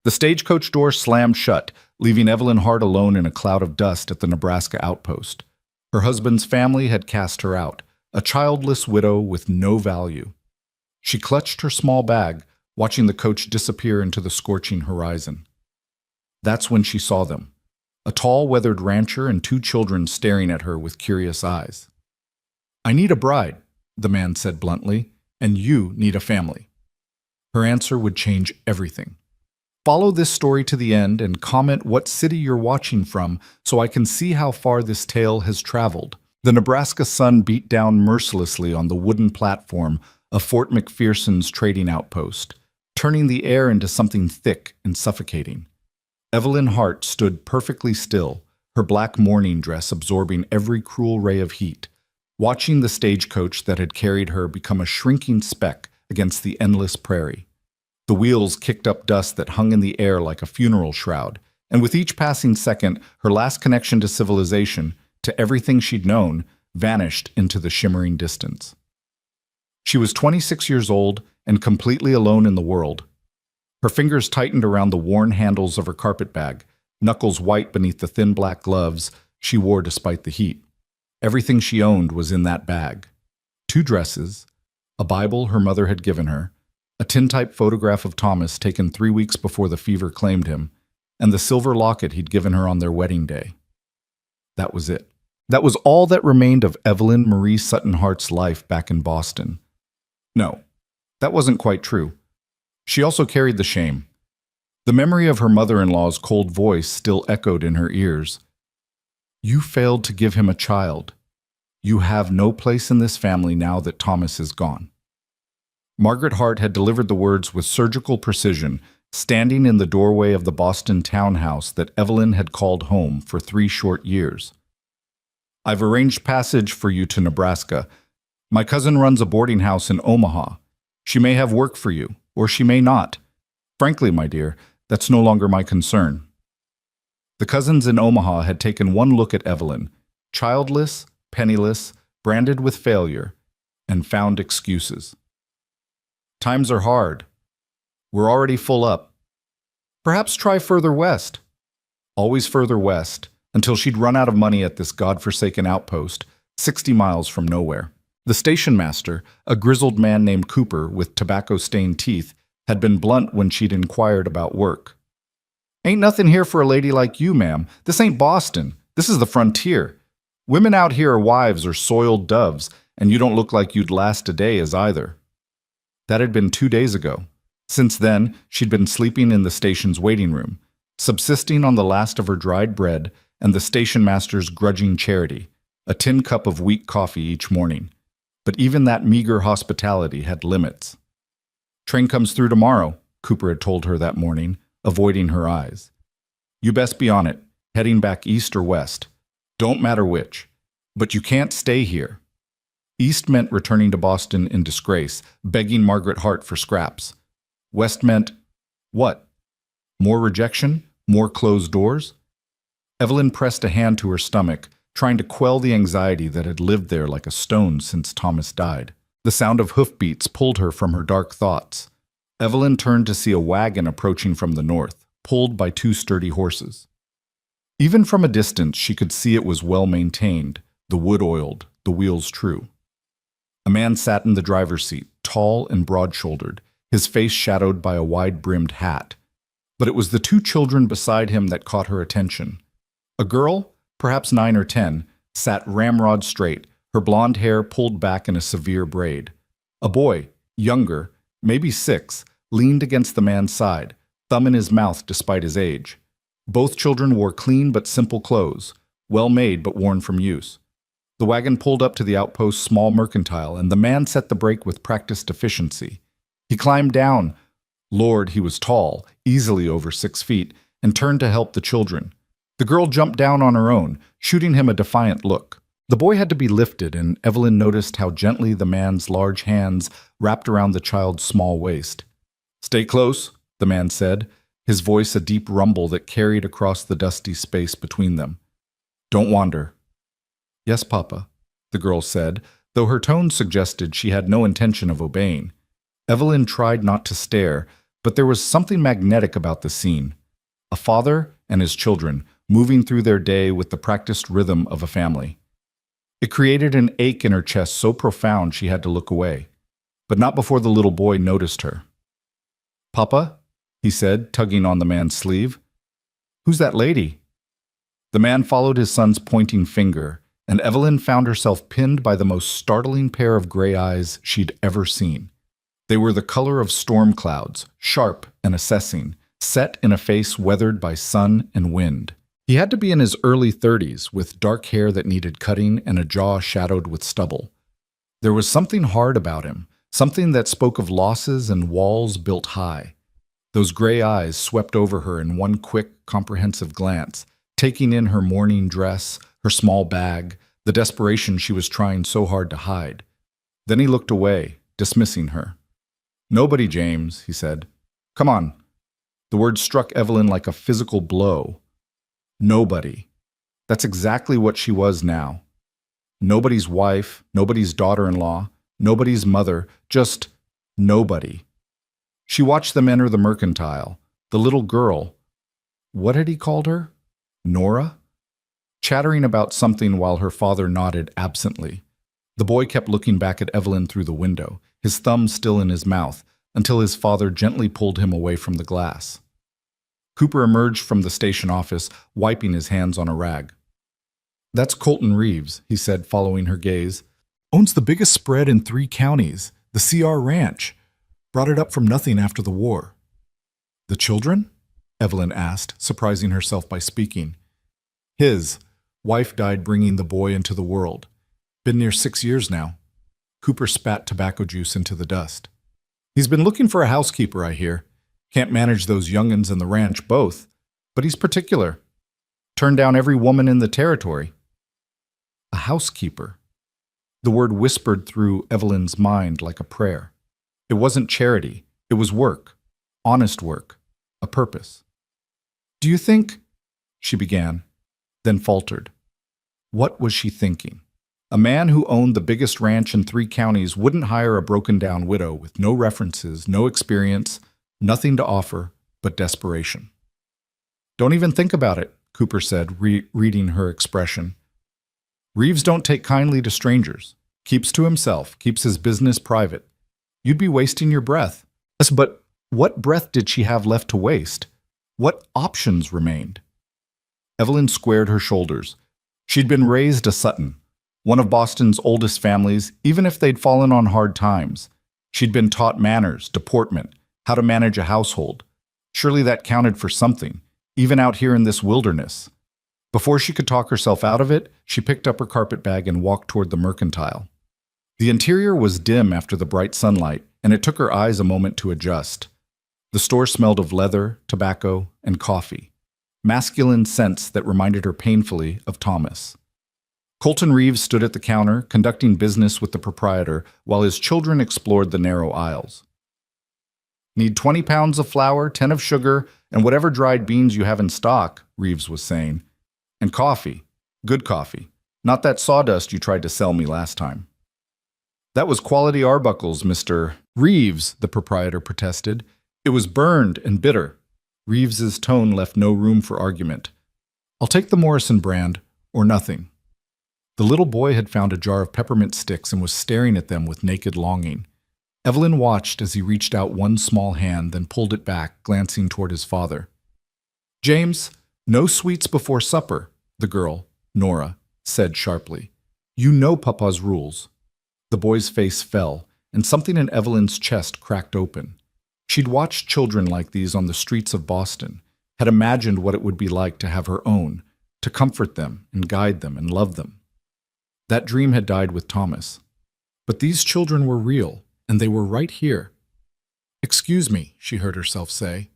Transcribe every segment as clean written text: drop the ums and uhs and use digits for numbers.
The stagecoach door slammed shut, leaving Evelyn Hart alone in a cloud of dust at the Nebraska outpost. Her husband's family had cast her out, a childless widow with no value. She clutched her small bag, watching the coach disappear into the scorching horizon. That's when she saw them, a tall, weathered rancher and two children staring at her with curious eyes. "I need a bride," the man said bluntly, "and you need a family." Her answer would change everything. Follow this story to the end and comment what city you're watching from so I can see how far this tale has traveled. The Nebraska sun beat down mercilessly on the wooden platform of Fort McPherson's trading outpost, turning the air into something thick and suffocating. Evelyn Hart stood perfectly still, her black mourning dress absorbing every cruel ray of heat, watching the stagecoach that had carried her become a shrinking speck against the endless prairie. The wheels kicked up dust that hung in the air like a funeral shroud, and with each passing second, her last connection to civilization, to everything she'd known, vanished into the shimmering distance. She was 26 years old and completely alone in the world. Her fingers tightened around the worn handles of her carpet bag, knuckles white beneath the thin black gloves she wore despite the heat. Everything she owned was in that bag. 2 dresses, a Bible her mother had given her, a tintype photograph of Thomas taken 3 weeks before the fever claimed him, and the silver locket he'd given her on their wedding day. That was it. That was all that remained of Evelyn Marie Sutton Hart's life back in Boston. No, that wasn't quite true. She also carried the shame. The memory of her mother-in-law's cold voice still echoed in her ears. "You failed to give him a child. You have no place in this family now that Thomas is gone." Margaret Hart had delivered the words with surgical precision, standing in the doorway of the Boston townhouse that Evelyn had called home for 3 short years. "I've arranged passage for you to Nebraska. My cousin runs a boarding house in Omaha. She may have work for you, or she may not. Frankly, my dear, that's no longer my concern." The cousins in Omaha had taken one look at Evelyn, childless, penniless, branded with failure, and found excuses. "Times are hard. We're already full up. Perhaps try further west." Always further west, until she'd run out of money at this godforsaken outpost, 60 miles from nowhere. The station master, a grizzled man named Cooper with tobacco-stained teeth, had been blunt when she'd inquired about work. "Ain't nothing here for a lady like you, ma'am. This ain't Boston. This is the frontier. Women out here are wives or soiled doves, and you don't look like you'd last a day as either." That had been 2 days ago. Since then, she'd been sleeping in the station's waiting room, subsisting on the last of her dried bread and the station master's grudging charity, a tin cup of weak coffee each morning. But even that meager hospitality had limits. "Train comes through tomorrow," Cooper had told her that morning, avoiding her eyes. "You best be on it, heading back east or west. Don't matter which. But you can't stay here." East meant returning to Boston in disgrace, begging Margaret Hart for scraps. West meant what? More rejection? More closed doors? Evelyn pressed a hand to her stomach, trying to quell the anxiety that had lived there like a stone since Thomas died. The sound of hoofbeats pulled her from her dark thoughts. Evelyn turned to see a wagon approaching from the north, pulled by 2 sturdy horses. Even from a distance, she could see it was well maintained, the wood oiled, the wheels true. A man sat in the driver's seat, tall and broad-shouldered, his face shadowed by a wide-brimmed hat. But it was the 2 children beside him that caught her attention. A girl, perhaps 9 or 10, sat ramrod straight, her blonde hair pulled back in a severe braid. A boy, younger, maybe 6, leaned against the man's side, thumb in his mouth despite his age. Both children wore clean but simple clothes, well made but worn from use. The wagon pulled up to the outpost's small mercantile, and the man set the brake with practiced efficiency. He climbed down. Lord, he was tall, easily over 6 feet, and turned to help the children. The girl jumped down on her own, shooting him a defiant look. The boy had to be lifted, and Evelyn noticed how gently the man's large hands wrapped around the child's small waist. "Stay close," the man said, his voice a deep rumble that carried across the dusty space between them. "Don't wander." "Yes, Papa," the girl said, though her tone suggested she had no intention of obeying. Evelyn tried not to stare, But there was something magnetic about the scene. A father and his children moving through their day with the practiced rhythm of a family. It created an ache in her chest so profound she had to look away, but not before the little boy noticed her. "Papa?" he said, tugging on the man's sleeve. "Who's that lady?" The man followed his son's pointing finger, and Evelyn found herself pinned by the most startling pair of gray eyes she'd ever seen. They were the color of storm clouds, sharp and assessing, set in a face weathered by sun and wind. He had to be in his early 30s, with dark hair that needed cutting and a jaw shadowed with stubble. There was something hard about him, something that spoke of losses and walls built high. Those gray eyes swept over her in one quick, comprehensive glance, taking in her morning dress, her small bag, the desperation she was trying so hard to hide. Then he looked away, dismissing her. "Nobody, James," he said. "Come on." The word struck Evelyn like a physical blow. Nobody. That's exactly what she was now. Nobody's wife, nobody's daughter-in-law, nobody's mother, just nobody. She watched them enter the mercantile. The little girl, what had he called her? Nora? Chattering about something while her father nodded absently. The boy kept looking back at Evelyn through the window, his thumb still in his mouth, until his father gently pulled him away from the glass. Cooper emerged from the station office, wiping his hands on a rag. "That's Colton Reeves," he said, following her gaze. "Owns the biggest spread in 3 counties, the CR Ranch. Brought it up from nothing after the war." "The children?" Evelyn asked, surprising herself by speaking. "His wife died bringing the boy into the world. Been near 6 years now." Cooper spat tobacco juice into the dust. "He's been looking for a housekeeper, I hear. Can't manage those young'uns and the ranch both, but he's particular. Turned down every woman in the territory." A housekeeper. The word whispered through Evelyn's mind like a prayer. It wasn't charity. It was work. Honest work. A purpose. "Do you think—" she began, then faltered. What was she thinking? A man who owned the biggest ranch in 3 counties wouldn't hire a broken-down widow with no references, no experience, nothing to offer but desperation. "Don't even think about it," Cooper said, reading her expression. "Reeves don't take kindly to strangers. Keeps to himself, keeps his business private. You'd be wasting your breath." Yes, but what breath did she have left to waste? What options remained? Evelyn squared her shoulders. She'd been raised a Sutton, one of Boston's oldest families, even if they'd fallen on hard times. She'd been taught manners, deportment, how to manage a household. Surely that counted for something, even out here in this wilderness. Before she could talk herself out of it, she picked up her carpet bag and walked toward the mercantile. The interior was dim after the bright sunlight, and it took her eyes a moment to adjust. The store smelled of leather, tobacco, and coffee, masculine scents that reminded her painfully of Thomas. Colton Reeves stood at the counter, conducting business with the proprietor, while his children explored the narrow aisles. "Need 20 pounds of flour, 10 of sugar, and whatever dried beans you have in stock," Reeves was saying. "And coffee. Good coffee. Not that sawdust you tried to sell me last time." "That was quality Arbuckles, Mr. Reeves," the proprietor protested. "It was burned and bitter." Reeves's tone left no room for argument. "I'll take the Morrison brand, or nothing." The little boy had found a jar of peppermint sticks and was staring at them with naked longing. Evelyn watched as he reached out one small hand, then pulled it back, glancing toward his father. "James, no sweets before supper," the girl, Nora, said sharply. "You know Papa's rules." The boy's face fell, and something in Evelyn's chest cracked open. She'd watched children like these on the streets of Boston, had imagined what it would be like to have her own, to comfort them and guide them and love them. That dream had died with Thomas. But these children were real, and they were right here. "Excuse me," she heard herself say.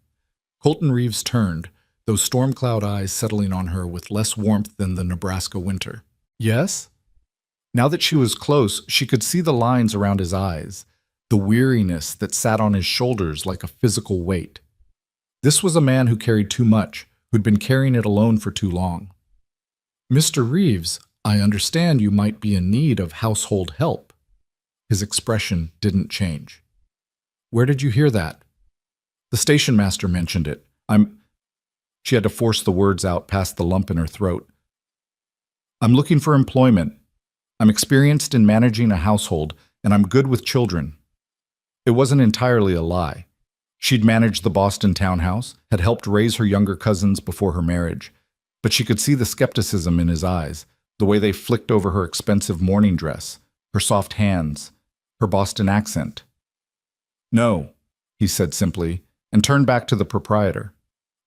Colton Reeves turned, those storm cloud eyes settling on her with less warmth than the Nebraska winter. "Yes?" Now that she was close, she could see the lines around his eyes, the weariness that sat on his shoulders like a physical weight. This was a man who carried too much, who'd been carrying it alone for too long. "Mr. Reeves, I understand you might be in need of household help." His expression didn't change. "Where did you hear that?" The station master mentioned it. She had to force the words out past the lump in her throat. I'm looking for employment. I'm experienced in managing a household, and I'm good with children. It wasn't entirely a lie. She'd managed the Boston townhouse, had helped raise her younger cousins before her marriage, but she could see the skepticism in his eyes, the way they flicked over her expensive morning dress, her soft hands, her Boston accent. No, he said simply, and turned back to the proprietor.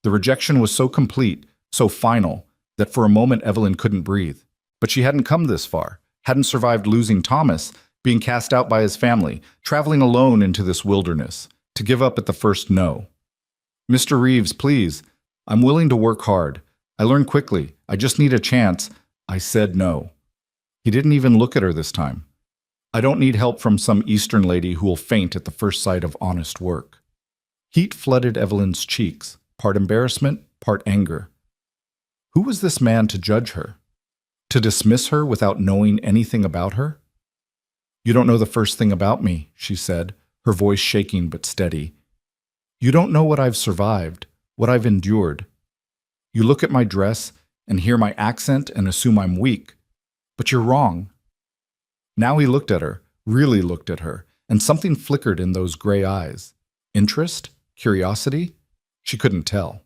The rejection was so complete, so final, that for a moment Evelyn couldn't breathe. But she hadn't come this far, hadn't survived losing Thomas, being cast out by his family, traveling alone into this wilderness, to give up at the first no. Mr. Reeves, please, I'm willing to work hard. I learn quickly. I just need a chance. I said no. He didn't even look at her this time. I don't need help from some Eastern lady who will faint at the first sight of honest work. Heat flooded Evelyn's cheeks, part embarrassment, part anger. Who was this man to judge her? To dismiss her without knowing anything about her? You don't know the first thing about me, she said, her voice shaking but steady. You don't know what I've survived, what I've endured. You look at my dress and hear my accent and assume I'm weak. But you're wrong. Now he looked at her, really looked at her, and something flickered in those gray eyes. Interest? Curiosity? She couldn't tell.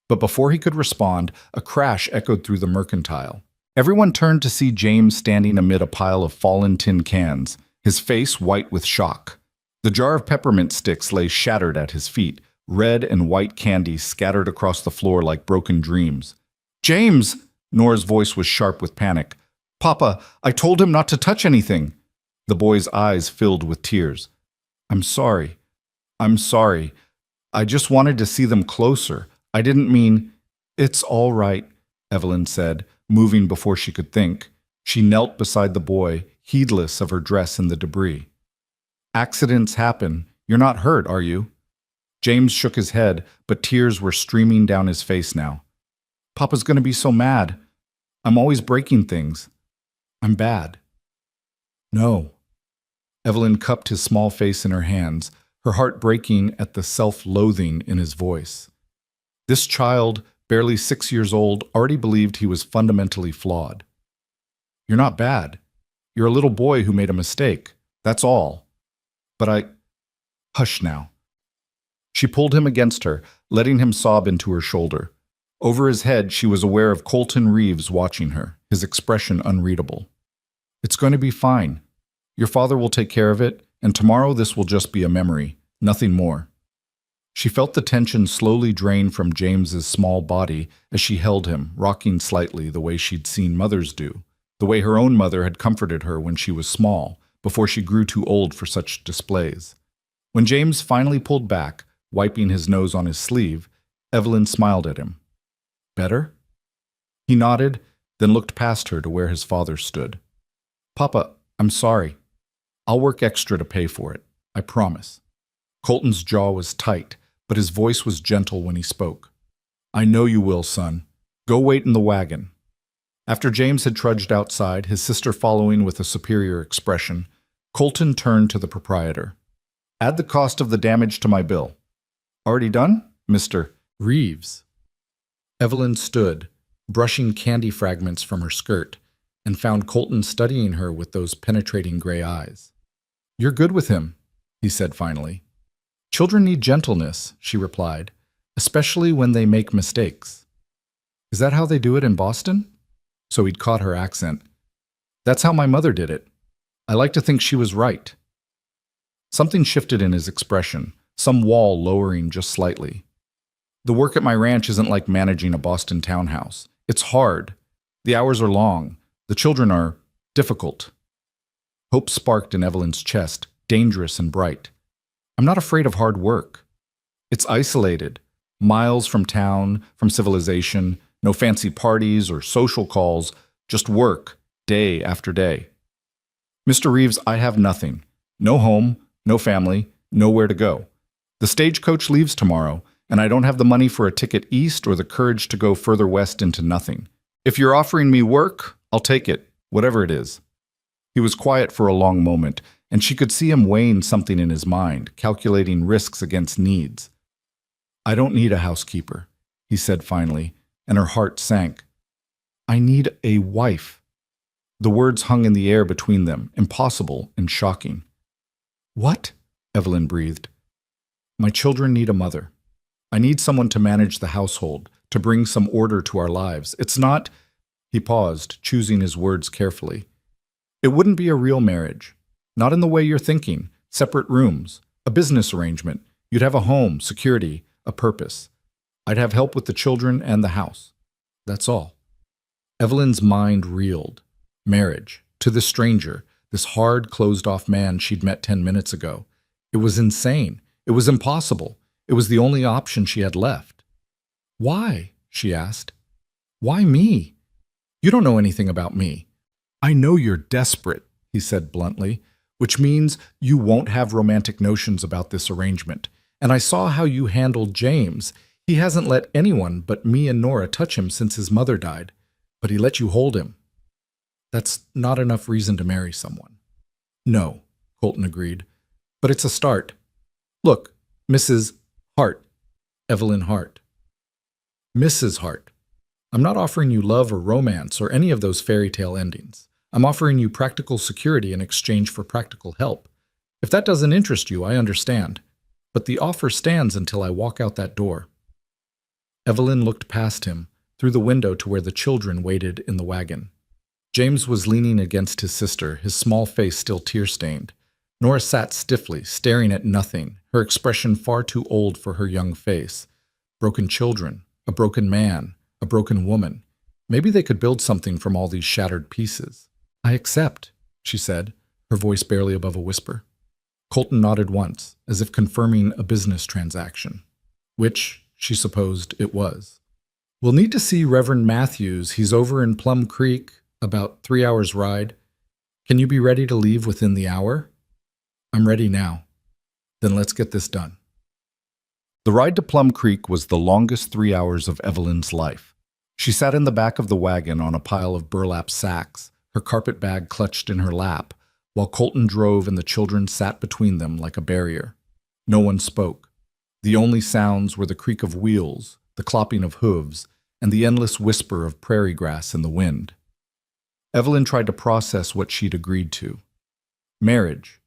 But before he could respond, a crash echoed through the mercantile. Everyone turned to see James standing amid a pile of fallen tin cans, his face white with shock. The jar of peppermint sticks lay shattered at his feet, red and white candy scattered across the floor like broken dreams. James! Nora's voice was sharp with panic. Papa, I told him not to touch anything. The boy's eyes filled with tears. I'm sorry. I'm sorry. I just wanted to see them closer. I didn't mean... It's all right, Evelyn said, moving before she could think. She knelt beside the boy, heedless of her dress in the debris. Accidents happen. You're not hurt, are you? James shook his head, but tears were streaming down his face now. Papa's going to be so mad. I'm always breaking things. I'm bad. No. Evelyn cupped his small face in her hands, her heart breaking at the self-loathing in his voice. This child, barely 6 years old, already believed he was fundamentally flawed. You're not bad. You're a little boy who made a mistake. That's all. But Hush now. She pulled him against her, letting him sob into her shoulder. Over his head, she was aware of Colton Reeves watching her, his expression unreadable. It's going to be fine. Your father will take care of it, and tomorrow this will just be a memory, nothing more. She felt the tension slowly drain from James's small body as she held him, rocking slightly the way she'd seen mothers do, the way her own mother had comforted her when she was small, before she grew too old for such displays. When James finally pulled back, wiping his nose on his sleeve, Evelyn smiled at him. Better? He nodded, then looked past her to where his father stood. Papa, I'm sorry. I'll work extra to pay for it. I promise. Colton's jaw was tight, but his voice was gentle when he spoke. I know you will, son. Go wait in the wagon. After James had trudged outside, his sister following with a superior expression, Colton turned to the proprietor. Add the cost of the damage to my bill. Already done, Mr. Reeves? Evelyn stood, brushing candy fragments from her skirt, and found Colton studying her with those penetrating gray eyes. You're good with him, he said finally. Children need gentleness, she replied, especially when they make mistakes. Is that how they do it in Boston? So he'd caught her accent. That's how my mother did it. I like to think she was right. Something shifted in his expression, some wall lowering just slightly. The work at my ranch isn't like managing a Boston townhouse. It's hard. The hours are long. The children are difficult. Hope sparked in Evelyn's chest, dangerous and bright. I'm not afraid of hard work. It's isolated, miles from town, from civilization, no fancy parties or social calls, just work, day after day. Mr. Reeves, I have nothing. No home, no family, nowhere to go. The stagecoach leaves tomorrow, and I don't have the money for a ticket east or the courage to go further west into nothing. If you're offering me work, I'll take it, whatever it is. He was quiet for a long moment, and she could see him weighing something in his mind, calculating risks against needs. I don't need a housekeeper, he said finally, and her heart sank. I need a wife. The words hung in the air between them, impossible and shocking. What? Evelyn breathed. My children need a mother. I need someone to manage the household, to bring some order to our lives. It's not— He paused, choosing his words carefully. It wouldn't be a real marriage. Not in the way you're thinking. Separate rooms, a business arrangement. You'd have a home, security, a purpose. I'd have help with the children and the house. That's all. Evelyn's mind reeled. Marriage. To this stranger. This hard, closed-off man she'd met 10 minutes ago. It was insane. It was impossible. It was the only option she had left. Why? She asked. Why me? You don't know anything about me. I know you're desperate, he said bluntly, which means you won't have romantic notions about this arrangement. And I saw how you handled James. He hasn't let anyone but me and Nora touch him since his mother died, but he let you hold him. That's not enough reason to marry someone. No, Colton agreed, but it's a start. Look, Mrs. Hart, Evelyn Hart. Mrs. Hart. I'm not offering you love or romance or any of those fairy tale endings. I'm offering you practical security in exchange for practical help. If that doesn't interest you, I understand. But the offer stands until I walk out that door. Evelyn looked past him, through the window to where the children waited in the wagon. James was leaning against his sister, his small face still tear-stained. Nora sat stiffly, staring at nothing, her expression far too old for her young face. Broken children, a broken man, a broken woman. Maybe they could build something from all these shattered pieces. I accept, she said, her voice barely above a whisper. Colton nodded once, as if confirming a business transaction, which, she supposed, it was. We'll need to see Reverend Matthews. He's over in Plum Creek, about 3 hours' ride. Can you be ready to leave within the hour? I'm ready now. Then let's get this done. The ride to Plum Creek was the longest 3 hours of Evelyn's life. She sat in the back of the wagon on a pile of burlap sacks, her carpet bag clutched in her lap, while Colton drove and the children sat between them like a barrier. No one spoke. The only sounds were the creak of wheels, the clopping of hooves, and the endless whisper of prairie grass in the wind. Evelyn tried to process what she'd agreed to. Marriage.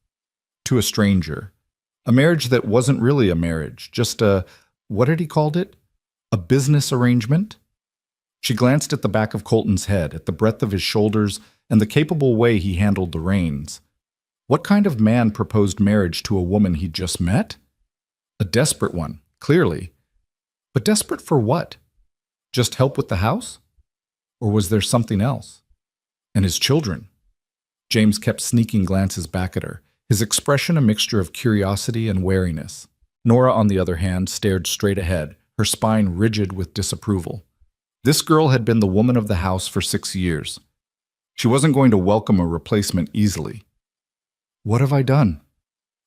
To a stranger. A marriage that wasn't really a marriage, just what had he called it? A business arrangement? She glanced at the back of Colton's head, at the breadth of his shoulders, and the capable way he handled the reins. What kind of man proposed marriage to a woman he'd just met? A desperate one, clearly. But desperate for what? Just help with the house? Or was there something else? And his children? James kept sneaking glances back at her, his expression a mixture of curiosity and wariness. Nora, on the other hand, stared straight ahead, her spine rigid with disapproval. This girl had been the woman of the house for 6 years. She wasn't going to welcome a replacement easily. What have I done?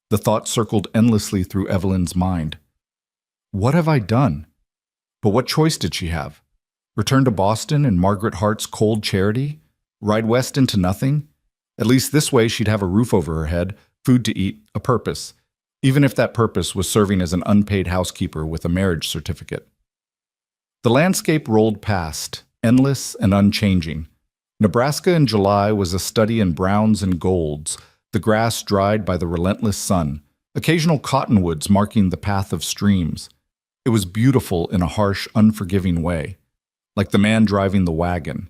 The thought circled endlessly through Evelyn's mind. What have I done? But what choice did she have? Return to Boston in Margaret Hart's cold charity? Ride west into nothing? At least this way she'd have a roof over her head, food to eat, a purpose, even if that purpose was serving as an unpaid housekeeper with a marriage certificate. The landscape rolled past, endless and unchanging. Nebraska in July was a study in browns and golds, the grass dried by the relentless sun, occasional cottonwoods marking the path of streams. It was beautiful in a harsh, unforgiving way, like the man driving the wagon.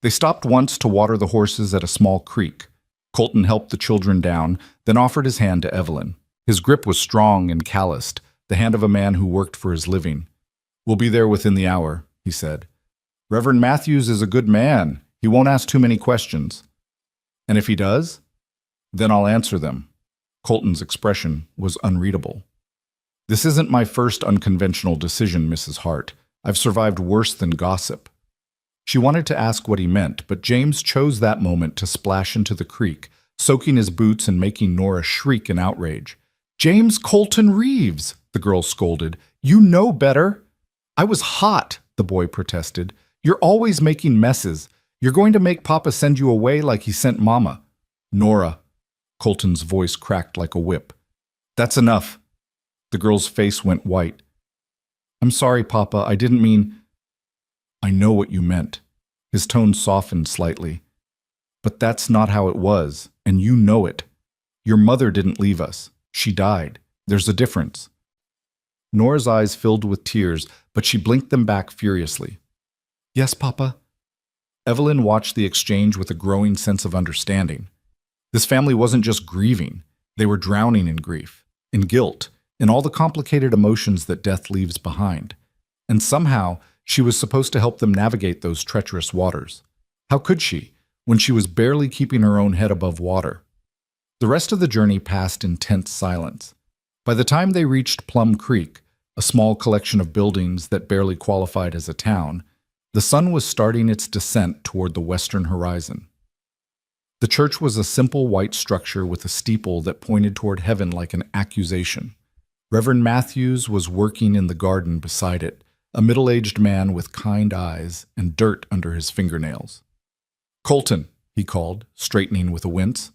They stopped once to water the horses at a small creek. Colton helped the children down, then offered his hand to Evelyn. His grip was strong and calloused, the hand of a man who worked for his living. We'll be there within the hour, he said. Reverend Matthews is a good man. He won't ask too many questions. And if he does, then I'll answer them. Colton's expression was unreadable. This isn't my first unconventional decision, Mrs. Hart. I've survived worse than gossip. She wanted to ask what he meant, but James chose that moment to splash into the creek, soaking his boots and making Nora shriek in outrage. James Colton Reeves, the girl scolded. You know better. I was hot, the boy protested. You're always making messes. You're going to make Papa send you away like he sent Mama. Nora. Colton's voice cracked like a whip. That's enough. The girl's face went white. I'm sorry, Papa, I didn't mean. I know what you meant. His tone softened slightly. But that's not how it was, and you know it. Your mother didn't leave us. She died. There's a difference. Nora's eyes filled with tears, but she blinked them back furiously. Yes, Papa. Evelyn watched the exchange with a growing sense of understanding. This family wasn't just grieving. They were drowning in grief, in guilt, in all the complicated emotions that death leaves behind. And somehow, she was supposed to help them navigate those treacherous waters. How could she, when she was barely keeping her own head above water? The rest of the journey passed in tense silence. By the time they reached Plum Creek, a small collection of buildings that barely qualified as a town, the sun was starting its descent toward the western horizon. The church was a simple white structure with a steeple that pointed toward heaven like an accusation. Reverend Matthews was working in the garden beside it, a middle-aged man with kind eyes and dirt under his fingernails. Colton, he called, straightening with a wince.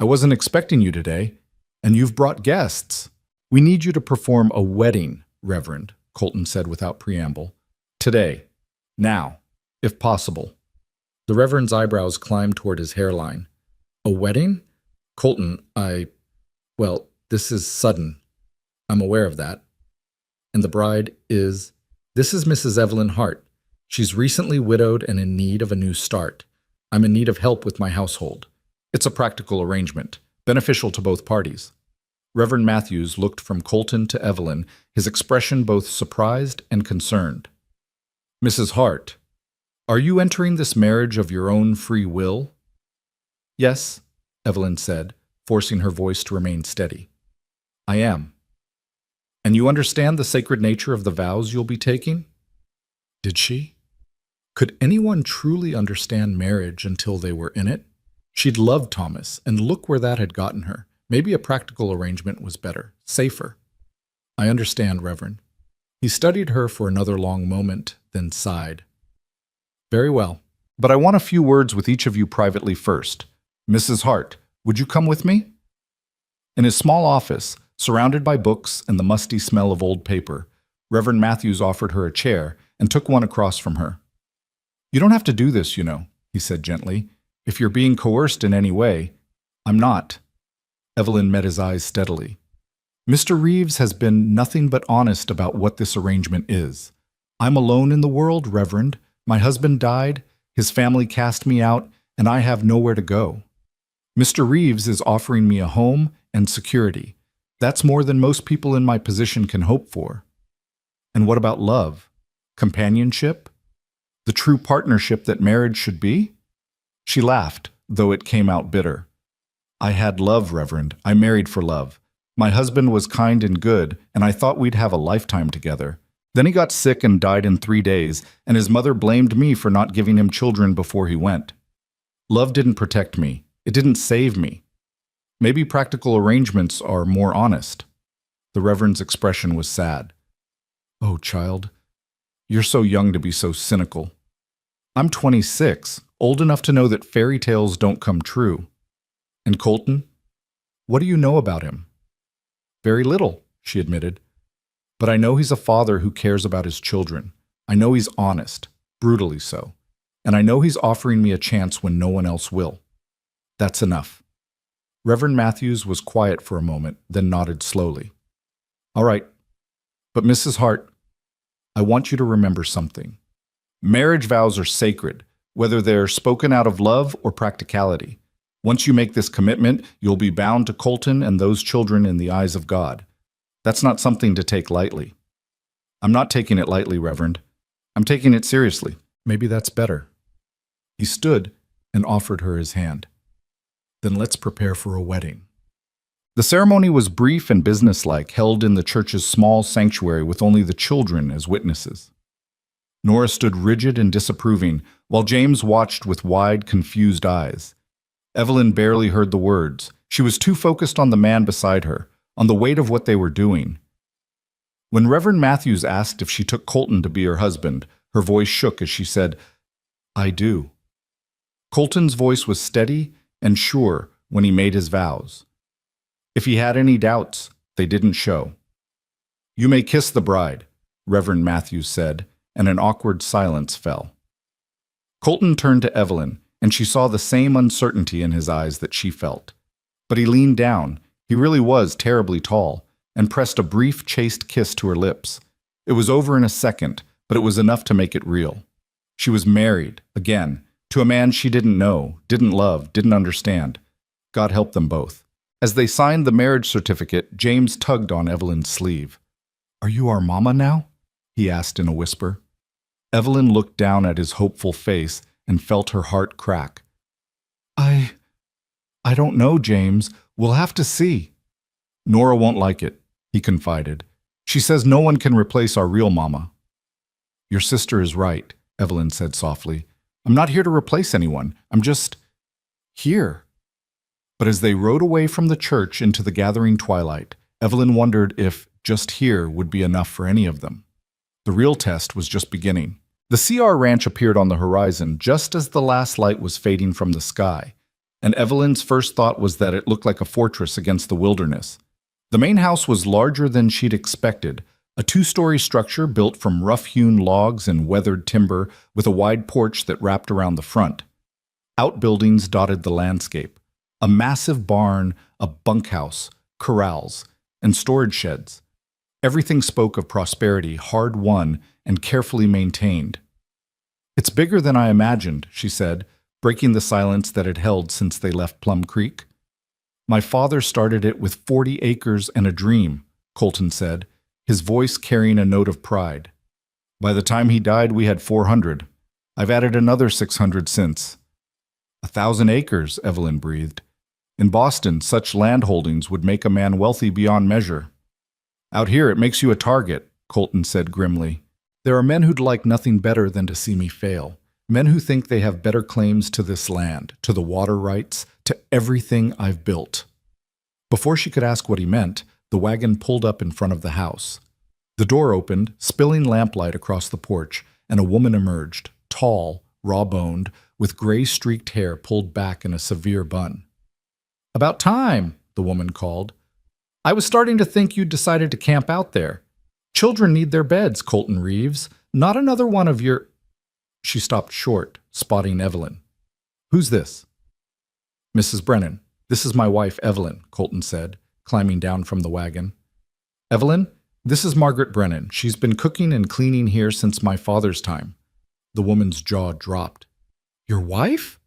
I wasn't expecting you today, and you've brought guests. We need you to perform a wedding, Reverend, Colton said without preamble. Today. Now, if possible. The Reverend's eyebrows climbed toward his hairline. A wedding? Colton, well, this is sudden. I'm aware of that. And the bride is... This is Mrs. Evelyn Hart. She's recently widowed and in need of a new start. I'm in need of help with my household. It's a practical arrangement, beneficial to both parties. Reverend Matthews looked from Colton to Evelyn, his expression both surprised and concerned. Mrs. Hart, are you entering this marriage of your own free will? Yes, Evelyn said, forcing her voice to remain steady. I am. And you understand the sacred nature of the vows you'll be taking? Did she? Could anyone truly understand marriage until they were in it? She'd loved Thomas, and look where that had gotten her. Maybe a practical arrangement was better, safer. I understand, Reverend. He studied her for another long moment, then sighed. Very well, but I want a few words with each of you privately first. Mrs. Hart, would you come with me? In his small office, surrounded by books and the musty smell of old paper, Reverend Matthews offered her a chair and took one across from her. You don't have to do this, you know, he said gently. If you're being coerced in any way, I'm not. Evelyn met his eyes steadily. Mr. Reeves has been nothing but honest about what this arrangement is. I'm alone in the world, Reverend. My husband died, his family cast me out, and I have nowhere to go. Mr. Reeves is offering me a home and security. That's more than most people in my position can hope for. And what about love? Companionship? The true partnership that marriage should be? She laughed, though it came out bitter. I had love, Reverend. I married for love. My husband was kind and good, and I thought we'd have a lifetime together. Then he got sick and died in 3 days, and his mother blamed me for not giving him children before he went. Love didn't protect me. It didn't save me. Maybe practical arrangements are more honest. The Reverend's expression was sad. Oh, child, you're so young to be so cynical. I'm 26, old enough to know that fairy tales don't come true. And Colton? What do you know about him? Very little, she admitted. But I know he's a father who cares about his children. I know he's honest, brutally so. And I know he's offering me a chance when no one else will. That's enough. Reverend Matthews was quiet for a moment, then nodded slowly. All right. But Mrs. Hart, I want you to remember something. Marriage vows are sacred, whether they're spoken out of love or practicality. Once you make this commitment, you'll be bound to Colton and those children in the eyes of God. That's not something to take lightly. I'm not taking it lightly, Reverend. I'm taking it seriously. Maybe that's better. He stood and offered her his hand. Then let's prepare for a wedding. The ceremony was brief and businesslike, held in the church's small sanctuary with only the children as witnesses. Nora stood rigid and disapproving, while James watched with wide, confused eyes. Evelyn barely heard the words. She was too focused on the man beside her, on the weight of what they were doing. When Reverend Matthews asked if she took Colton to be her husband, her voice shook as she said, I do. Colton's voice was steady and sure when he made his vows. If he had any doubts, they didn't show. You may kiss the bride. Reverend Matthews said, and an awkward silence fell. Colton turned to Evelyn, and she saw the same uncertainty in his eyes that she felt. But he leaned down, he really was terribly tall, and pressed a brief, chaste kiss to her lips. It was over in a second, but it was enough to make it real. She was married, again, to a man she didn't know, didn't love, didn't understand. God help them both. As they signed the marriage certificate, James tugged on Evelyn's sleeve. "Are you our mama now?" he asked in a whisper. Evelyn looked down at his hopeful face and felt her heart crack. I don't know, James. We'll have to see." "Nora won't like it," he confided. "She says no one can replace our real mama." "Your sister is right," Evelyn said softly. "I'm not here to replace anyone. I'm just here." But as they rode away from the church into the gathering twilight, Evelyn wondered if just here would be enough for any of them. The real test was just beginning. The CR Ranch appeared on the horizon just as the last light was fading from the sky, and Evelyn's first thought was that it looked like a fortress against the wilderness. The main house was larger than she'd expected, a two-story structure built from rough-hewn logs and weathered timber with a wide porch that wrapped around the front. Outbuildings dotted the landscape. A massive barn, a bunkhouse, corrals, and storage sheds. Everything spoke of prosperity, hard-won and carefully maintained. "It's bigger than I imagined," she said, breaking the silence that had held since they left Plum Creek. "My father started it with 40 acres and a dream," Colton said, his voice carrying a note of pride. "By the time he died, we had 400. I've added another 600 since." 1,000 acres, Evelyn breathed. In Boston, such land holdings would make a man wealthy beyond measure. "Out here, it makes you a target," Colton said grimly. "There are men who'd like nothing better than to see me fail. Men who think they have better claims to this land, to the water rights, to everything I've built." Before she could ask what he meant, the wagon pulled up in front of the house. The door opened, spilling lamplight across the porch, and a woman emerged, tall, raw-boned, with gray-streaked hair pulled back in a severe bun. "About time," the woman called. "I was starting to think you'd decided to camp out there. Children need their beds, Colton Reeves. Not another one of your—" She stopped short, spotting Evelyn. "Who's this?" "Mrs. Brennan. This is my wife, Evelyn," Colton said, climbing down from the wagon. "Evelyn, this is Margaret Brennan. She's been cooking and cleaning here since my father's time." The woman's jaw dropped. "Your wife?"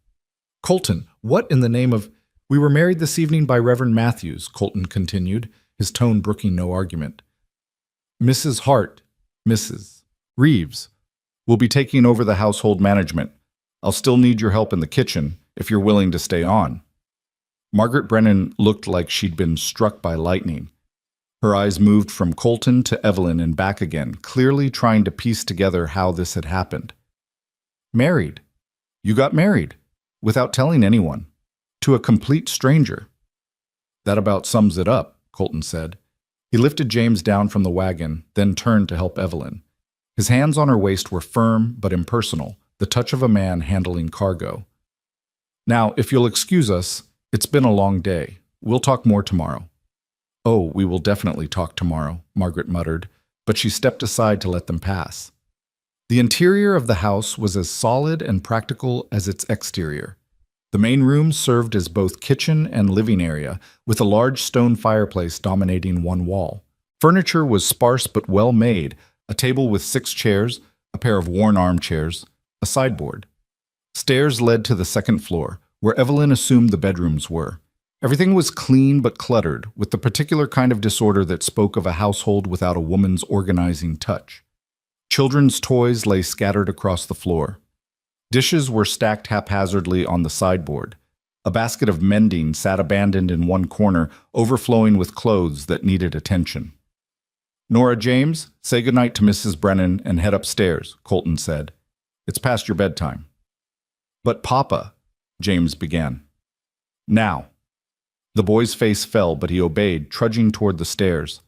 "Colton, what in the name of—" "We were married this evening by Reverend Matthews," Colton continued, his tone brooking no argument. "Mrs. Hart, Mrs. Reeves, will be taking over the household management. I'll still need your help in the kitchen if you're willing to stay on." Margaret Brennan looked like she'd been struck by lightning. Her eyes moved from Colton to Evelyn and back again, clearly trying to piece together how this had happened. "Married? You got married? Without telling anyone? To a complete stranger?" "That about sums it up," Colton said. He lifted James down from the wagon, then turned to help Evelyn. His hands on her waist were firm but impersonal, the touch of a man handling cargo. "Now, if you'll excuse us, it's been a long day. We'll talk more tomorrow." "Oh, we will definitely talk tomorrow," Margaret muttered, but she stepped aside to let them pass. The interior of the house was as solid and practical as its exterior. The main room served as both kitchen and living area, with a large stone fireplace dominating one wall. Furniture was sparse but well made, a table with 6 chairs, a pair of worn armchairs, a sideboard. Stairs led to the second floor, where Evelyn assumed the bedrooms were. Everything was clean but cluttered, with the particular kind of disorder that spoke of a household without a woman's organizing touch. Children's toys lay scattered across the floor. Dishes were stacked haphazardly on the sideboard. A basket of mending sat abandoned in one corner, overflowing with clothes that needed attention. "Nora, James, say goodnight to Mrs. Brennan and head upstairs," Colton said. "It's past your bedtime." "But Papa," James began. "Now." The boy's face fell, but he obeyed, trudging toward the stairs.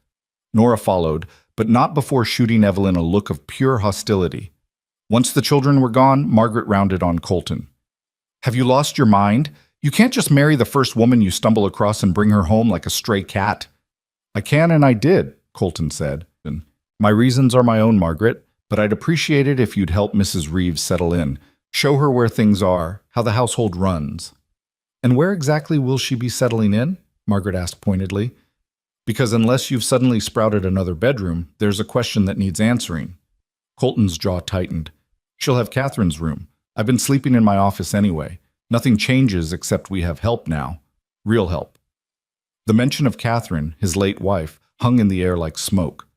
Nora followed, but not before shooting Evelyn a look of pure hostility. Once the children were gone, Margaret rounded on Colton. "Have you lost your mind? You can't just marry the first woman you stumble across and bring her home like a stray cat." "I can and I did," Colton said. My reasons are my own, Margaret, but I'd appreciate it if you'd help Mrs. Reeves settle in. Show her where things are, how the household runs. And where exactly will she be settling in? Margaret asked pointedly. Because unless you've suddenly sprouted another bedroom, there's a question that needs answering. Colton's jaw tightened. She'll have Catherine's room. I've been sleeping in my office anyway. Nothing changes except we have help now. Real help. The mention of Catherine, his late wife, hung in the air like smoke.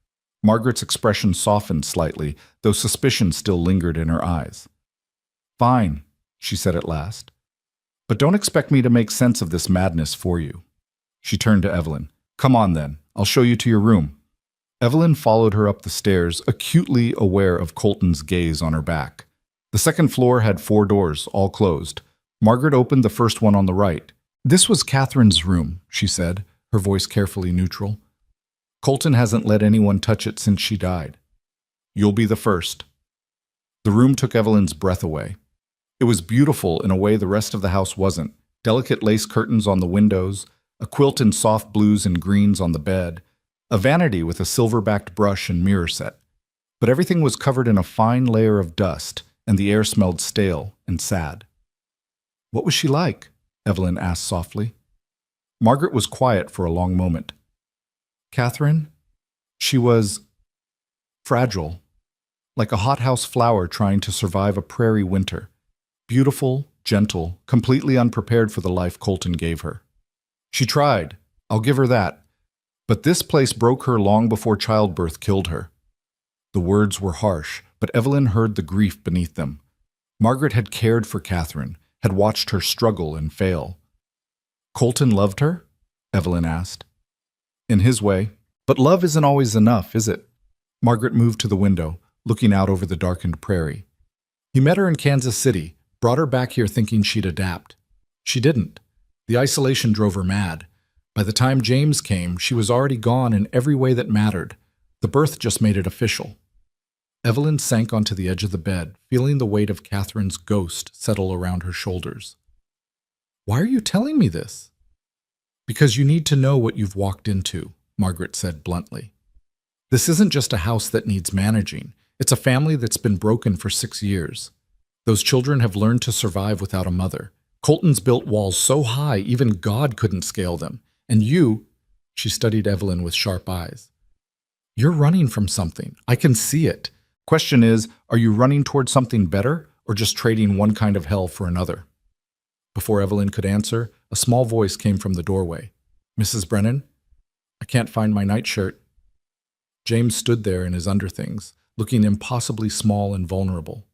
Margaret's expression softened slightly, though suspicion still lingered in her eyes. Fine, she said at last. But don't expect me to make sense of this madness for you. She turned to Evelyn. Come on then, I'll show you to your room. Evelyn followed her up the stairs, acutely aware of Colton's gaze on her back. The second floor had 4 doors, all closed. Margaret opened the first one on the right. This was Catherine's room, she said, her voice carefully neutral. Colton hasn't let anyone touch it since she died. You'll be the first. The room took Evelyn's breath away. It was beautiful in a way the rest of the house wasn't. Delicate lace curtains on the windows, a quilt in soft blues and greens on the bed, a vanity with a silver-backed brush and mirror set. But everything was covered in a fine layer of dust, and the air smelled stale and sad. What was she like? Evelyn asked softly. Margaret was quiet for a long moment. Catherine? She was fragile, like a hothouse flower trying to survive a prairie winter. Beautiful, gentle, completely unprepared for the life Colton gave her. She tried, I'll give her that, but this place broke her long before childbirth killed her. The words were harsh, but Evelyn heard the grief beneath them. Margaret had cared for Catherine, had watched her struggle and fail. Colton loved her? Evelyn asked. In his way. But love isn't always enough, is it? Margaret moved to the window, looking out over the darkened prairie. He met her in Kansas City, brought her back here thinking she'd adapt. She didn't. The isolation drove her mad. By the time James came, she was already gone in every way that mattered. The birth just made it official. Evelyn sank onto the edge of the bed, feeling the weight of Catherine's ghost settle around her shoulders. Why are you telling me this? Because you need to know what you've walked into, Margaret said bluntly. This isn't just a house that needs managing. It's a family that's been broken for 6 years. Those children have learned to survive without a mother. Colton's built walls so high even God couldn't scale them. And you, she studied Evelyn with sharp eyes. You're running from something. I can see it. Question is, are you running toward something better or just trading one kind of hell for another? Before Evelyn could answer, a small voice came from the doorway. Mrs. Brennan? I can't find my nightshirt. James stood there in his underthings, looking impossibly small and vulnerable.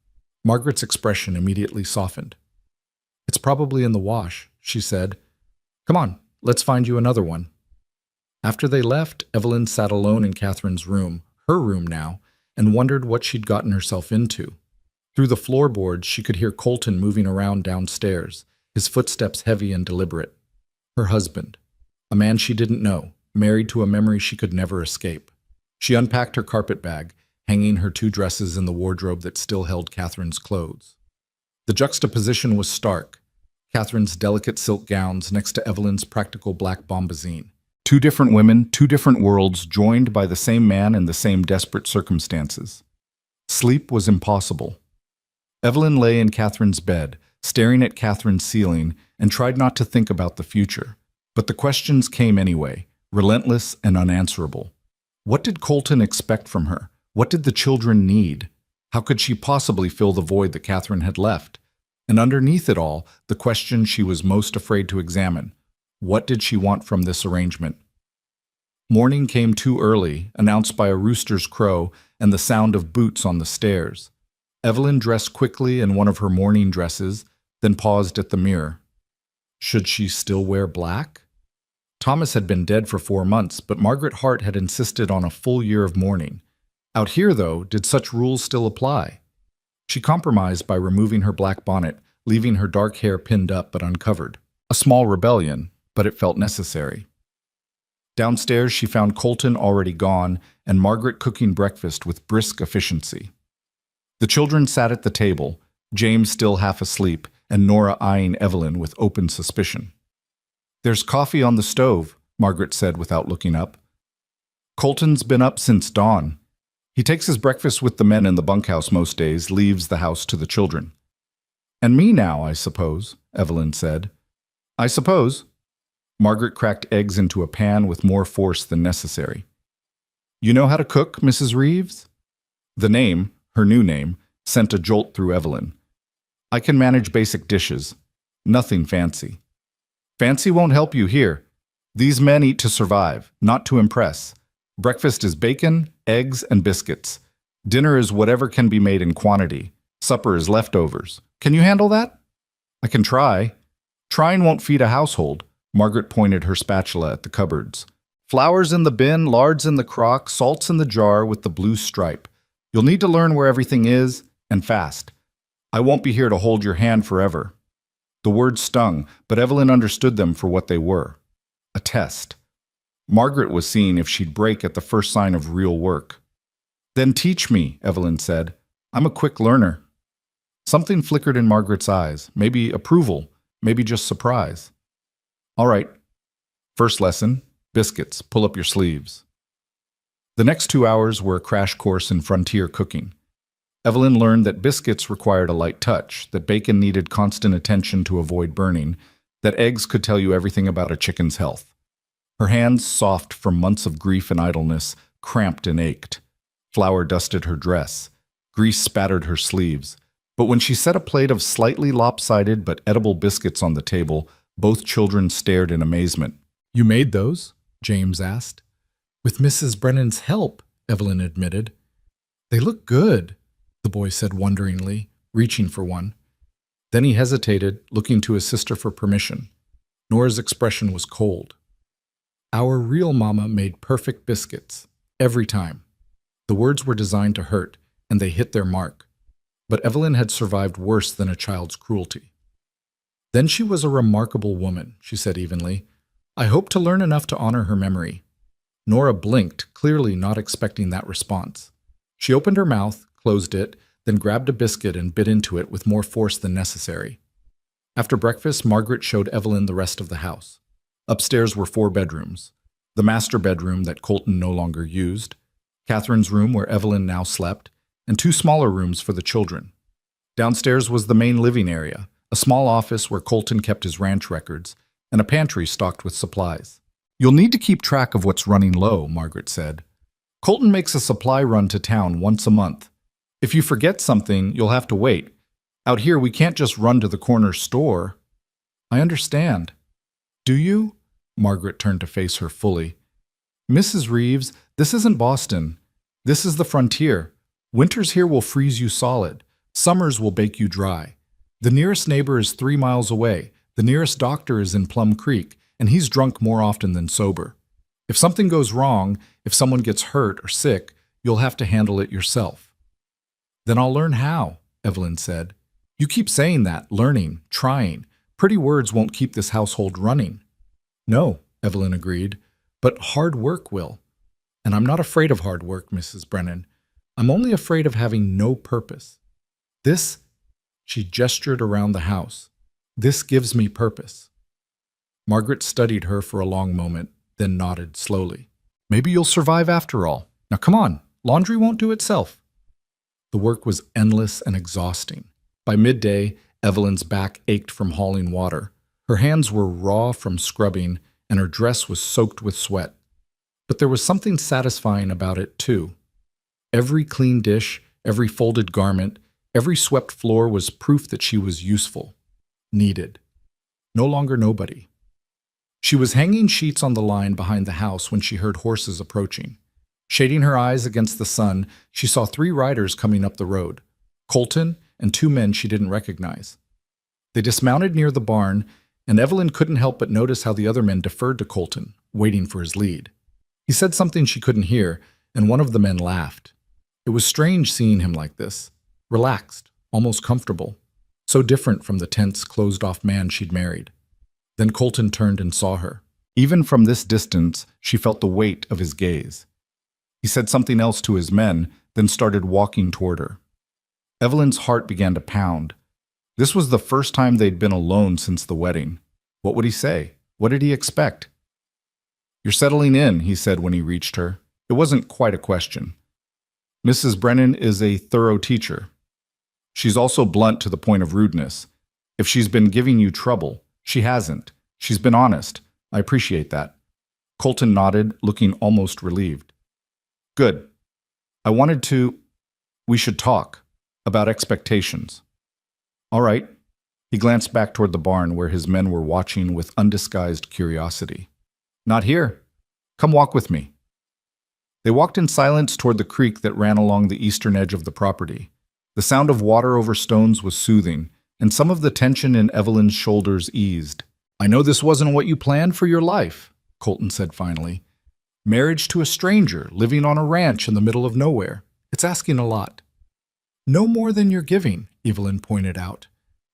Margaret's expression immediately softened. It's probably in the wash, she said. Come on, let's find you another one. After they left, Evelyn sat alone in Catherine's room, her room now, and wondered what she'd gotten herself into. Through the floorboards, she could hear Colton moving around downstairs, his footsteps heavy and deliberate. Her husband, a man she didn't know, married to a memory she could never escape. She unpacked her carpet bag, hanging her 2 dresses in the wardrobe that still held Catherine's clothes. The juxtaposition was stark. Catherine's delicate silk gowns next to Evelyn's practical black bombazine. 2 different women, 2 different worlds, joined by the same man in the same desperate circumstances. Sleep was impossible. Evelyn lay in Catherine's bed, staring at Catherine's ceiling, and tried not to think about the future. But the questions came anyway, relentless and unanswerable. What did Colton expect from her? What did the children need? How could she possibly fill the void that Catherine had left? And underneath it all, the question she was most afraid to examine. What did she want from this arrangement? Morning came too early, announced by a rooster's crow and the sound of boots on the stairs. Evelyn dressed quickly in one of her morning dresses, then paused at the mirror. Should she still wear black? Thomas had been dead for 4 months, but Margaret Hart had insisted on a full year of mourning. Out here, though, did such rules still apply? She compromised by removing her black bonnet, leaving her dark hair pinned up but uncovered. A small rebellion, but it felt necessary. Downstairs, she found Colton already gone and Margaret cooking breakfast with brisk efficiency. The children sat at the table, James still half asleep, and Nora eyeing Evelyn with open suspicion. There's coffee on the stove, Margaret said without looking up. Colton's been up since dawn. He takes his breakfast with the men in the bunkhouse most days, leaves the house to the children. And me now, I suppose, Evelyn said. I suppose. Margaret cracked eggs into a pan with more force than necessary. You know how to cook, Mrs. Reeves? The name, her new name, sent a jolt through Evelyn. I can manage basic dishes. Nothing fancy. Fancy won't help you here. These men eat to survive, not to impress. Breakfast is bacon, eggs, and biscuits. Dinner is whatever can be made in quantity. Supper is leftovers. Can you handle that? I can try. Trying won't feed a household. Margaret pointed her spatula at the cupboards. Flour's in the bin, lard's in the crock, salt's in the jar with the blue stripe. You'll need to learn where everything is, and fast. I won't be here to hold your hand forever. The words stung, but Evelyn understood them for what they were. A test. Margaret was seeing if she'd break at the first sign of real work. Then teach me, Evelyn said. I'm a quick learner. Something flickered in Margaret's eyes, maybe approval, maybe just surprise. All right. First lesson, biscuits, pull up your sleeves. The next 2 hours were a crash course in frontier cooking. Evelyn learned that biscuits required a light touch, that bacon needed constant attention to avoid burning, that eggs could tell you everything about a chicken's health. Her hands, soft from months of grief and idleness, cramped and ached. Flour dusted her dress. Grease spattered her sleeves. But when she set a plate of slightly lopsided but edible biscuits on the table, both children stared in amazement. You made those? James asked. With Mrs. Brennan's help, Evelyn admitted. They look good, the boy said wonderingly, reaching for one. Then he hesitated, looking to his sister for permission. Nora's expression was cold. Our real mama made perfect biscuits, every time. The words were designed to hurt, and they hit their mark. But Evelyn had survived worse than a child's cruelty. Then she was a remarkable woman, she said evenly. I hope to learn enough to honor her memory. Nora blinked, clearly not expecting that response. She opened her mouth, closed it, then grabbed a biscuit and bit into it with more force than necessary. After breakfast, Margaret showed Evelyn the rest of the house. Upstairs were 4 bedrooms. The master bedroom that Colton no longer used, Catherine's room where Evelyn now slept, and 2 smaller rooms for the children. Downstairs was the main living area, a small office where Colton kept his ranch records, and a pantry stocked with supplies. You'll need to keep track of what's running low, Margaret said. Colton makes a supply run to town once a month. If you forget something, you'll have to wait. Out here, we can't just run to the corner store. I understand. Do you? Margaret turned to face her fully. Mrs. Reeves, this isn't Boston. This is the frontier. Winters here will freeze you solid. Summers will bake you dry. The nearest neighbor is 3 miles away. The nearest doctor is in Plum Creek, and he's drunk more often than sober. If something goes wrong, if someone gets hurt or sick, you'll have to handle it yourself. Then I'll learn how, Evelyn said. You keep saying that, learning, trying. Pretty words won't keep this household running. No, Evelyn agreed, but hard work will. And I'm not afraid of hard work, Mrs. Brennan. I'm only afraid of having no purpose. This, she gestured around the house, this gives me purpose. Margaret studied her for a long moment, then nodded slowly. Maybe you'll survive after all. Now come on, laundry won't do itself. The work was endless and exhausting. By midday, Evelyn's back ached from hauling water. Her hands were raw from scrubbing, and her dress was soaked with sweat. But there was something satisfying about it, too. Every clean dish, every folded garment, every swept floor was proof that she was useful, needed. No longer nobody. She was hanging sheets on the line behind the house when she heard horses approaching. Shading her eyes against the sun, she saw 3 riders coming up the road, Colton and 2 men she didn't recognize. They dismounted near the barn, and Evelyn couldn't help but notice how the other men deferred to Colton, waiting for his lead. He said something she couldn't hear, and one of the men laughed. It was strange seeing him like this, relaxed, almost comfortable, so different from the tense, closed-off man she'd married. Then Colton turned and saw her. Even from this distance, she felt the weight of his gaze. He said something else to his men, then started walking toward her. Evelyn's heart began to pound. This was the first time they'd been alone since the wedding. What would he say? What did he expect? You're settling in, he said when he reached her. It wasn't quite a question. Mrs. Brennan is a thorough teacher. She's also blunt to the point of rudeness. If she's been giving you trouble, she hasn't. She's been honest. I appreciate that. Colton nodded, looking almost relieved. Good. We should talk about expectations. All right. He glanced back toward the barn where his men were watching with undisguised curiosity. Not here. Come walk with me. They walked in silence toward the creek that ran along the eastern edge of the property. The sound of water over stones was soothing, and some of the tension in Evelyn's shoulders eased. I know this wasn't what you planned for your life, Colton said finally. Marriage to a stranger, living on a ranch in the middle of nowhere. It's asking a lot. No more than you're giving, Evelyn pointed out.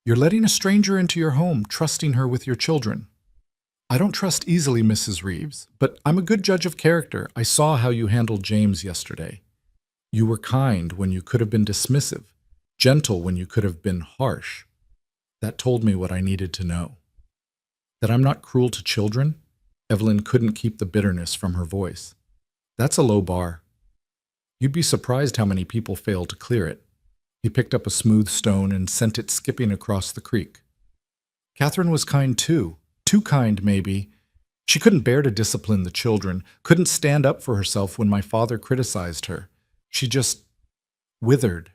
You're letting a stranger into your home, trusting her with your children. I don't trust easily, Mrs. Reeves, but I'm a good judge of character. I saw how you handled James yesterday. You were kind when you could have been dismissive, gentle when you could have been harsh. That told me what I needed to know. That I'm not cruel to children? Evelyn couldn't keep the bitterness from her voice. That's a low bar. You'd be surprised how many people fail to clear it. He picked up a smooth stone and sent it skipping across the creek. Catherine was kind too. Too kind, maybe. She couldn't bear to discipline the children, couldn't stand up for herself when my father criticized her. She just withered.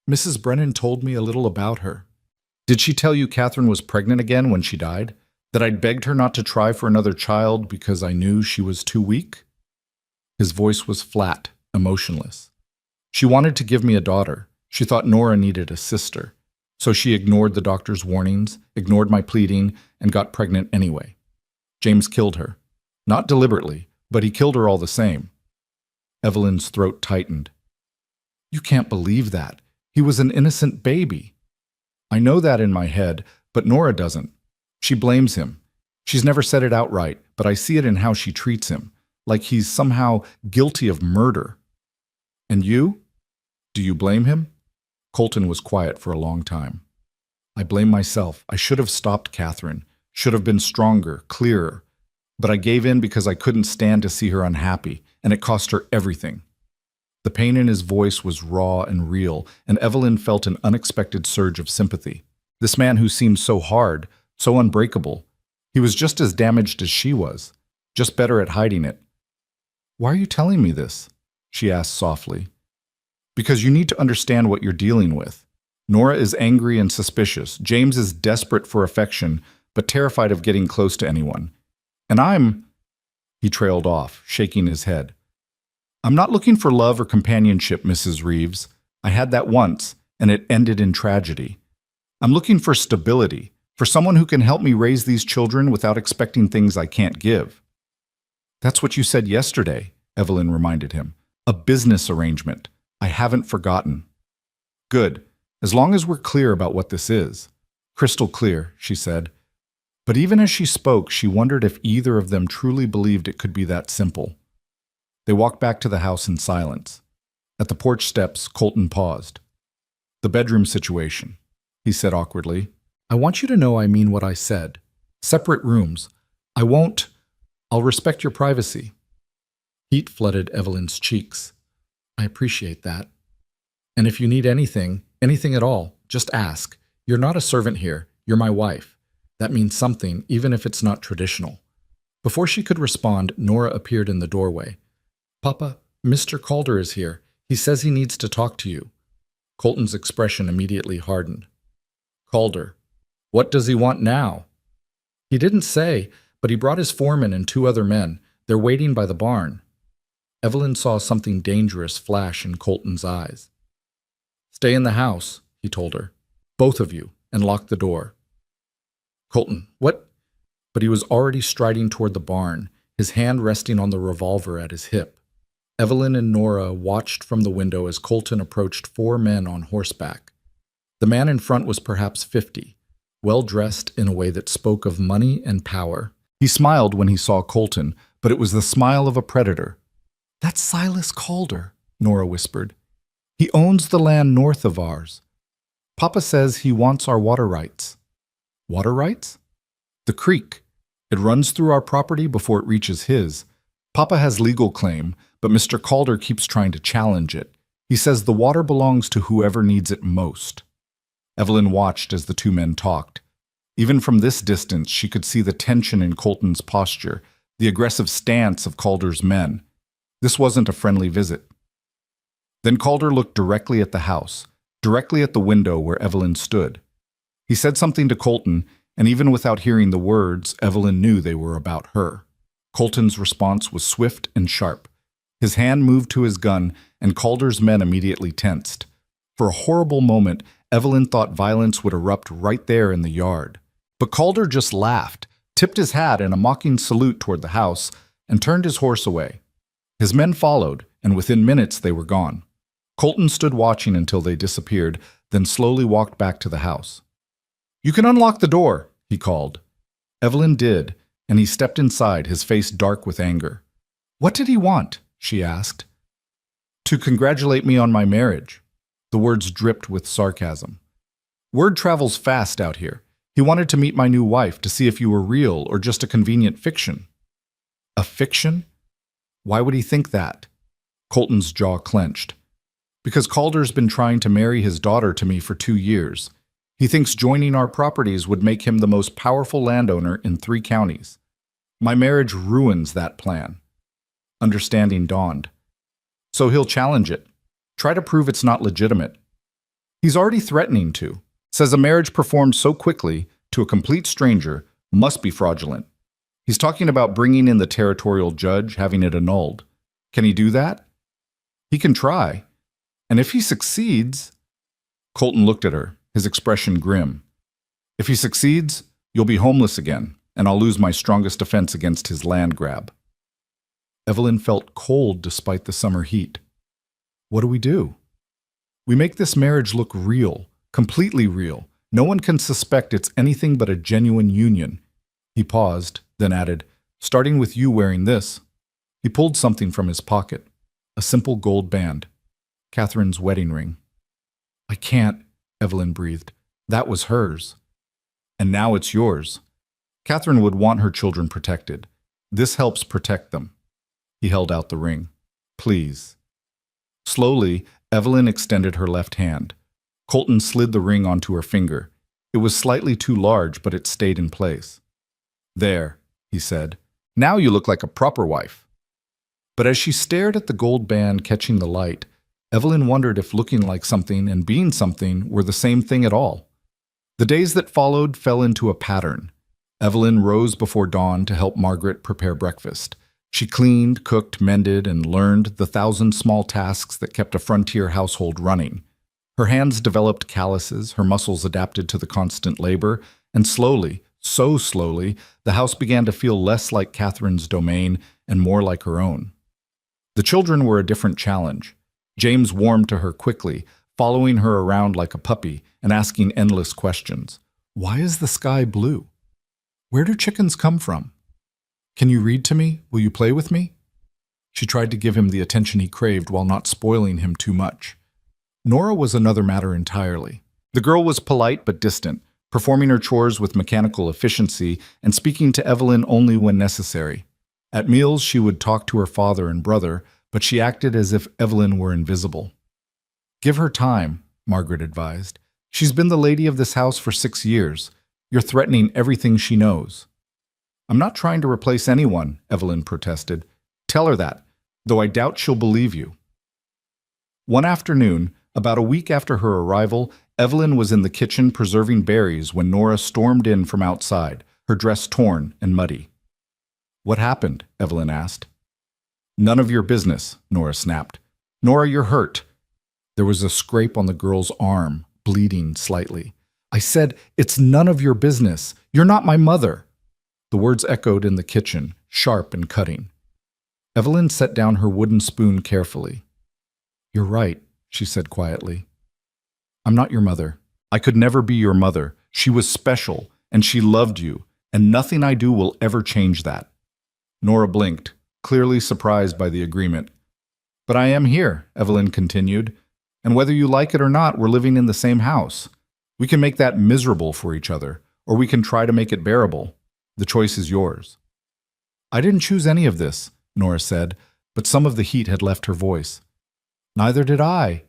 Mrs. Brennan told me a little about her. Did she tell you Catherine was pregnant again when she died? That I'd begged her not to try for another child because I knew she was too weak? His voice was flat, emotionless. She wanted to give me a daughter. She thought Nora needed a sister. So she ignored the doctor's warnings, ignored my pleading, and got pregnant anyway. James killed her. Not deliberately, but he killed her all the same. Evelyn's throat tightened. You can't believe that. He was an innocent baby. I know that in my head, but Nora doesn't. She blames him. She's never said it outright, but I see it in how she treats him, like he's somehow guilty of murder. And you? Do you blame him? Colton was quiet for a long time. I blame myself. I should have stopped Catherine, should have been stronger, clearer. But I gave in because I couldn't stand to see her unhappy, and it cost her everything. The pain in his voice was raw and real, and Evelyn felt an unexpected surge of sympathy. This man who seemed so hard, so unbreakable, he was just as damaged as she was, just better at hiding it. Why are you telling me this? She asked softly. Because you need to understand what you're dealing with. Nora is angry and suspicious. James is desperate for affection, but terrified of getting close to anyone. And He trailed off, shaking his head. I'm not looking for love or companionship, Mrs. Reeves. I had that once, and it ended in tragedy. I'm looking for stability, for someone who can help me raise these children without expecting things I can't give. That's what you said yesterday, Evelyn reminded him. A business arrangement. I haven't forgotten. Good, as long as we're clear about what this is. Crystal clear, she said. But even as she spoke, she wondered if either of them truly believed it could be that simple. They walked back to the house in silence. At the porch steps, Colton paused. The bedroom situation, he said awkwardly. I want you to know I mean what I said. Separate rooms. I'll respect your privacy. Heat flooded Evelyn's cheeks. I appreciate that. And if you need anything at all, just ask. You're not a servant here. You're my wife. That means something, even if it's not traditional. Before she could respond, Nora appeared in the doorway. Papa, Mr. Calder is here. He says he needs to talk to you. Colton's expression immediately hardened. Calder. What does he want now? He didn't say, but he brought his foreman and 2 other men. They're waiting by the barn. Evelyn saw something dangerous flash in Colton's eyes. Stay in the house, he told her. Both of you, and lock the door. Colton, what? But he was already striding toward the barn, his hand resting on the revolver at his hip. Evelyn and Nora watched from the window as Colton approached 4 men on horseback. The man in front was perhaps 50, well-dressed in a way that spoke of money and power. He smiled when he saw Colton, but it was the smile of a predator. That's Silas Calder, Nora whispered. He owns the land north of ours. Papa says he wants our water rights. Water rights? The creek. It runs through our property before it reaches his. Papa has legal claim, but Mr. Calder keeps trying to challenge it. He says the water belongs to whoever needs it most. Evelyn watched as the two men talked. Even from this distance, she could see the tension in Colton's posture, the aggressive stance of Calder's men. This wasn't a friendly visit. Then Calder looked directly at the house, directly at the window where Evelyn stood. He said something to Colton, and even without hearing the words, Evelyn knew they were about her. Colton's response was swift and sharp. His hand moved to his gun, and Calder's men immediately tensed. For a horrible moment, Evelyn thought violence would erupt right there in the yard. But Calder just laughed, tipped his hat in a mocking salute toward the house, and turned his horse away. His men followed, and within minutes they were gone. Colton stood watching until they disappeared, then slowly walked back to the house. "You can unlock the door," he called. Evelyn did, and he stepped inside, his face dark with anger. "What did he want?" she asked. "To congratulate me on my marriage." The words dripped with sarcasm. "Word travels fast out here. He wanted to meet my new wife to see if you were real or just a convenient fiction." "A fiction? Why would he think that?" Colton's jaw clenched. "Because Calder's been trying to marry his daughter to me for 2 years. He thinks joining our properties would make him the most powerful landowner in 3 counties. My marriage ruins that plan." Understanding dawned. "So he'll challenge it. Try to prove it's not legitimate. He's already threatening to. Says a marriage performed so quickly to a complete stranger must be fraudulent. He's talking about bringing in the territorial judge, having it annulled. Can he do that? He can try. And if he succeeds..." Colton looked at her, his expression grim. "If he succeeds, you'll be homeless again, and I'll lose my strongest defense against his land grab." Evelyn felt cold despite the summer heat. "What do we do?" "We make this marriage look real, completely real. No one can suspect it's anything but a genuine union." He paused, then added, "Starting with you wearing this." He pulled something from his pocket, a simple gold band, Catherine's wedding ring. "I can't," Evelyn breathed. "That was hers. And now it's yours. Catherine would want her children protected. This helps protect them." He held out the ring. "Please." Slowly, Evelyn extended her left hand. Colton slid the ring onto her finger. It was slightly too large, but it stayed in place. "There," he said. "Now you look like a proper wife." But as she stared at the gold band catching the light, Evelyn wondered if looking like something and being something were the same thing at all. The days that followed fell into a pattern. Evelyn rose before dawn to help Margaret prepare breakfast. She cleaned, cooked, mended, and learned the 1,000 small tasks that kept a frontier household running. Her hands developed calluses, her muscles adapted to the constant labor, and slowly, so slowly, the house began to feel less like Catherine's domain and more like her own. The children were a different challenge. James warmed to her quickly, following her around like a puppy and asking endless questions. "Why is the sky blue? Where do chickens come from? Can you read to me? Will you play with me?" She tried to give him the attention he craved while not spoiling him too much. Nora was another matter entirely. The girl was polite but distant, performing her chores with mechanical efficiency and speaking to Evelyn only when necessary. At meals, she would talk to her father and brother, but she acted as if Evelyn were invisible. "Give her time," Margaret advised. "She's been the lady of this house for 6 years. You're threatening everything she knows." "I'm not trying to replace anyone," Evelyn protested. "Tell her that, though I doubt she'll believe you." One afternoon, about a week after her arrival, Evelyn was in the kitchen preserving berries when Nora stormed in from outside, her dress torn and muddy. "What happened?" Evelyn asked. "None of your business," Nora snapped. "Nora, you're hurt." There was a scrape on the girl's arm, bleeding slightly. "I said, it's none of your business. You're not my mother." The words echoed in the kitchen, sharp and cutting. Evelyn set down her wooden spoon carefully. "You're right," she said quietly. "I'm not your mother. I could never be your mother. She was special, and she loved you, and nothing I do will ever change that." Nora blinked, clearly surprised by the agreement. "But I am here," Evelyn continued, "and whether you like it or not, we're living in the same house. We can make that miserable for each other, or we can try to make it bearable. The choice is yours." "I didn't choose any of this," Nora said, but some of the heat had left her voice. Neither did I.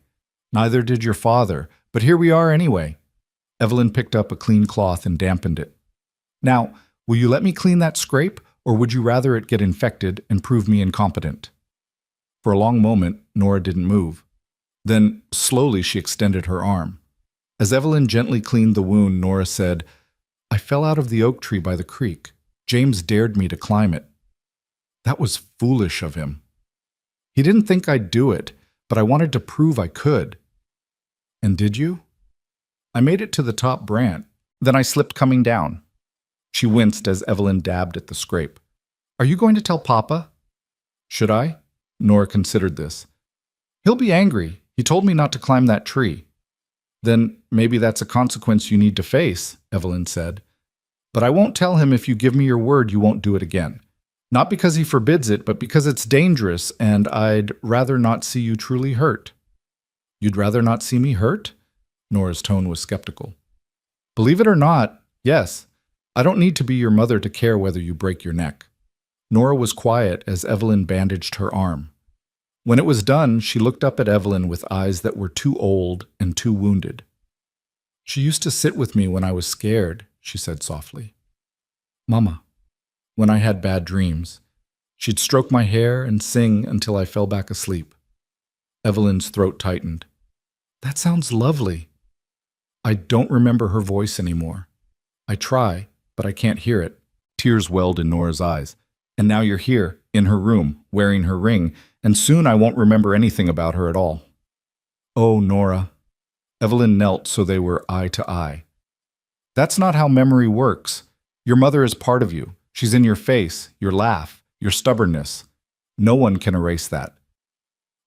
Neither did your father. But here we are anyway. Evelyn picked up a clean cloth and dampened it. Now, will you let me clean that scrape, or would you rather it get infected and prove me incompetent? For a long moment, Nora didn't move. Then, slowly, she extended her arm. As Evelyn gently cleaned the wound, Nora said, I fell out of the oak tree by the creek. James dared me to climb it. That was foolish of him. He didn't think I'd do it, but I wanted to prove I could. And did you? I made it to the top branch. Then I slipped coming down. She winced as Evelyn dabbed at the scrape. Are you going to tell Papa? Should I? Nora considered this. He'll be angry. He told me not to climb that tree. Then maybe that's a consequence you need to face, Evelyn said. But I won't tell him if you give me your word you won't do it again. Not because he forbids it, but because it's dangerous and I'd rather not see you truly hurt. You'd rather not see me hurt? Nora's tone was skeptical. Believe it or not, yes. I don't need to be your mother to care whether you break your neck. Nora was quiet as Evelyn bandaged her arm. When it was done, she looked up at Evelyn with eyes that were too old and too wounded. She used to sit with me when I was scared, she said softly. Mama, when I had bad dreams, she'd stroke my hair and sing until I fell back asleep. Evelyn's throat tightened. That sounds lovely. I don't remember her voice anymore. I try, but I can't hear it. Tears welled in Nora's eyes. And now you're here, in her room, wearing her ring, and soon I won't remember anything about her at all. Oh, Nora. Evelyn knelt so they were eye to eye. That's not how memory works. Your mother is part of you. She's in your face, your laugh, your stubbornness. No one can erase that.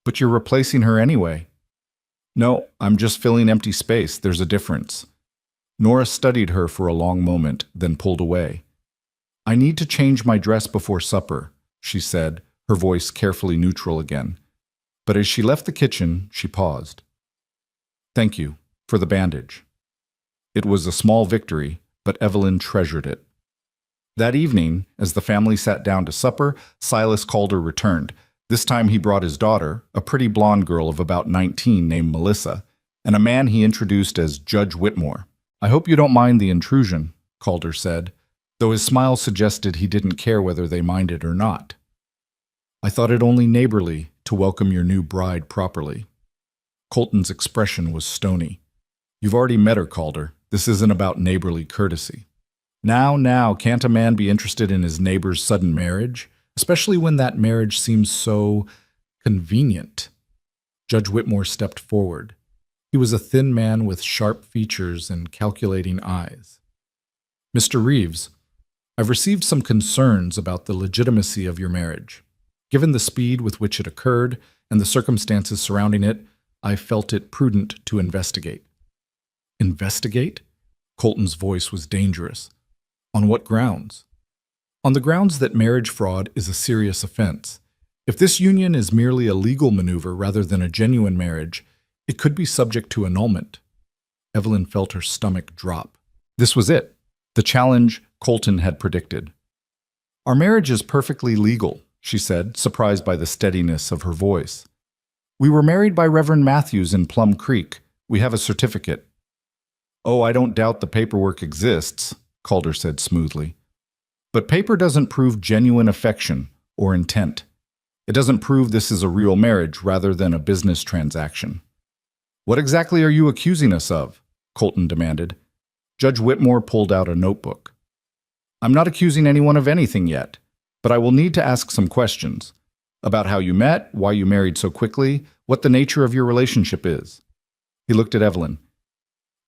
But you're replacing her anyway. No, I'm just filling empty space. There's a difference. Nora studied her for a long moment, then pulled away. I need to change my dress before supper, she said, her voice carefully neutral again. But as she left the kitchen, she paused. Thank you for the bandage. It was a small victory, but Evelyn treasured it. That evening, as the family sat down to supper, Silas Calder returned. This time he brought his daughter, a pretty blonde girl of about 19 named Melissa, and a man he introduced as Judge Whitmore. I hope you don't mind the intrusion, Calder said, though his smile suggested he didn't care whether they minded or not. I thought it only neighborly to welcome your new bride properly. Colton's expression was stony. You've already met her, Calder. This isn't about neighborly courtesy. Now, can't a man be interested in his neighbor's sudden marriage? Especially when that marriage seems so convenient. Judge Whitmore stepped forward. He was a thin man with sharp features and calculating eyes. Mr. Reeves, I've received some concerns about the legitimacy of your marriage. Given the speed with which it occurred and the circumstances surrounding it, I felt it prudent to investigate. Investigate? Colton's voice was dangerous. On what grounds? On the grounds that marriage fraud is a serious offense. If this union is merely a legal maneuver rather than a genuine marriage, it could be subject to annulment. Evelyn felt her stomach drop. This was it, the challenge Colton had predicted. Our marriage is perfectly legal, she said, surprised by the steadiness of her voice. We were married by Reverend Matthews in Plum Creek. We have a certificate. Oh, I don't doubt the paperwork exists, Calder said smoothly. But paper doesn't prove genuine affection or intent. It doesn't prove this is a real marriage rather than a business transaction. What exactly are you accusing us of? Colton demanded. Judge Whitmore pulled out a notebook. I'm not accusing anyone of anything yet, but I will need to ask some questions about how you met, why you married so quickly, what the nature of your relationship is. He looked at Evelyn.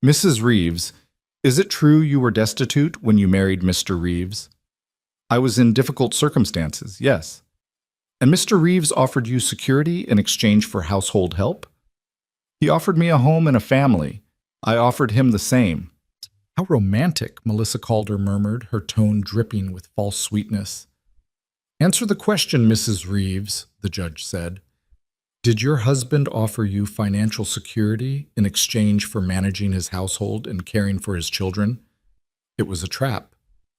Mrs. Reeves, is it true you were destitute when you married Mr. Reeves? I was in difficult circumstances, yes. And Mr. Reeves offered you security in exchange for household help? He offered me a home and a family. I offered him the same. How romantic, Melissa Calder murmured, her tone dripping with false sweetness. Answer the question, Mrs. Reeves, the judge said. Did your husband offer you financial security in exchange for managing his household and caring for his children? It was a trap.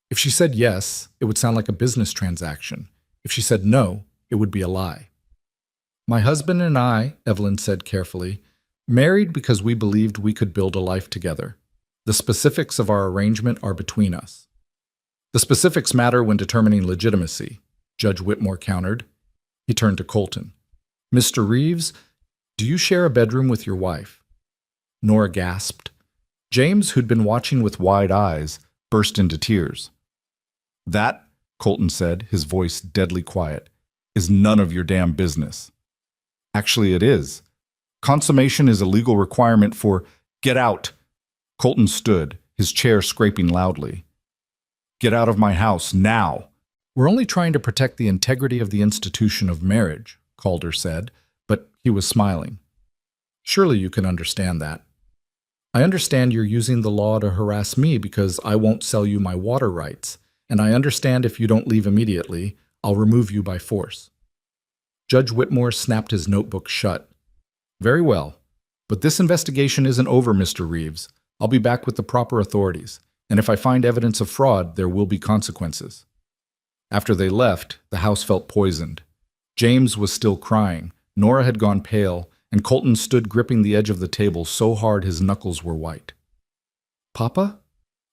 If she said yes, it would sound like a business transaction. If she said no, it would be a lie. My husband and I, Evelyn said carefully, married because we believed we could build a life together. The specifics of our arrangement are between us. The specifics matter when determining legitimacy, Judge Whitmore countered. He turned to Colton. Mr. Reeves, do you share a bedroom with your wife? Nora gasped. James, who'd been watching with wide eyes, burst into tears. That, Colton said, his voice deadly quiet, is none of your damn business. Actually, it is. Consummation is a legal requirement for get out. Colton stood, his chair scraping loudly. Get out of my house, now. We're only trying to protect the integrity of the institution of marriage, Calder said, but he was smiling. Surely you can understand that. I understand you're using the law to harass me because I won't sell you my water rights, and I understand if you don't leave immediately, I'll remove you by force. Judge Whitmore snapped his notebook shut. Very well, but this investigation isn't over, Mr. Reeves. I'll be back with the proper authorities, and if I find evidence of fraud, there will be consequences. After they left, the house felt poisoned. James was still crying, Nora had gone pale, and Colton stood gripping the edge of the table so hard his knuckles were white. Papa?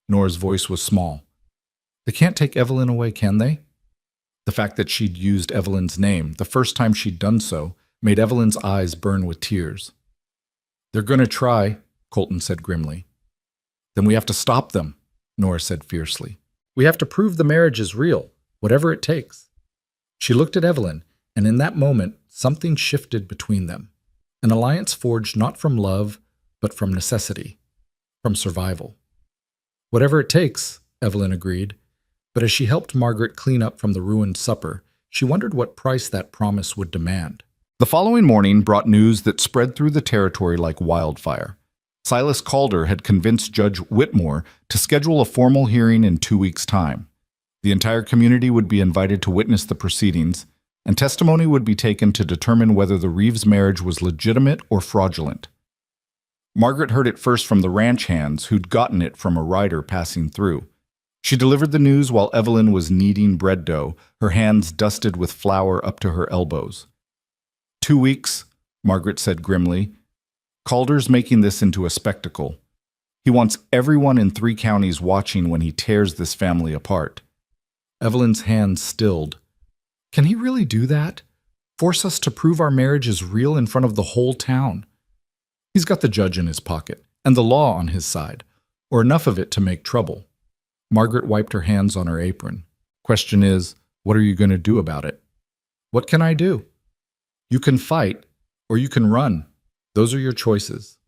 Nora's voice was small. They can't take Evelyn away, can they? The fact that she'd used Evelyn's name, the first time she'd done so, made Evelyn's eyes burn with tears. They're going to try, Colton said grimly. Then we have to stop them, Nora said fiercely. We have to prove the marriage is real, whatever it takes. She looked at Evelyn, and in that moment, something shifted between them. An alliance forged not from love, but from necessity, from survival. Whatever it takes, Evelyn agreed, but as she helped Margaret clean up from the ruined supper, she wondered what price that promise would demand. The following morning brought news that spread through the territory like wildfire. Silas Calder had convinced Judge Whitmore to schedule a formal hearing in 2 weeks' time. The entire community would be invited to witness the proceedings, and testimony would be taken to determine whether the Reeves marriage was legitimate or fraudulent. Margaret heard it first from the ranch hands who'd gotten it from a rider passing through. She delivered the news while Evelyn was kneading bread dough, her hands dusted with flour up to her elbows. 2 weeks, Margaret said grimly. Calder's making this into a spectacle. He wants everyone in 3 counties watching when he tears this family apart. Evelyn's hands stilled. Can he really do that? Force us to prove our marriage is real in front of the whole town? He's got the judge in his pocket, and the law on his side, or enough of it to make trouble. Margaret wiped her hands on her apron. Question is, what are you going to do about it? What can I do? You can fight, or you can run. Those are your choices.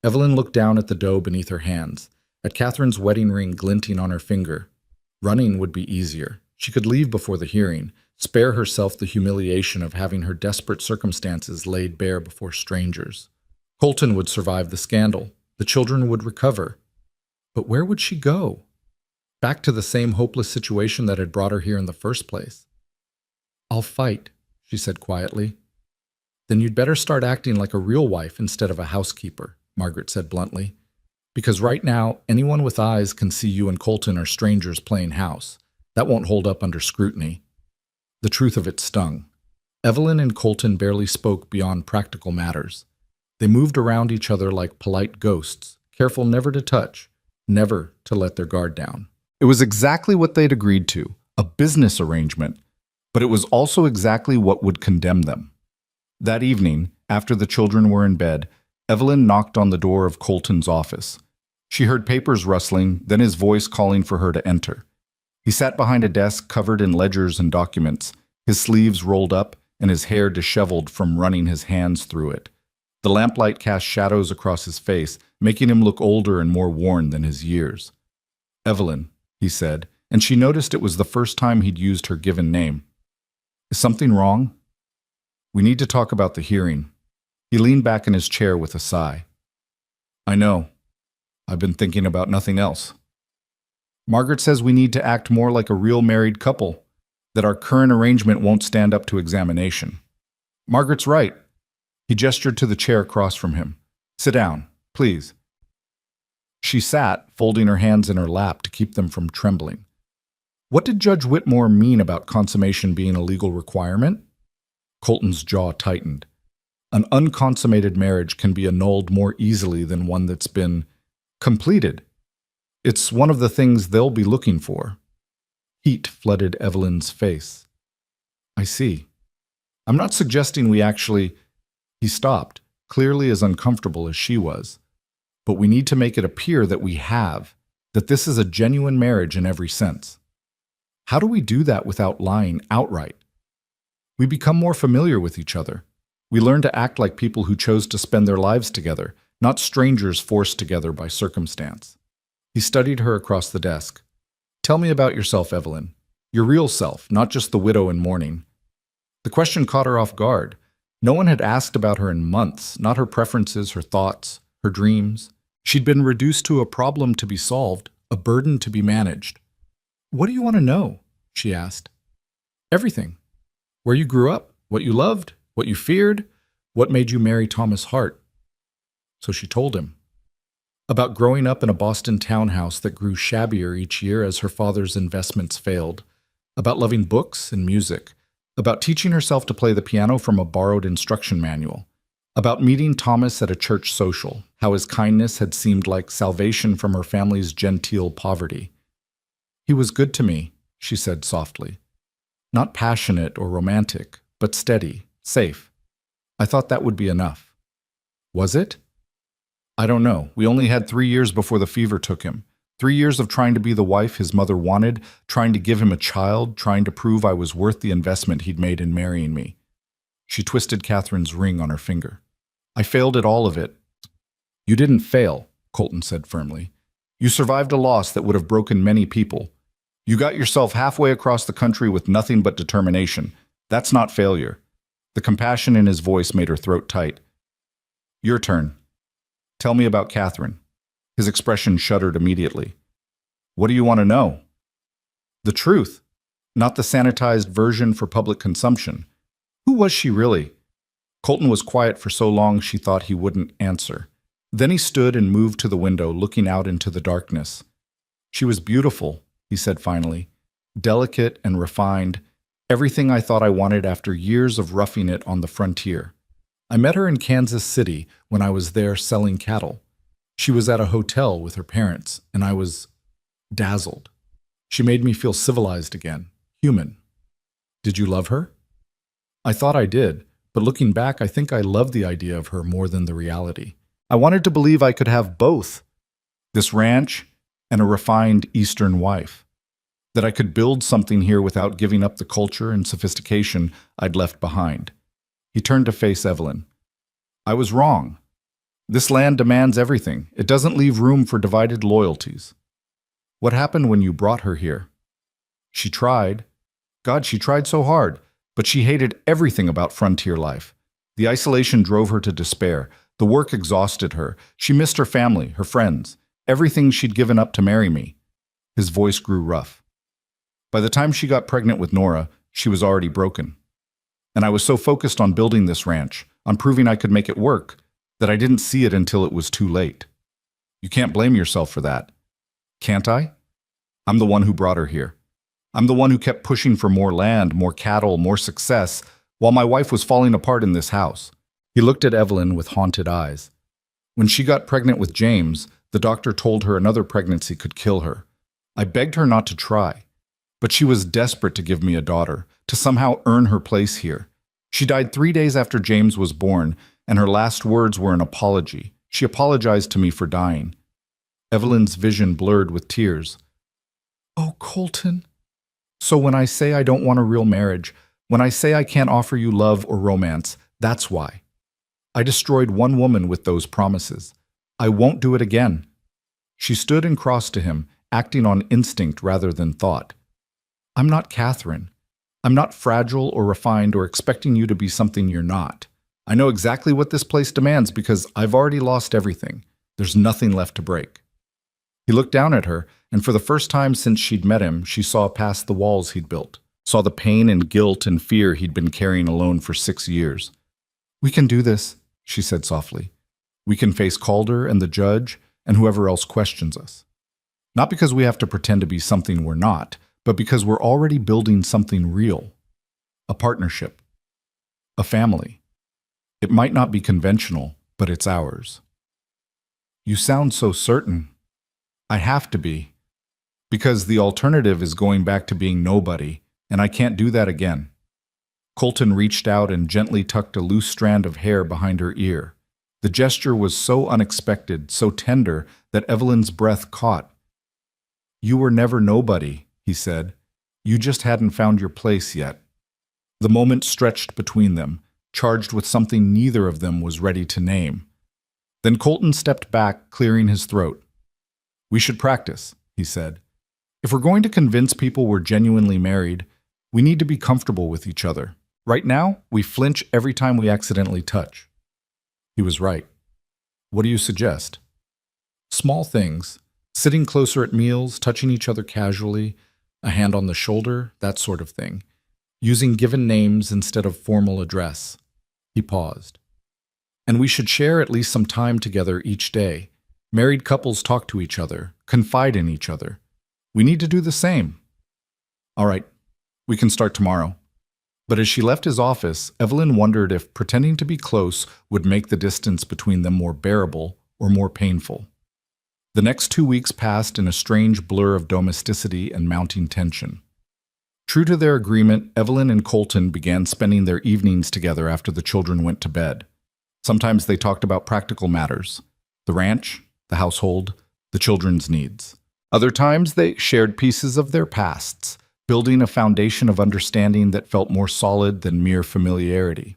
Evelyn looked down at the dough beneath her hands, at Catherine's wedding ring glinting on her finger. Running would be easier. She could leave before the hearing, spare herself the humiliation of having her desperate circumstances laid bare before strangers. Colton would survive the scandal. The children would recover. But where would she go? Back to the same hopeless situation that had brought her here in the first place. I'll fight, she said quietly. Then you'd better start acting like a real wife instead of a housekeeper, Margaret said bluntly. Because right now, anyone with eyes can see you and Colton are strangers playing house. That won't hold up under scrutiny. The truth of it stung. Evelyn and Colton barely spoke beyond practical matters. They moved around each other like polite ghosts, careful never to touch, never to let their guard down. It was exactly what they'd agreed to, a business arrangement, but it was also exactly what would condemn them. That evening, after the children were in bed, Evelyn knocked on the door of Colton's office. She heard papers rustling, then his voice calling for her to enter. He sat behind a desk covered in ledgers and documents, his sleeves rolled up and his hair disheveled from running his hands through it. The lamplight cast shadows across his face, making him look older and more worn than his years. Evelyn, he said, and she noticed it was the first time he'd used her given name. Is something wrong? We need to talk about the hearing. He leaned back in his chair with a sigh. I know. I've been thinking about nothing else. Margaret says we need to act more like a real married couple, that our current arrangement won't stand up to examination. Margaret's right. He gestured to the chair across from him. Sit down, please. She sat, folding her hands in her lap to keep them from trembling. What did Judge Whitmore mean about consummation being a legal requirement? Colton's jaw tightened. An unconsummated marriage can be annulled more easily than one that's been completed. It's one of the things they'll be looking for. Heat flooded Evelyn's face. I see. I'm not suggesting we actually... He stopped, clearly as uncomfortable as she was. But we need to make it appear that we have, that this is a genuine marriage in every sense. How do we do that without lying outright? We become more familiar with each other. We learn to act like people who chose to spend their lives together, not strangers forced together by circumstance. He studied her across the desk. Tell me about yourself, Evelyn. Your real self, not just the widow in mourning. The question caught her off guard. No one had asked about her in months, not her preferences, her thoughts, her dreams. She'd been reduced to a problem to be solved, a burden to be managed. What do you want to know? She asked. Everything. Where you grew up, what you loved, what you feared, what made you marry Thomas Hart. So she told him. About growing up in a Boston townhouse that grew shabbier each year as her father's investments failed. About loving books and music. About teaching herself to play the piano from a borrowed instruction manual. About meeting Thomas at a church social, how his kindness had seemed like salvation from her family's genteel poverty. He was good to me, she said softly. Not passionate or romantic, but steady, safe. I thought that would be enough. Was it? I don't know. We only had 3 years before the fever took him. 3 years of trying to be the wife his mother wanted, trying to give him a child, trying to prove I was worth the investment he'd made in marrying me. She twisted Catherine's ring on her finger. I failed at all of it. You didn't fail, Colton said firmly. You survived a loss that would have broken many people. You got yourself halfway across the country with nothing but determination. That's not failure. The compassion in his voice made her throat tight. Your turn. Tell me about Catherine. His expression shuddered immediately. What do you want to know? The truth, not the sanitized version for public consumption. Who was she really? Colton was quiet for so long she thought he wouldn't answer. Then he stood and moved to the window, looking out into the darkness. She was beautiful, he said finally, delicate and refined, everything I thought I wanted after years of roughing it on the frontier. I met her in Kansas City when I was there selling cattle. She was at a hotel with her parents, and I was dazzled. She made me feel civilized again, human. Did you love her? I thought I did, but looking back, I think I loved the idea of her more than the reality. I wanted to believe I could have both, this ranch and a refined Eastern wife, that I could build something here without giving up the culture and sophistication I'd left behind. He turned to face Evelyn. I was wrong. This land demands everything. It doesn't leave room for divided loyalties. What happened when you brought her here? She tried. God, she tried so hard, but she hated everything about frontier life. The isolation drove her to despair. The work exhausted her. She missed her family, her friends, everything she'd given up to marry me. His voice grew rough. By the time she got pregnant with Nora, she was already broken. And I was so focused on building this ranch, on proving I could make it work, that I didn't see it until it was too late. You can't blame yourself for that. Can't I? I'm the one who brought her here. I'm the one who kept pushing for more land, more cattle, more success, while my wife was falling apart in this house. He looked at Evelyn with haunted eyes. When she got pregnant with James, the doctor told her another pregnancy could kill her. I begged her not to try, but she was desperate to give me a daughter, to somehow earn her place here. She died 3 days after James was born, and her last words were an apology. She apologized to me for dying. Evelyn's vision blurred with tears. Oh, Colton. So when I say I don't want a real marriage, when I say I can't offer you love or romance, that's why. I destroyed one woman with those promises. I won't do it again. She stood and crossed to him, acting on instinct rather than thought. I'm not Catherine. I'm not fragile or refined or expecting you to be something you're not. I know exactly what this place demands because I've already lost everything. There's nothing left to break. He looked down at her, and for the first time since she'd met him, she saw past the walls he'd built, saw the pain and guilt and fear he'd been carrying alone for 6 years. We can do this, she said softly. We can face Calder and the judge and whoever else questions us. Not because we have to pretend to be something we're not, but because we're already building something real. A partnership. A family. It might not be conventional, but it's ours. You sound so certain. I have to be. Because the alternative is going back to being nobody, and I can't do that again. Colton reached out and gently tucked a loose strand of hair behind her ear. The gesture was so unexpected, so tender, that Evelyn's breath caught. You were never nobody, he said. You just hadn't found your place yet. The moment stretched between them, charged with something neither of them was ready to name. Then Colton stepped back, clearing his throat. We should practice, he said. If we're going to convince people we're genuinely married, we need to be comfortable with each other. Right now, we flinch every time we accidentally touch. He was right. What do you suggest? Small things. Sitting closer at meals, touching each other casually, a hand on the shoulder, that sort of thing. Using given names instead of formal address. He paused. And we should share at least some time together each day. Married couples talk to each other, confide in each other. We need to do the same. All right, we can start tomorrow. But as she left his office, Evelyn wondered if pretending to be close would make the distance between them more bearable or more painful. The next 2 weeks passed in a strange blur of domesticity and mounting tension. True to their agreement, Evelyn and Colton began spending their evenings together after the children went to bed. Sometimes they talked about practical matters, the ranch, the household, the children's needs. Other times they shared pieces of their pasts, building a foundation of understanding that felt more solid than mere familiarity.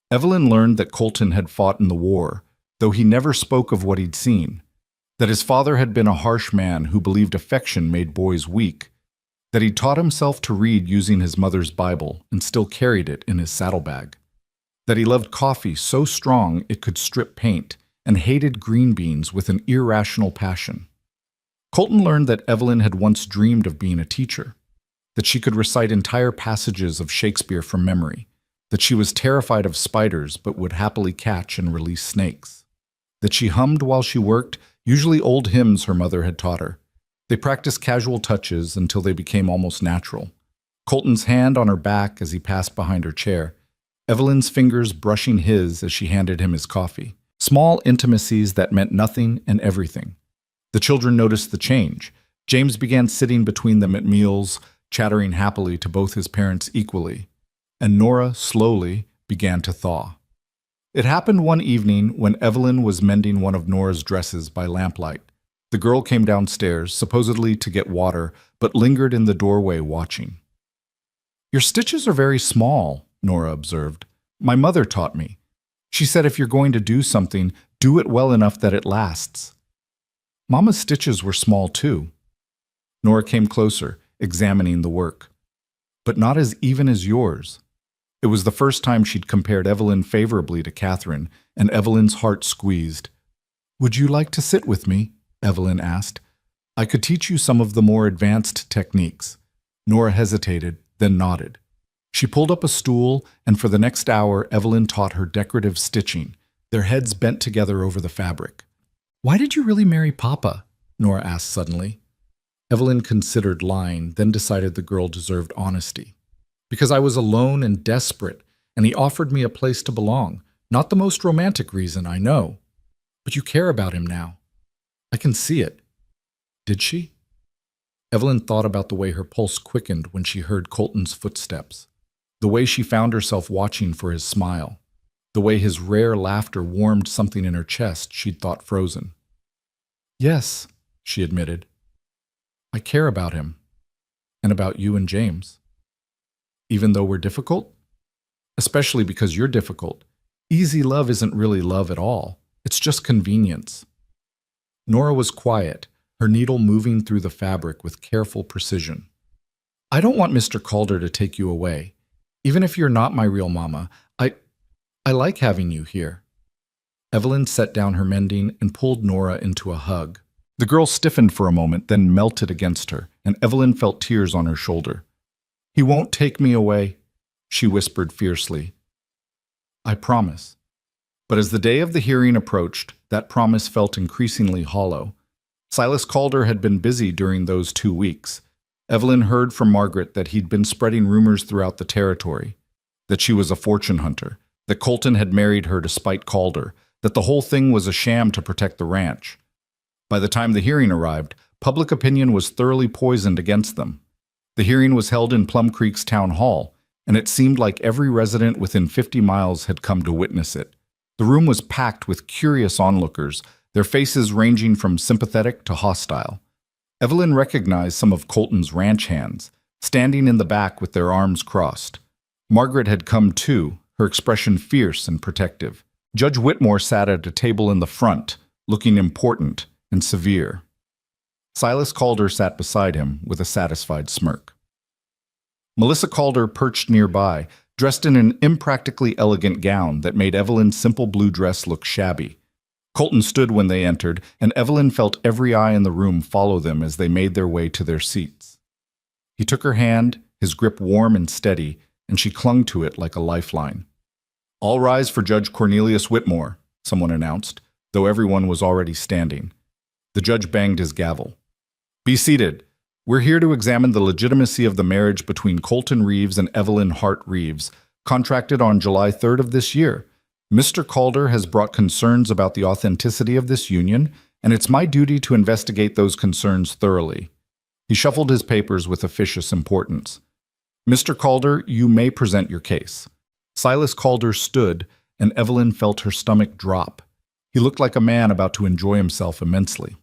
Evelyn learned that Colton had fought in the war, though he never spoke of what he'd seen, that his father had been a harsh man who believed affection made boys weak, that he'd taught himself to read using his mother's Bible and still carried it in his saddlebag, that he loved coffee so strong it could strip paint, and hated green beans with an irrational passion. Colton learned that Evelyn had once dreamed of being a teacher, that she could recite entire passages of Shakespeare from memory, that she was terrified of spiders but would happily catch and release snakes, that she hummed while she worked, usually old hymns her mother had taught her. They practiced casual touches until they became almost natural. Colton's hand on her back as he passed behind her chair, Evelyn's fingers brushing his as she handed him his coffee. Small intimacies that meant nothing and everything. The children noticed the change. James began sitting between them at meals, chattering happily to both his parents equally, and Nora slowly began to thaw. It happened one evening when Evelyn was mending one of Nora's dresses by lamplight. The girl came downstairs, supposedly to get water, but lingered in the doorway watching. Your stitches are very small, Nora observed. My mother taught me. She said if you're going to do something, do it well enough that it lasts. Mama's stitches were small too. Nora came closer, examining the work. But not as even as yours. It was the first time she'd compared Evelyn favorably to Catherine, and Evelyn's heart squeezed. Would you like to sit with me? Evelyn asked. I could teach you some of the more advanced techniques. Nora hesitated, then nodded. She pulled up a stool, and for the next hour, Evelyn taught her decorative stitching, their heads bent together over the fabric. Why did you really marry Papa? Nora asked suddenly. Evelyn considered lying, then decided the girl deserved honesty. Because I was alone and desperate, and he offered me a place to belong. Not the most romantic reason, I know. But you care about him now. I can see it. Did she? Evelyn thought about the way her pulse quickened when she heard Colton's footsteps, the way she found herself watching for his smile, the way his rare laughter warmed something in her chest she'd thought frozen. Yes, she admitted. I care about him, and about you and James. Even though we're difficult? Especially because you're difficult. Easy love isn't really love at all. It's just convenience. Nora was quiet, her needle moving through the fabric with careful precision. I don't want Mr. Calder to take you away. Even if you're not my real mama, I like having you here. Evelyn set down her mending and pulled Nora into a hug. The girl stiffened for a moment, then melted against her, and Evelyn felt tears on her shoulder. He won't take me away, she whispered fiercely. I promise. But as the day of the hearing approached, that promise felt increasingly hollow. Silas Calder had been busy during those 2 weeks. Evelyn heard from Margaret that he'd been spreading rumors throughout the territory. that she was a fortune hunter, that Colton had married her to spite Calder, that the whole thing was a sham to protect the ranch. By the time the hearing arrived, public opinion was thoroughly poisoned against them. The hearing was held in Plum Creek's town hall, and it seemed like every resident within 50 miles had come to witness it. The room was packed with curious onlookers, their faces ranging from sympathetic to hostile. Evelyn recognized some of Colton's ranch hands, standing in the back with their arms crossed. Margaret had come too, her expression fierce and protective. Judge Whitmore sat at a table in the front, looking important and severe. Silas Calder sat beside him with a satisfied smirk. Melissa Calder perched nearby, dressed in an impractically elegant gown that made Evelyn's simple blue dress look shabby. Colton stood when they entered, and Evelyn felt every eye in the room follow them as they made their way to their seats. He took her hand, his grip warm and steady, and she clung to it like a lifeline. "All rise for Judge Cornelius Whitmore," someone announced, though everyone was already standing. The judge banged his gavel. "Be seated. We're here to examine the legitimacy of the marriage between Colton Reeves and Evelyn Hart Reeves, contracted on July 3rd of this year. Mr. Calder has brought concerns about the authenticity of this union, and it's my duty to investigate those concerns thoroughly." He shuffled his papers with officious importance. "Mr. Calder, you may present your case." Silas Calder stood, and Evelyn felt her stomach drop. He looked like a man about to enjoy himself immensely.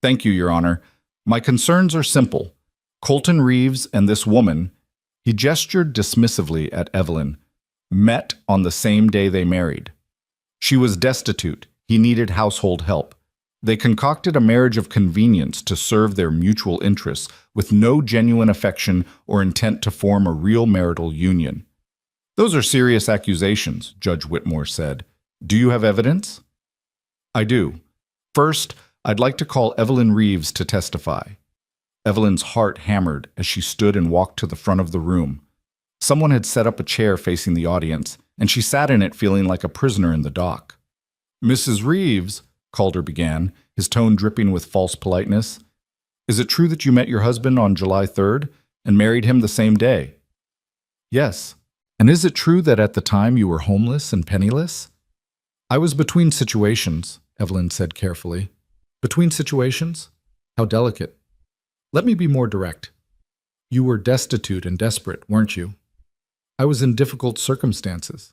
"Thank you, Your Honor. My concerns are simple. Colton Reeves and this woman," he gestured dismissively at Evelyn, "met on the same day they married. She was destitute. He needed household help. They concocted a marriage of convenience to serve their mutual interests with no genuine affection or intent to form a real marital union." "Those are serious accusations," Judge Whitmore said. "Do you have evidence?" "I do. First, I'd like to call Evelyn Reeves to testify." Evelyn's heart hammered as she stood and walked to the front of the room. Someone had set up a chair facing the audience, and she sat in it feeling like a prisoner in the dock. "Mrs. Reeves," Calder began, his tone dripping with false politeness, "is it true that you met your husband on July 3rd and married him the same day?" "Yes. And is it true that at the time you were homeless and penniless?" "I was between situations," Evelyn said carefully. "Between situations? How delicate. Let me be more direct. You were destitute and desperate, weren't you?" "I was in difficult circumstances.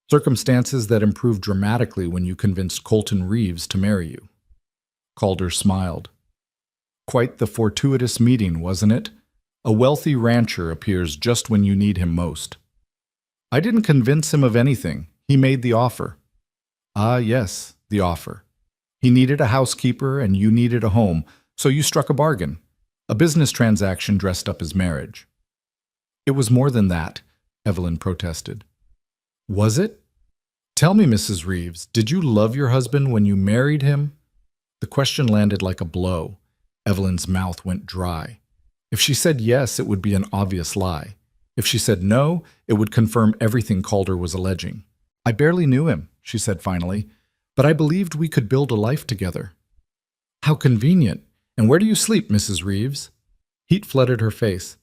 Circumstances that improved dramatically when you convinced Colton Reeves to marry you." Calder smiled. "Quite the fortuitous meeting, wasn't it? A wealthy rancher appears just when you need him most." "I didn't convince him of anything. He made the offer." "Ah, yes, the offer. He needed a housekeeper and you needed a home, so you struck a bargain. A business transaction dressed up as marriage." "It was more than that," Evelyn protested. "Was it? Tell me, Mrs. Reeves, did you love your husband when you married him?" The question landed like a blow. Evelyn's mouth went dry. If she said yes, it would be an obvious lie. If she said no, it would confirm everything Calder was alleging. "I barely knew him," she said finally, "but I believed we could build a life together." "How convenient. And where do you sleep, Mrs. Reeves?" Heat flooded her face.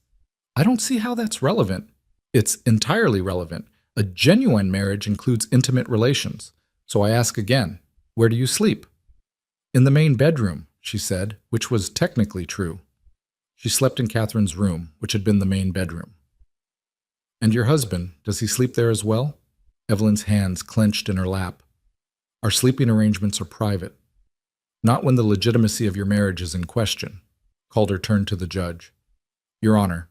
"I don't see how that's relevant." "It's entirely relevant. A genuine marriage includes intimate relations. So I ask again, where do you sleep?" "In the main bedroom," she said, which was technically true. She slept in Catherine's room, which had been the main bedroom. "And your husband, does he sleep there as well?" Evelyn's hands clenched in her lap. "Our sleeping arrangements are private. Not when the legitimacy of your marriage is in question." Calder turned to the judge. "Your Honor,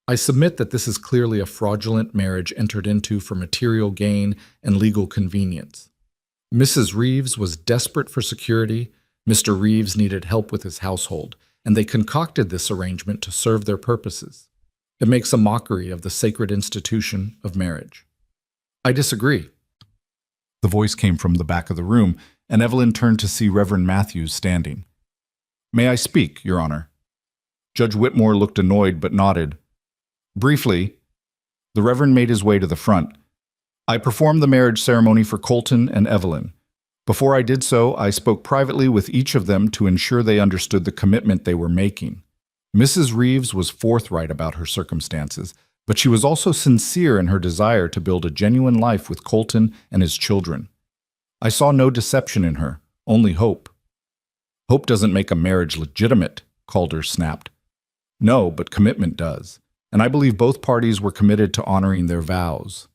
I submit that this is clearly a fraudulent marriage entered into for material gain and legal convenience. Mrs. Reeves was desperate for security, Mr. Reeves needed help with his household, and they concocted this arrangement to serve their purposes. It makes a mockery of the sacred institution of marriage." "I disagree." The voice came from the back of the room, and Evelyn turned to see Reverend Matthews standing. "May I speak, Your Honor?" Judge Whitmore looked annoyed but nodded. "Briefly," the Reverend made his way to the front. "I performed the marriage ceremony for Colton and Evelyn. Before I did so, I spoke privately with each of them to ensure they understood the commitment they were making. Mrs. Reeves was forthright about her circumstances, But she was also sincere in her desire to build a genuine life with Colton and his children. I saw no deception in her, only hope. Hope doesn't make a marriage legitimate, Calder snapped. No, but commitment does, and I believe both parties were committed to honoring their vows.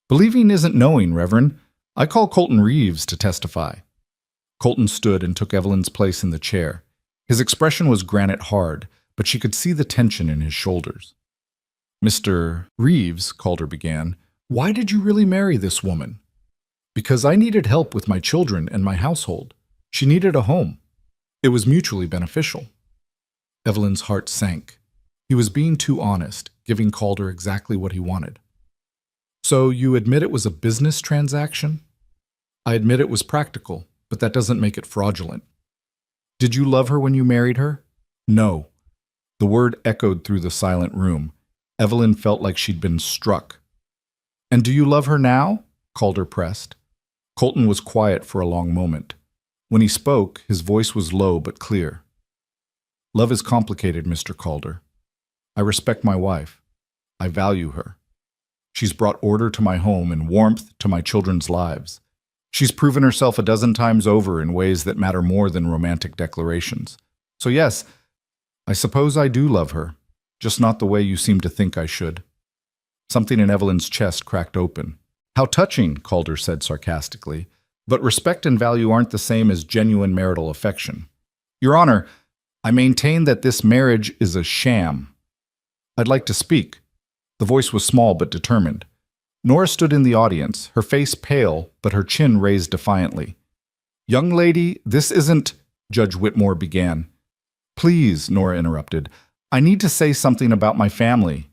Believing isn't knowing, Reverend. I call Colton Reeves to testify. Colton stood and took Evelyn's place in the chair. His expression was granite hard, but she could see the tension in his shoulders. Mr. Reeves, Calder began, why did you really marry this woman? Because I needed help with my children and my household. She needed a home. It was mutually beneficial. Evelyn's heart sank. He was being too honest, giving Calder exactly what he wanted. So you admit it was a business transaction? I admit it was practical, but that doesn't make it fraudulent. Did you love her when you married her? No. The word echoed through the silent room. Evelyn felt like she'd been struck. And do you love her now? Calder pressed. Colton was quiet for a long moment. When he spoke, his voice was low but clear. Love is complicated, Mr. Calder. I respect my wife. I value her. She's brought order to my home and warmth to my children's lives. She's proven herself a dozen times over in ways that matter more than romantic declarations. So yes, I suppose I do love her, just not the way you seem to think I should. Something in Evelyn's chest cracked open. How touching, Calder said sarcastically. But respect and value aren't the same as genuine marital affection. Your Honor, I maintain that this marriage is a sham. I'd like to speak. The voice was small but determined. Nora stood in the audience, her face pale, but her chin raised defiantly. Young lady, this isn't, Judge Whitmore began. Please, Nora interrupted. I need to say something about my family.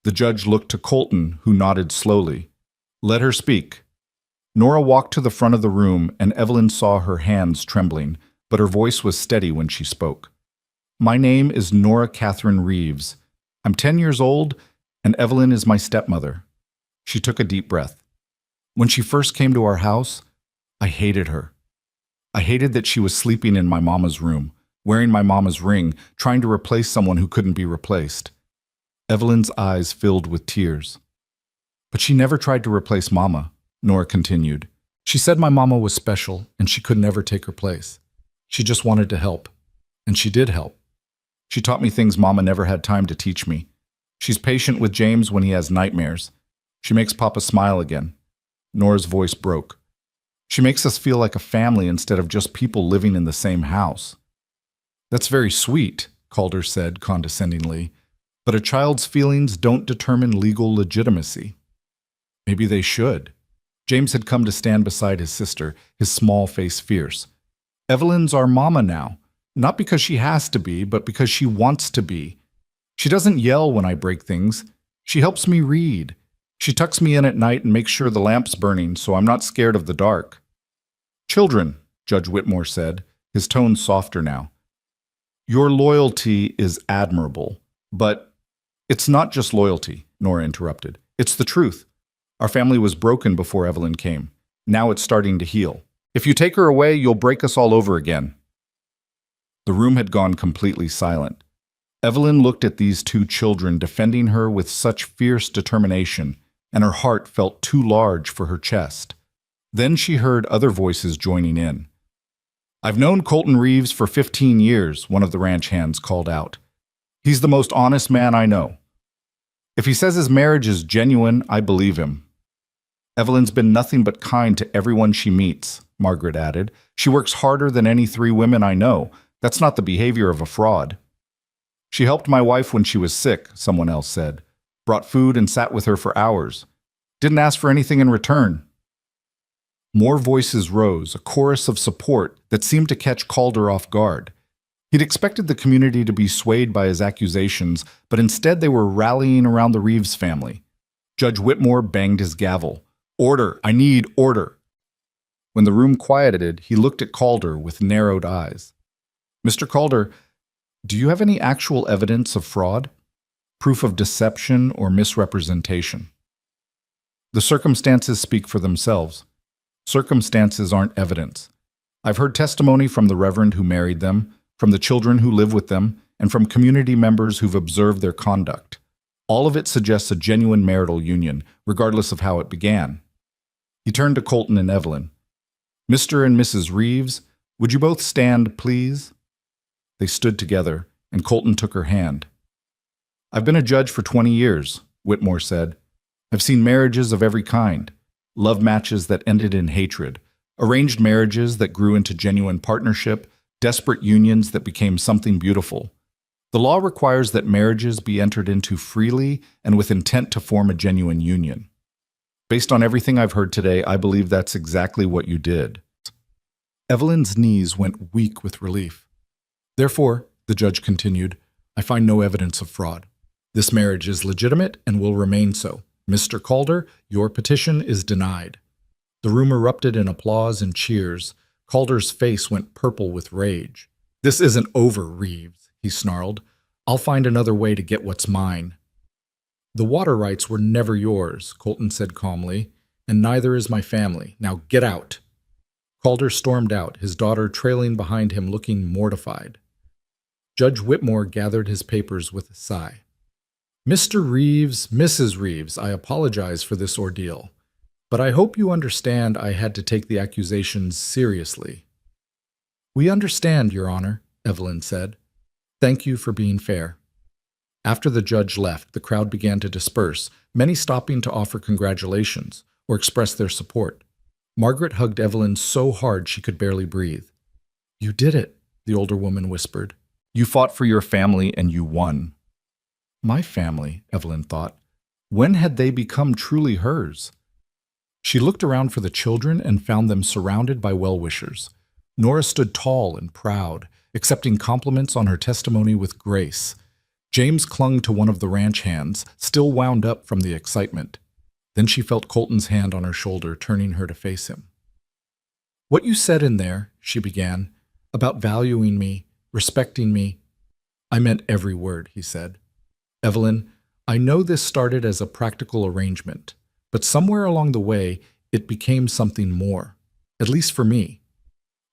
The judge looked to Colton, who nodded slowly. Let her speak. Nora walked to the front of the room, and Evelyn saw her hands trembling, but her voice was steady when she spoke. My name is Nora Catherine Reeves. I'm 10 years old, and Evelyn is my stepmother. She took a deep breath. When she first came to our house, I hated her. I hated that she was sleeping in my mama's room, wearing my mama's ring, trying to replace someone who couldn't be replaced. Evelyn's eyes filled with tears. But she never tried to replace Mama, Nora continued. She said my mama was special and she could never take her place. She just wanted to help. And she did help. She taught me things Mama never had time to teach me. She's patient with James when he has nightmares. She makes Papa smile again. Nora's voice broke. She makes us feel like a family instead of just people living in the same house. That's very sweet, Calder said condescendingly, but a child's feelings don't determine legal legitimacy. Maybe they should. James had come to stand beside his sister, his small face fierce. Evelyn's our mama now, not because she has to be, but because she wants to be. She doesn't yell when I break things. She helps me read. She tucks me in at night and makes sure the lamp's burning so I'm not scared of the dark. Children, Judge Whitmore said, his tone softer now. Your loyalty is admirable, but it's not just loyalty, Nora interrupted. It's the truth. Our family was broken before Evelyn came. Now it's starting to heal. If you take her away, you'll break us all over again. The room had gone completely silent. Evelyn looked at these two children defending her with such fierce determination, and her heart felt too large for her chest. Then she heard other voices joining in. I've known Colton Reeves for 15 years, one of the ranch hands called out. He's the most honest man I know. If he says his marriage is genuine, I believe him. Evelyn's been nothing but kind to everyone she meets, Margaret added. She works harder than any 3 women I know. That's not the behavior of a fraud. She helped my wife when she was sick, someone else said. Brought food and sat with her for hours. Didn't ask for anything in return. More voices rose, a chorus of support that seemed to catch Calder off guard. He'd expected the community to be swayed by his accusations, but instead they were rallying around the Reeves family. Judge Whitmore banged his gavel. Order! I need order! When the room quieted, he looked at Calder with narrowed eyes. Mr. Calder, do you have any actual evidence of fraud? Proof of deception or misrepresentation? The circumstances speak for themselves. Circumstances aren't evidence. I've heard testimony from the reverend who married them, from the children who live with them, and from community members who've observed their conduct. All of it suggests a genuine marital union, regardless of how it began. He turned to Colton and Evelyn. Mr. and Mrs. Reeves, would you both stand, please? They stood together, and Colton took her hand. I've been a judge for 20 years, Whitmore said. I've seen marriages of every kind, love matches that ended in hatred, arranged marriages that grew into genuine partnership, desperate unions that became something beautiful. The law requires that marriages be entered into freely and with intent to form a genuine union. Based on everything I've heard today, I believe that's exactly what you did. Evelyn's knees went weak with relief. Therefore, the judge continued, I find no evidence of fraud. This marriage is legitimate and will remain so. Mr. Calder, your petition is denied. The room erupted in applause and cheers. Calder's face went purple with rage. This isn't over, Reeves, he snarled. I'll find another way to get what's mine. The water rights were never yours, Colton said calmly, and neither is my family. Now get out. Calder stormed out, his daughter trailing behind him looking mortified. Judge Whitmore gathered his papers with a sigh. Mr. Reeves, Mrs. Reeves, I apologize for this ordeal, but I hope you understand I had to take the accusations seriously. We understand, Your Honor, Evelyn said. Thank you for being fair. After the judge left, the crowd began to disperse, many stopping to offer congratulations or express their support. Margaret hugged Evelyn so hard she could barely breathe. You did it, the older woman whispered. You fought for your family and you won. My family, Evelyn thought. When had they become truly hers? She looked around for the children and found them surrounded by well-wishers. Nora stood tall and proud, accepting compliments on her testimony with grace. James clung to one of the ranch hands, still wound up from the excitement. Then she felt Colton's hand on her shoulder, turning her to face him. What you said in there, she began, about valuing me, respecting me. I meant every word, he said. Evelyn, I know this started as a practical arrangement, but somewhere along the way, it became something more, at least for me.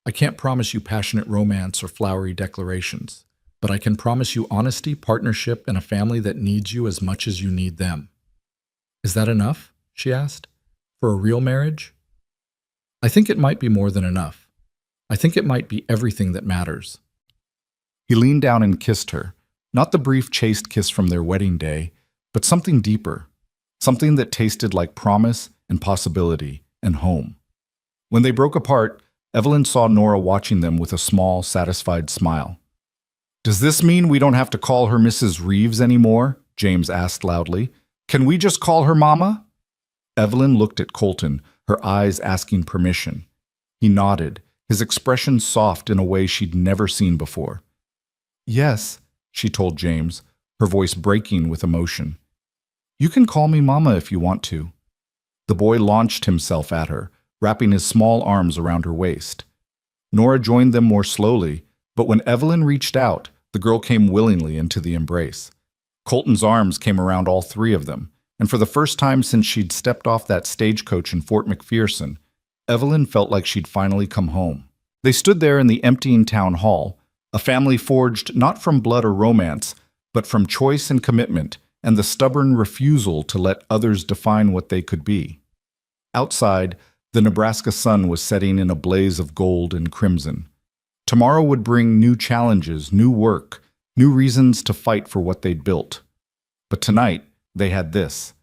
I can't promise you passionate romance or flowery declarations, but I can promise you honesty, partnership, and a family that needs you as much as you need them. Is that enough? She asked. For a real marriage? I think it might be more than enough. I think it might be everything that matters. He leaned down and kissed her, not the brief chaste kiss from their wedding day, but something deeper, something that tasted like promise and possibility and home. When they broke apart, Evelyn saw Nora watching them with a small, satisfied smile. Does this mean we don't have to call her Mrs. Reeves anymore? James asked loudly. Can we just call her Mama? Evelyn looked at Colton, her eyes asking permission. He nodded, his expression soft in a way she'd never seen before. Yes, she told James, her voice breaking with emotion. You can call me Mama if you want to. The boy launched himself at her, wrapping his small arms around her waist. Nora joined them more slowly, but when Evelyn reached out, the girl came willingly into the embrace. Colton's arms came around all three of them, and for the first time since she'd stepped off that stagecoach in Fort McPherson, Evelyn felt like she'd finally come home. They stood there in the emptying town hall, a family forged not from blood or romance, but from choice and commitment, and the stubborn refusal to let others define what they could be. Outside, the Nebraska sun was setting in a blaze of gold and crimson. Tomorrow would bring new challenges, new work, new reasons to fight for what they'd built. But tonight, they had this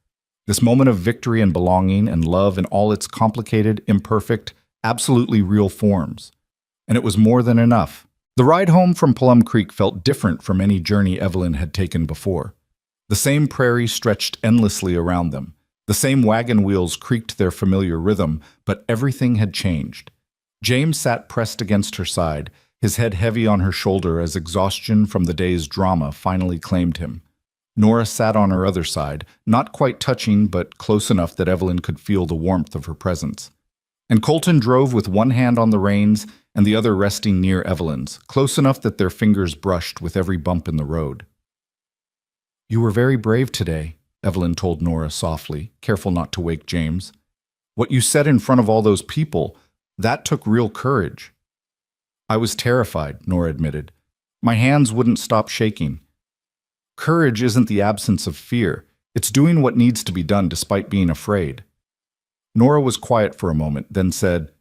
moment of victory and belonging and love in all its complicated, imperfect, absolutely real forms. And it was more than enough. The ride home from Plum Creek felt different from any journey Evelyn had taken before. The same prairie stretched endlessly around them. The same wagon wheels creaked their familiar rhythm, but everything had changed. James sat pressed against her side, his head heavy on her shoulder as exhaustion from the day's drama finally claimed him. Nora sat on her other side, not quite touching, but close enough that Evelyn could feel the warmth of her presence. And Colton drove with one hand on the reins and the other resting near Evelyn's, close enough that their fingers brushed with every bump in the road. You were very brave today, Evelyn told Nora softly, careful not to wake James. What you said in front of all those people, that took real courage. I was terrified, Nora admitted. My hands wouldn't stop shaking. Courage isn't the absence of fear. It's doing what needs to be done despite being afraid. Nora was quiet for a moment, then said,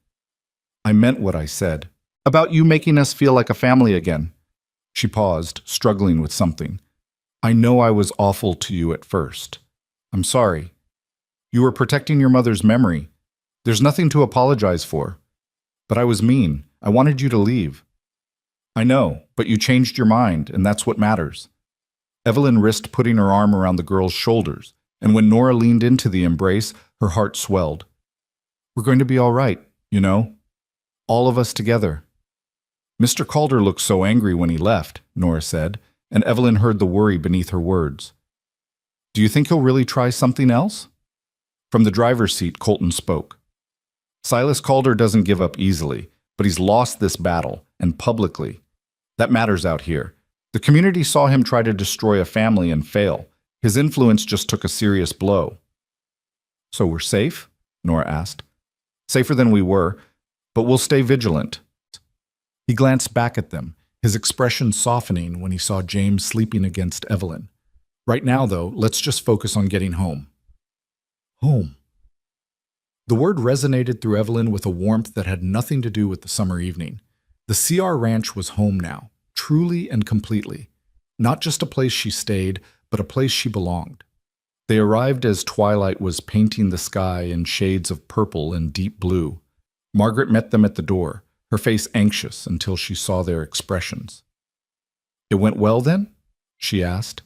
I meant what I said. About you making us feel like a family again. She paused, struggling with something. I know I was awful to you at first. I'm sorry. You were protecting your mother's memory. There's nothing to apologize for. But I was mean. I wanted you to leave. I know, but you changed your mind, and that's what matters. Evelyn risked putting her arm around the girl's shoulders, and when Nora leaned into the embrace, her heart swelled. We're going to be all right, you know? All of us together. Mr. Calder looked so angry when he left, Nora said, and Evelyn heard the worry beneath her words. Do you think he'll really try something else? From the driver's seat, Colton spoke. Silas Calder doesn't give up easily, but he's lost this battle, and publicly. That matters out here. The community saw him try to destroy a family and fail. His influence just took a serious blow. So we're safe? Nora asked. Safer than we were, but we'll stay vigilant. He glanced back at them, his expression softening when he saw James sleeping against Evelyn. Right now, though, let's just focus on getting home. Home. The word resonated through Evelyn with a warmth that had nothing to do with the summer evening. The CR Ranch was home now, truly and completely. Not just a place she stayed, but a place she belonged. They arrived as twilight was painting the sky in shades of purple and deep blue. Margaret met them at the door, her face anxious until she saw their expressions. It went well then? She asked.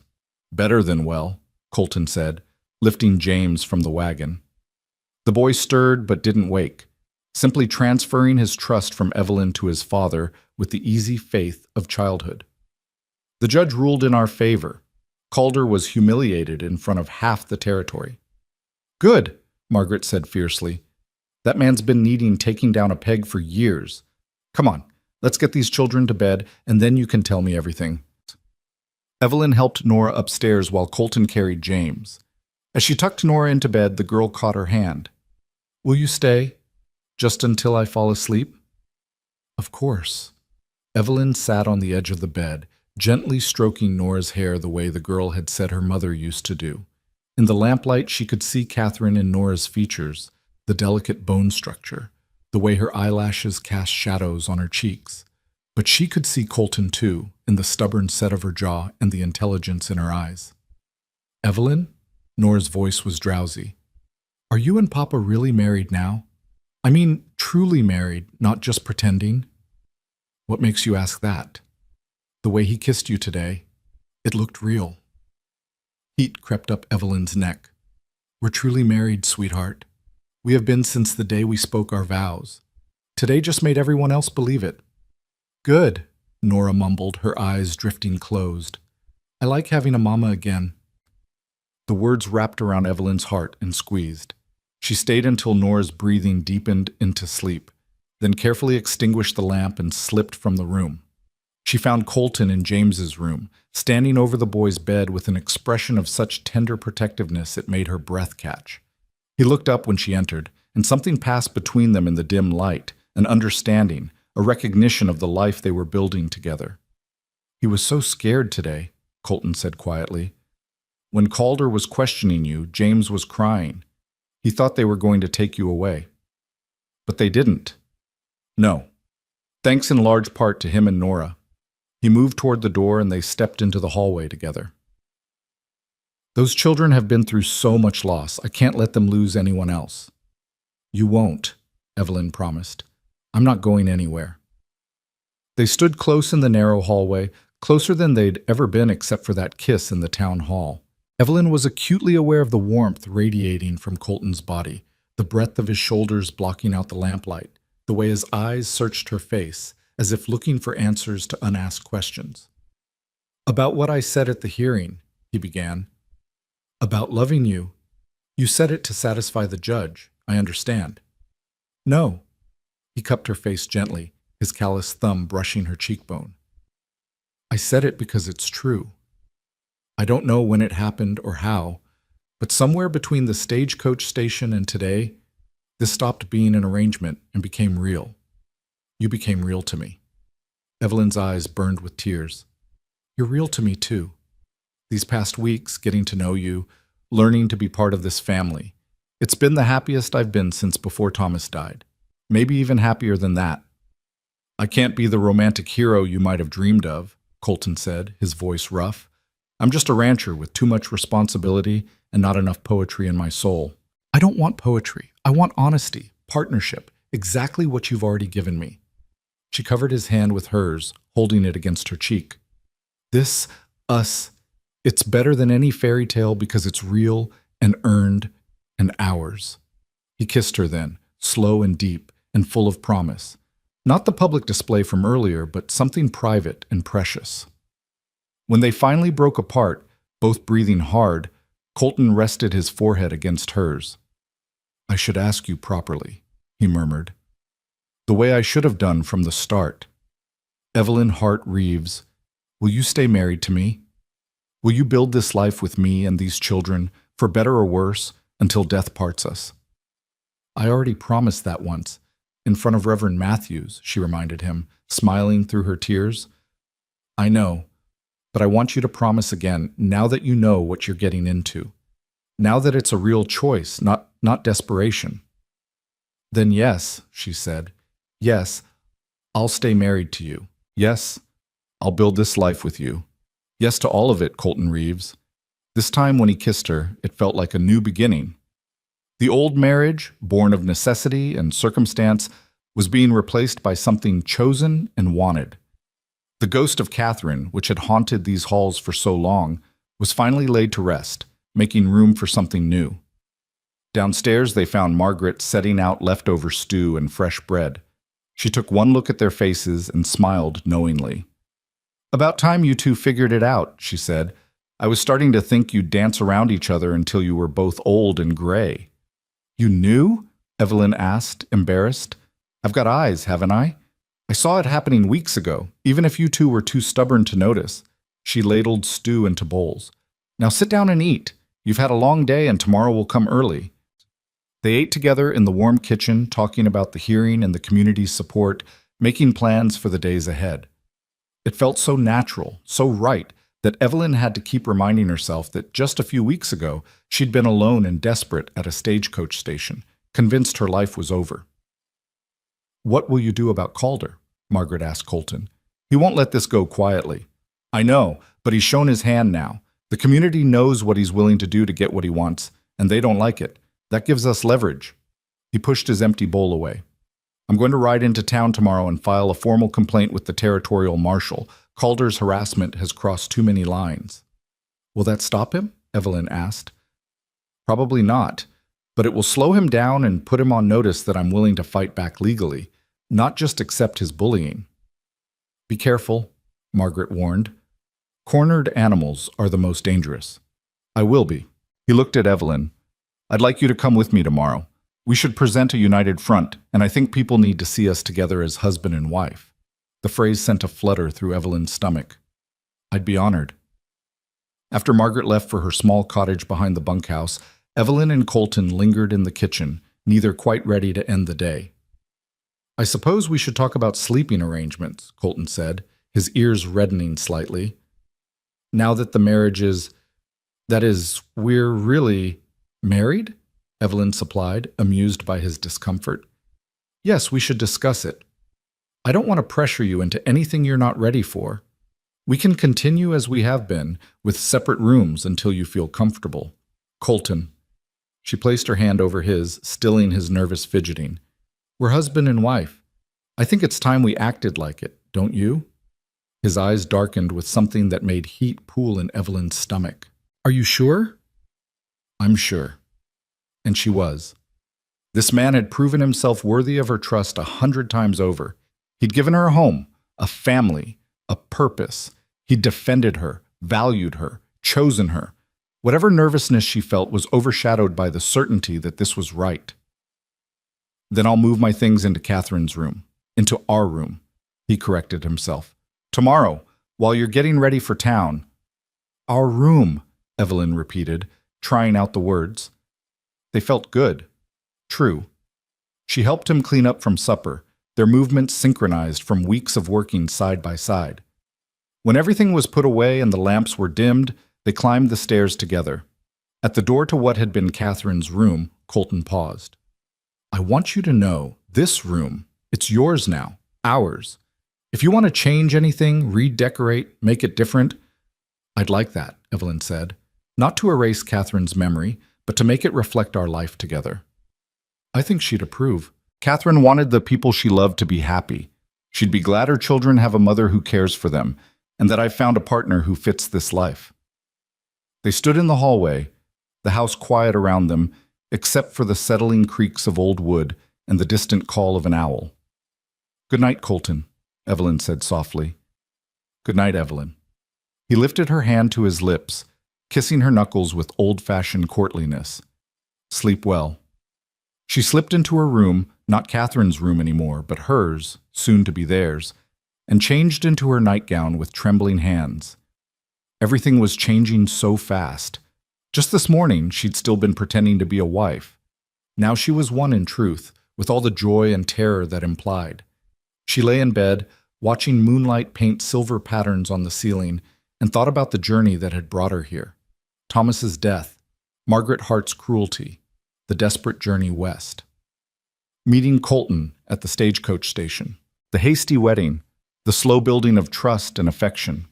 Better than well, Colton said, lifting James from the wagon. The boy stirred but didn't wake, simply transferring his trust from Evelyn to his father with the easy faith of childhood. The judge ruled in our favor. Calder was humiliated in front of half the territory. Good, Margaret said fiercely. That man's been needing taking down a peg for years. Come on, let's get these children to bed, and then you can tell me everything. Evelyn helped Nora upstairs while Colton carried James. As she tucked Nora into bed, the girl caught her hand. Will you stay? Just until I fall asleep? Of course. Evelyn sat on the edge of the bed, gently stroking Nora's hair the way the girl had said her mother used to do. In the lamplight, she could see Catherine in Nora's features, the delicate bone structure, the way her eyelashes cast shadows on her cheeks. But she could see Colton too, in the stubborn set of her jaw and the intelligence in her eyes. Evelyn? Nora's voice was drowsy. Are you and Papa really married now? I mean, truly married, not just pretending? What makes you ask that? The way he kissed you today, it looked real. Heat crept up Evelyn's neck. We're truly married, sweetheart. We have been since the day we spoke our vows. Today just made everyone else believe it. Good, Nora mumbled, her eyes drifting closed. I like having a mama again. The words wrapped around Evelyn's heart and squeezed. She stayed until Nora's breathing deepened into sleep, then carefully extinguished the lamp and slipped from the room. She found Colton in James's room, standing over the boy's bed with an expression of such tender protectiveness it made her breath catch. He looked up when she entered, and something passed between them in the dim light, an understanding, a recognition of the life they were building together. He was so scared today, Colton said quietly. When Calder was questioning you, James was crying. He thought they were going to take you away. But they didn't. No. Thanks in large part to him and Nora. He moved toward the door and they stepped into the hallway together. Those children have been through so much loss. I can't let them lose anyone else. You won't, Evelyn promised. I'm not going anywhere. They stood close in the narrow hallway, closer than they'd ever been except for that kiss in the town hall. Evelyn was acutely aware of the warmth radiating from Colton's body, the breadth of his shoulders blocking out the lamplight, the way his eyes searched her face, as if looking for answers to unasked questions. About what I said at the hearing, he began. About loving you. You said it to satisfy the judge, I understand. No. He cupped her face gently, his callous thumb brushing her cheekbone. I said it because it's true. I don't know when it happened or how, but somewhere between the stagecoach station and today, this stopped being an arrangement and became real. You became real to me. Evelyn's eyes burned with tears. You're real to me too. These past weeks, getting to know you, learning to be part of this family. It's been the happiest I've been since before Thomas died. Maybe even happier than that. I can't be the romantic hero you might have dreamed of, Colton said, his voice rough. I'm just a rancher with too much responsibility and not enough poetry in my soul. I don't want poetry. I want honesty, partnership, exactly what you've already given me. She covered his hand with hers, holding it against her cheek. This, us, it's better than any fairy tale because it's real and earned and ours. He kissed her then, slow and deep and full of promise. Not the public display from earlier, but something private and precious. When they finally broke apart, both breathing hard, Colton rested his forehead against hers. I should ask you properly, he murmured. The way I should have done from the start. Evelyn Hart Reeves, will you stay married to me? Will you build this life with me and these children, for better or worse, until death parts us? I already promised that once, in front of Reverend Matthews, she reminded him, smiling through her tears. I know, but I want you to promise again, now that you know what you're getting into. Now that it's a real choice, not desperation. Then yes, she said. Yes, I'll stay married to you. Yes, I'll build this life with you. Yes to all of it, Colton Reeves. This time when he kissed her, it felt like a new beginning. The old marriage, born of necessity and circumstance, was being replaced by something chosen and wanted. The ghost of Catherine, which had haunted these halls for so long, was finally laid to rest, making room for something new. Downstairs they found Margaret setting out leftover stew and fresh bread. She took one look at their faces and smiled knowingly. About time you two figured it out, she said. I was starting to think you'd dance around each other until you were both old and gray. You knew? Evelyn asked, embarrassed. I've got eyes, haven't I? I saw it happening weeks ago, even if you two were too stubborn to notice. She ladled stew into bowls. Now sit down and eat. You've had a long day and tomorrow will come early. They ate together in the warm kitchen, talking about the hearing and the community's support, making plans for the days ahead. It felt so natural, so right, that Evelyn had to keep reminding herself that just a few weeks ago she'd been alone and desperate at a stagecoach station, convinced her life was over. What will you do about Calder? Margaret asked Colton. He won't let this go quietly. I know, but he's shown his hand now. The community knows what he's willing to do to get what he wants, and they don't like it. That gives us leverage. He pushed his empty bowl away. I'm going to ride into town tomorrow and file a formal complaint with the territorial marshal. Calder's harassment has crossed too many lines. Will that stop him? Evelyn asked. Probably not, but it will slow him down and put him on notice that I'm willing to fight back legally, not just accept his bullying. Be careful, Margaret warned. Cornered animals are the most dangerous. I will be. He looked at Evelyn. I'd like you to come with me tomorrow. We should present a united front, and I think people need to see us together as husband and wife. The phrase sent a flutter through Evelyn's stomach. I'd be honored. After Margaret left for her small cottage behind the bunkhouse, Evelyn and Colton lingered in the kitchen, neither quite ready to end the day. I suppose we should talk about sleeping arrangements, Colton said, his ears reddening slightly. Now that the marriage is... that is, we're really... married? Evelyn supplied, amused by his discomfort. Yes, we should discuss it. I don't want to pressure you into anything you're not ready for. We can continue as we have been, with separate rooms until you feel comfortable. Colton. She placed her hand over his, stilling his nervous fidgeting. We're husband and wife. I think it's time we acted like it, don't you? His eyes darkened with something that made heat pool in Evelyn's stomach. Are you sure? I'm sure. And she was. This man had proven himself worthy of her trust 100 times over. He'd given her a home, a family, a purpose. He'd defended her, valued her, chosen her. Whatever nervousness she felt was overshadowed by the certainty that this was right. Then I'll move my things into Catherine's room, into our room, he corrected himself. Tomorrow, while you're getting ready for town. Our room, Evelyn repeated, trying out the words. They felt good. True. She helped him clean up from supper, their movements synchronized from weeks of working side by side. When everything was put away and the lamps were dimmed, They climbed the stairs together. At the door to what had been Catherine's room, Colton paused. I want you to know, this room, it's yours now, ours. If you want to change anything, redecorate, make it different, I'd like that, Evelyn said. Not to erase Catherine's memory, but to make it reflect our life together. I think she'd approve. Catherine wanted the people she loved to be happy. She'd be glad her children have a mother who cares for them, and that I've found a partner who fits this life. They stood in the hallway, the house quiet around them, except for the settling creaks of old wood and the distant call of an owl. Good night, Colton, Evelyn said softly. Good night, Evelyn. He lifted her hand to his lips, kissing her knuckles with old-fashioned courtliness. Sleep well. She slipped into her room, not Catherine's room anymore, but hers, soon to be theirs, and changed into her nightgown with trembling hands. Everything was changing so fast. Just this morning, she'd still been pretending to be a wife. Now she was one in truth, with all the joy and terror that implied. She lay in bed, watching moonlight paint silver patterns on the ceiling, and thought about the journey that had brought her here. Thomas's death, Margaret Hart's cruelty, the desperate journey west. Meeting Colton at the stagecoach station, the hasty wedding, the slow building of trust and affection,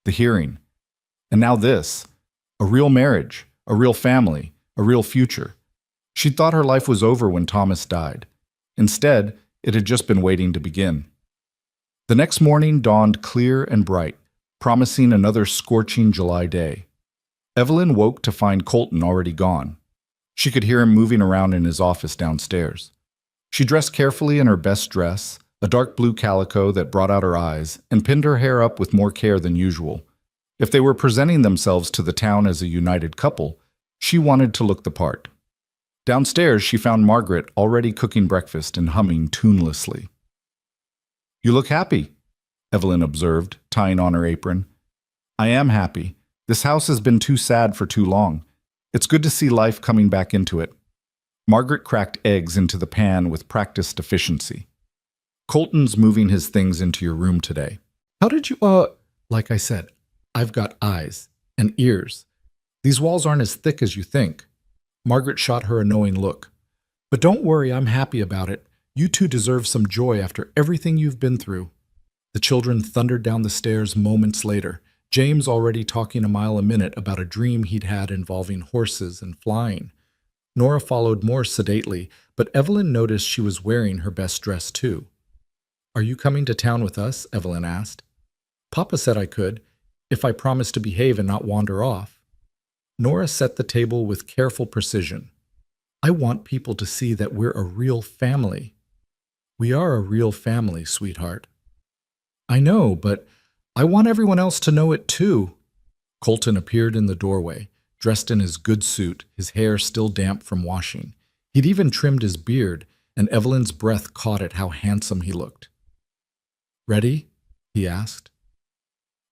the hearing. And now this, a real marriage, a real family, a real future. She'd thought her life was over when Thomas died. Instead, it had just been waiting to begin. The next morning dawned clear and bright, promising another scorching July day. Evelyn woke to find Colton already gone. She could hear him moving around in his office downstairs. She dressed carefully in her best dress, a dark blue calico that brought out her eyes, and pinned her hair up with more care than usual. If they were presenting themselves to the town as a united couple, she wanted to look the part. Downstairs, she found Margaret already cooking breakfast and humming tunelessly. You look happy, Evelyn observed, tying on her apron. I am happy. This house has been too sad for too long. It's good to see life coming back into it. Margaret cracked eggs into the pan with practiced efficiency. Colton's moving his things into your room today. How did you, Like I said, I've got eyes and ears. These walls aren't as thick as you think. Margaret shot her a knowing look. But don't worry, I'm happy about it. You two deserve some joy after everything you've been through. The children thundered down the stairs moments later, James already talking a mile a minute about a dream he'd had involving horses and flying. Nora followed more sedately, but Evelyn noticed she was wearing her best dress too. Are you coming to town with us? Evelyn asked. Papa said I could, if I promised to behave and not wander off. Nora set the table with careful precision. I want people to see that we're a real family. We are a real family, sweetheart. I know, but I want everyone else to know it too. Colton appeared in the doorway, dressed in his good suit, his hair still damp from washing. He'd even trimmed his beard, and Evelyn's breath caught at how handsome he looked. Ready? He asked.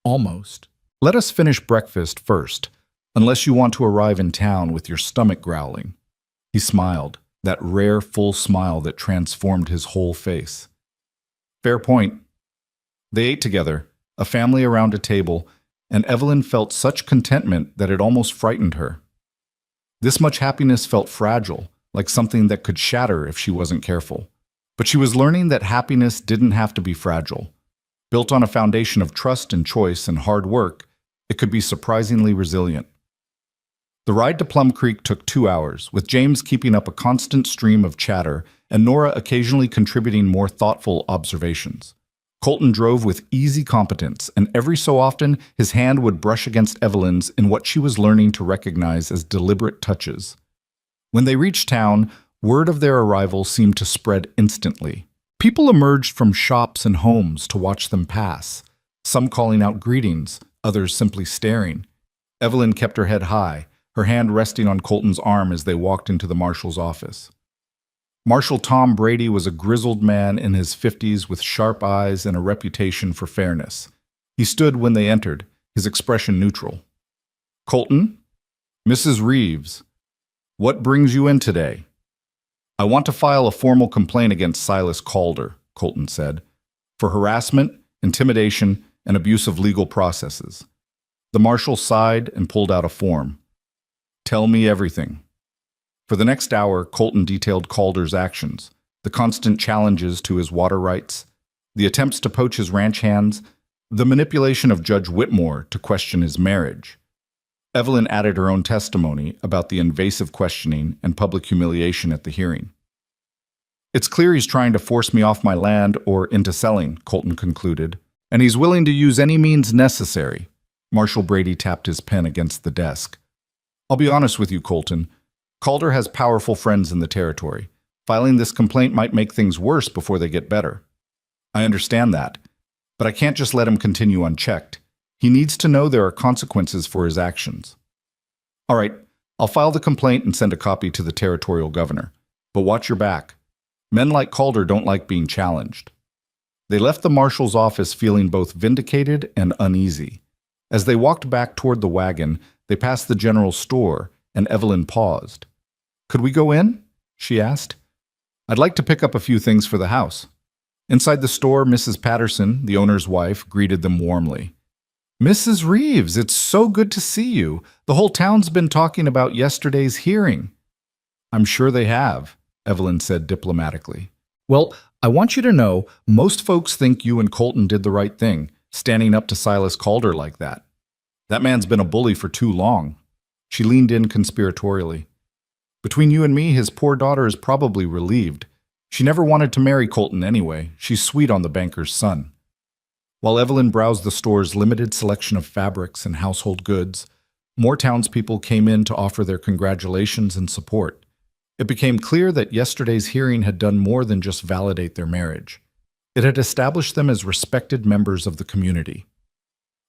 Almost. Let us finish breakfast first, unless you want to arrive in town with your stomach growling. He smiled, that rare, full smile that transformed his whole face. Fair point. They ate together, a family around a table, and Evelyn felt such contentment that it almost frightened her. This much happiness felt fragile, like something that could shatter if she wasn't careful. But she was learning that happiness didn't have to be fragile. Built on a foundation of trust and choice and hard work, it could be surprisingly resilient. The ride to Plum Creek took 2 hours, with James keeping up a constant stream of chatter and Nora occasionally contributing more thoughtful observations. Colton drove with easy competence, and every so often his hand would brush against Evelyn's in what she was learning to recognize as deliberate touches. When they reached town, word of their arrival seemed to spread instantly. People emerged from shops and homes to watch them pass, some calling out greetings, others simply staring. Evelyn kept her head high, her hand resting on Colton's arm as they walked into the marshal's office. Marshal Tom Brady was a grizzled man in his 50s with sharp eyes and a reputation for fairness. He stood when they entered, his expression neutral. Colton? Mrs. Reeves, what brings you in today? I want to file a formal complaint against Silas Calder, Colton said, for harassment, intimidation, and abuse of legal processes. The marshal sighed and pulled out a form. Tell me everything. For the next hour, Colton detailed Calder's actions, the constant challenges to his water rights, the attempts to poach his ranch hands, the manipulation of Judge Whitmore to question his marriage. Evelyn added her own testimony about the invasive questioning and public humiliation at the hearing. It's clear he's trying to force me off my land or into selling, Colton concluded, and he's willing to use any means necessary. Marshal Brady tapped his pen against the desk. I'll be honest with you, Colton. Calder has powerful friends in the territory. Filing this complaint might make things worse before they get better. I understand that, but I can't just let him continue unchecked. He needs to know there are consequences for his actions. All right, I'll file the complaint and send a copy to the territorial governor. But watch your back. Men like Calder don't like being challenged. They left the marshal's office feeling both vindicated and uneasy. As they walked back toward the wagon, they passed the general store, and Evelyn paused. Could we go in? She asked. I'd like to pick up a few things for the house. Inside the store, Mrs. Patterson, the owner's wife, greeted them warmly. Mrs. Reeves, it's so good to see you. The whole town's been talking about yesterday's hearing. I'm sure they have, Evelyn said diplomatically. Well, I want you to know, most folks think you and Colton did the right thing, standing up to Silas Calder like that. That man's been a bully for too long. She leaned in conspiratorially. Between you and me, his poor daughter is probably relieved. She never wanted to marry Colton anyway. She's sweet on the banker's son. While Evelyn browsed the store's limited selection of fabrics and household goods, more townspeople came in to offer their congratulations and support. It became clear that yesterday's hearing had done more than just validate their marriage. It had established them as respected members of the community.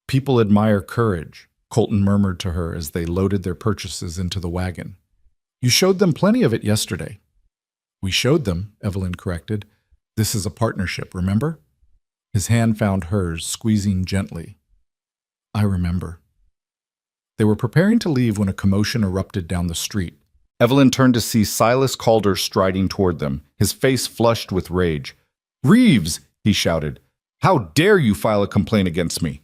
People admire courage, Colton murmured to her as they loaded their purchases into the wagon. You showed them plenty of it yesterday. We showed them, Evelyn corrected. This is a partnership, remember? His hand found hers, squeezing gently. I remember. They were preparing to leave when a commotion erupted down the street. Evelyn turned to see Silas Calder striding toward them, his face flushed with rage. Reeves, he shouted. How dare you file a complaint against me?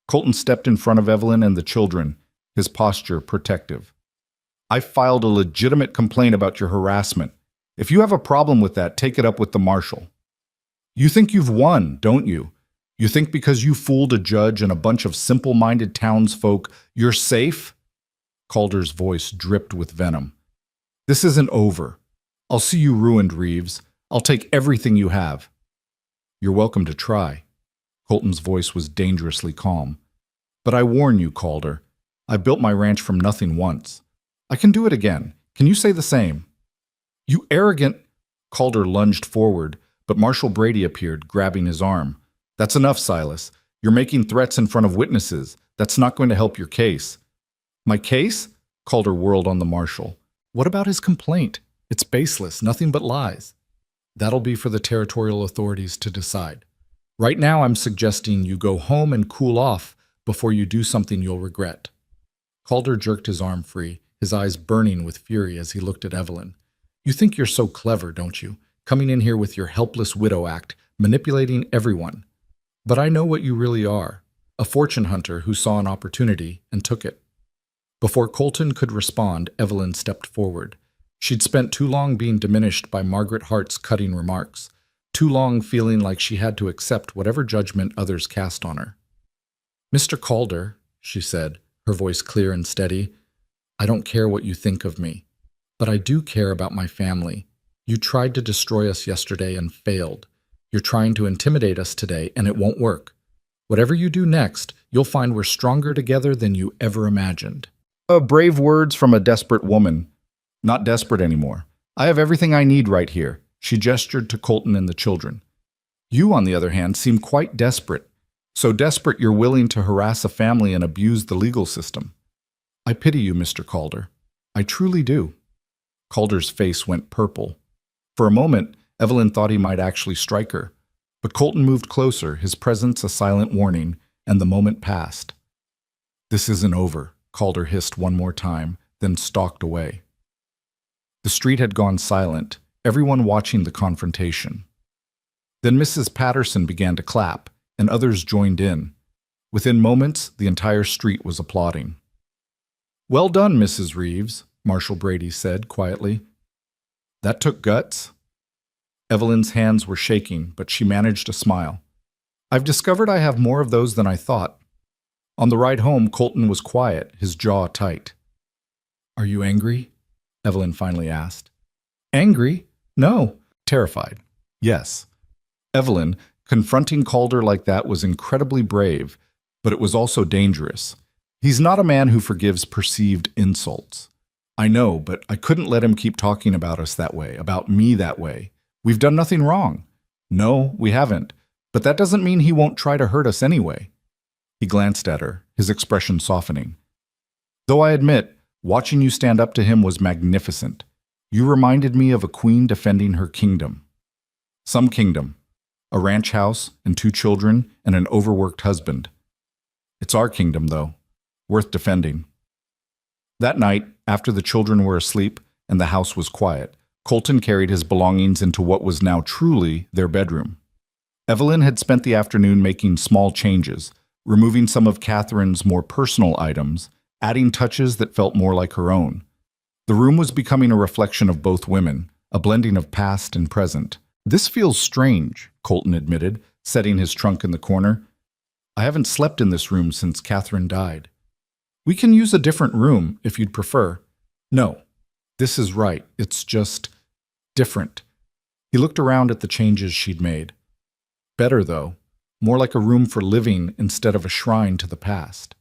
Colton stepped in front of Evelyn and the children, his posture protective. I filed a legitimate complaint about your harassment. If you have a problem with that, take it up with the marshal. You think you've won, don't you? You think because you fooled a judge and a bunch of simple-minded townsfolk, you're safe? Calder's voice dripped with venom. This isn't over. I'll see you ruined, Reeves. I'll take everything you have. You're welcome to try. Colton's voice was dangerously calm. But I warn you, Calder. I built my ranch from nothing once. I can do it again. Can you say the same? You arrogant... Calder lunged forward, but Marshal Brady appeared, grabbing his arm. That's enough, Silas. You're making threats in front of witnesses. That's not going to help your case. My case? Calder whirled on the marshal. What about his complaint? It's baseless, nothing but lies. That'll be for the territorial authorities to decide. Right now, I'm suggesting you go home and cool off before you do something you'll regret. Calder jerked his arm free, his eyes burning with fury as he looked at Evelyn. You think you're so clever, don't you? Coming in here with your helpless widow act, manipulating everyone. But I know what you really are, a fortune hunter who saw an opportunity and took it. Before Colton could respond, Evelyn stepped forward. She'd spent too long being diminished by Margaret Hart's cutting remarks, too long feeling like she had to accept whatever judgment others cast on her. Mr. Calder, she said, her voice clear and steady, I don't care what you think of me, but I do care about my family. You tried to destroy us yesterday and failed. You're trying to intimidate us today, and it won't work. Whatever you do next, you'll find we're stronger together than you ever imagined. Brave words from a desperate woman. Not desperate anymore. I have everything I need right here. She gestured to Colton and the children. You, on the other hand, seem quite desperate. So desperate you're willing to harass a family and abuse the legal system. I pity you, Mr. Calder. I truly do. Calder's face went purple. For a moment, Evelyn thought he might actually strike her. But Colton moved closer, his presence a silent warning, and the moment passed. This isn't over, Calder hissed one more time, then stalked away. The street had gone silent, everyone watching the confrontation. Then Mrs. Patterson began to clap, and others joined in. Within moments, the entire street was applauding. "Well done, Mrs. Reeves," Marshal Brady said quietly. "That took guts." Evelyn's hands were shaking, but she managed a smile. "I've discovered I have more of those than I thought." On the ride home, Colton was quiet, his jaw tight. "Are you angry?" Evelyn finally asked. "Angry? No." "Terrified?" "Yes." Evelyn, confronting Calder like that was incredibly brave, but it was also dangerous. He's not a man who forgives perceived insults. "I know, but I couldn't let him keep talking about us that way, about me that way. We've done nothing wrong." "No, we haven't. But that doesn't mean he won't try to hurt us anyway." He glanced at her, his expression softening. "Though I admit, watching you stand up to him was magnificent. You reminded me of a queen defending her kingdom." "Some kingdom. A ranch house and 2 children and an overworked husband. It's our kingdom, though. Worth defending." That night, after the children were asleep and the house was quiet, Colton carried his belongings into what was now truly their bedroom. Evelyn had spent the afternoon making small changes, removing some of Catherine's more personal items, adding touches that felt more like her own. The room was becoming a reflection of both women, a blending of past and present. "This feels strange," Colton admitted, setting his trunk in the corner. "I haven't slept in this room since Catherine died." "We can use a different room, if you'd prefer." "No, this is right. It's just different." He looked around at the changes she'd made. "Better, though. More like a room for living instead of a shrine to the past."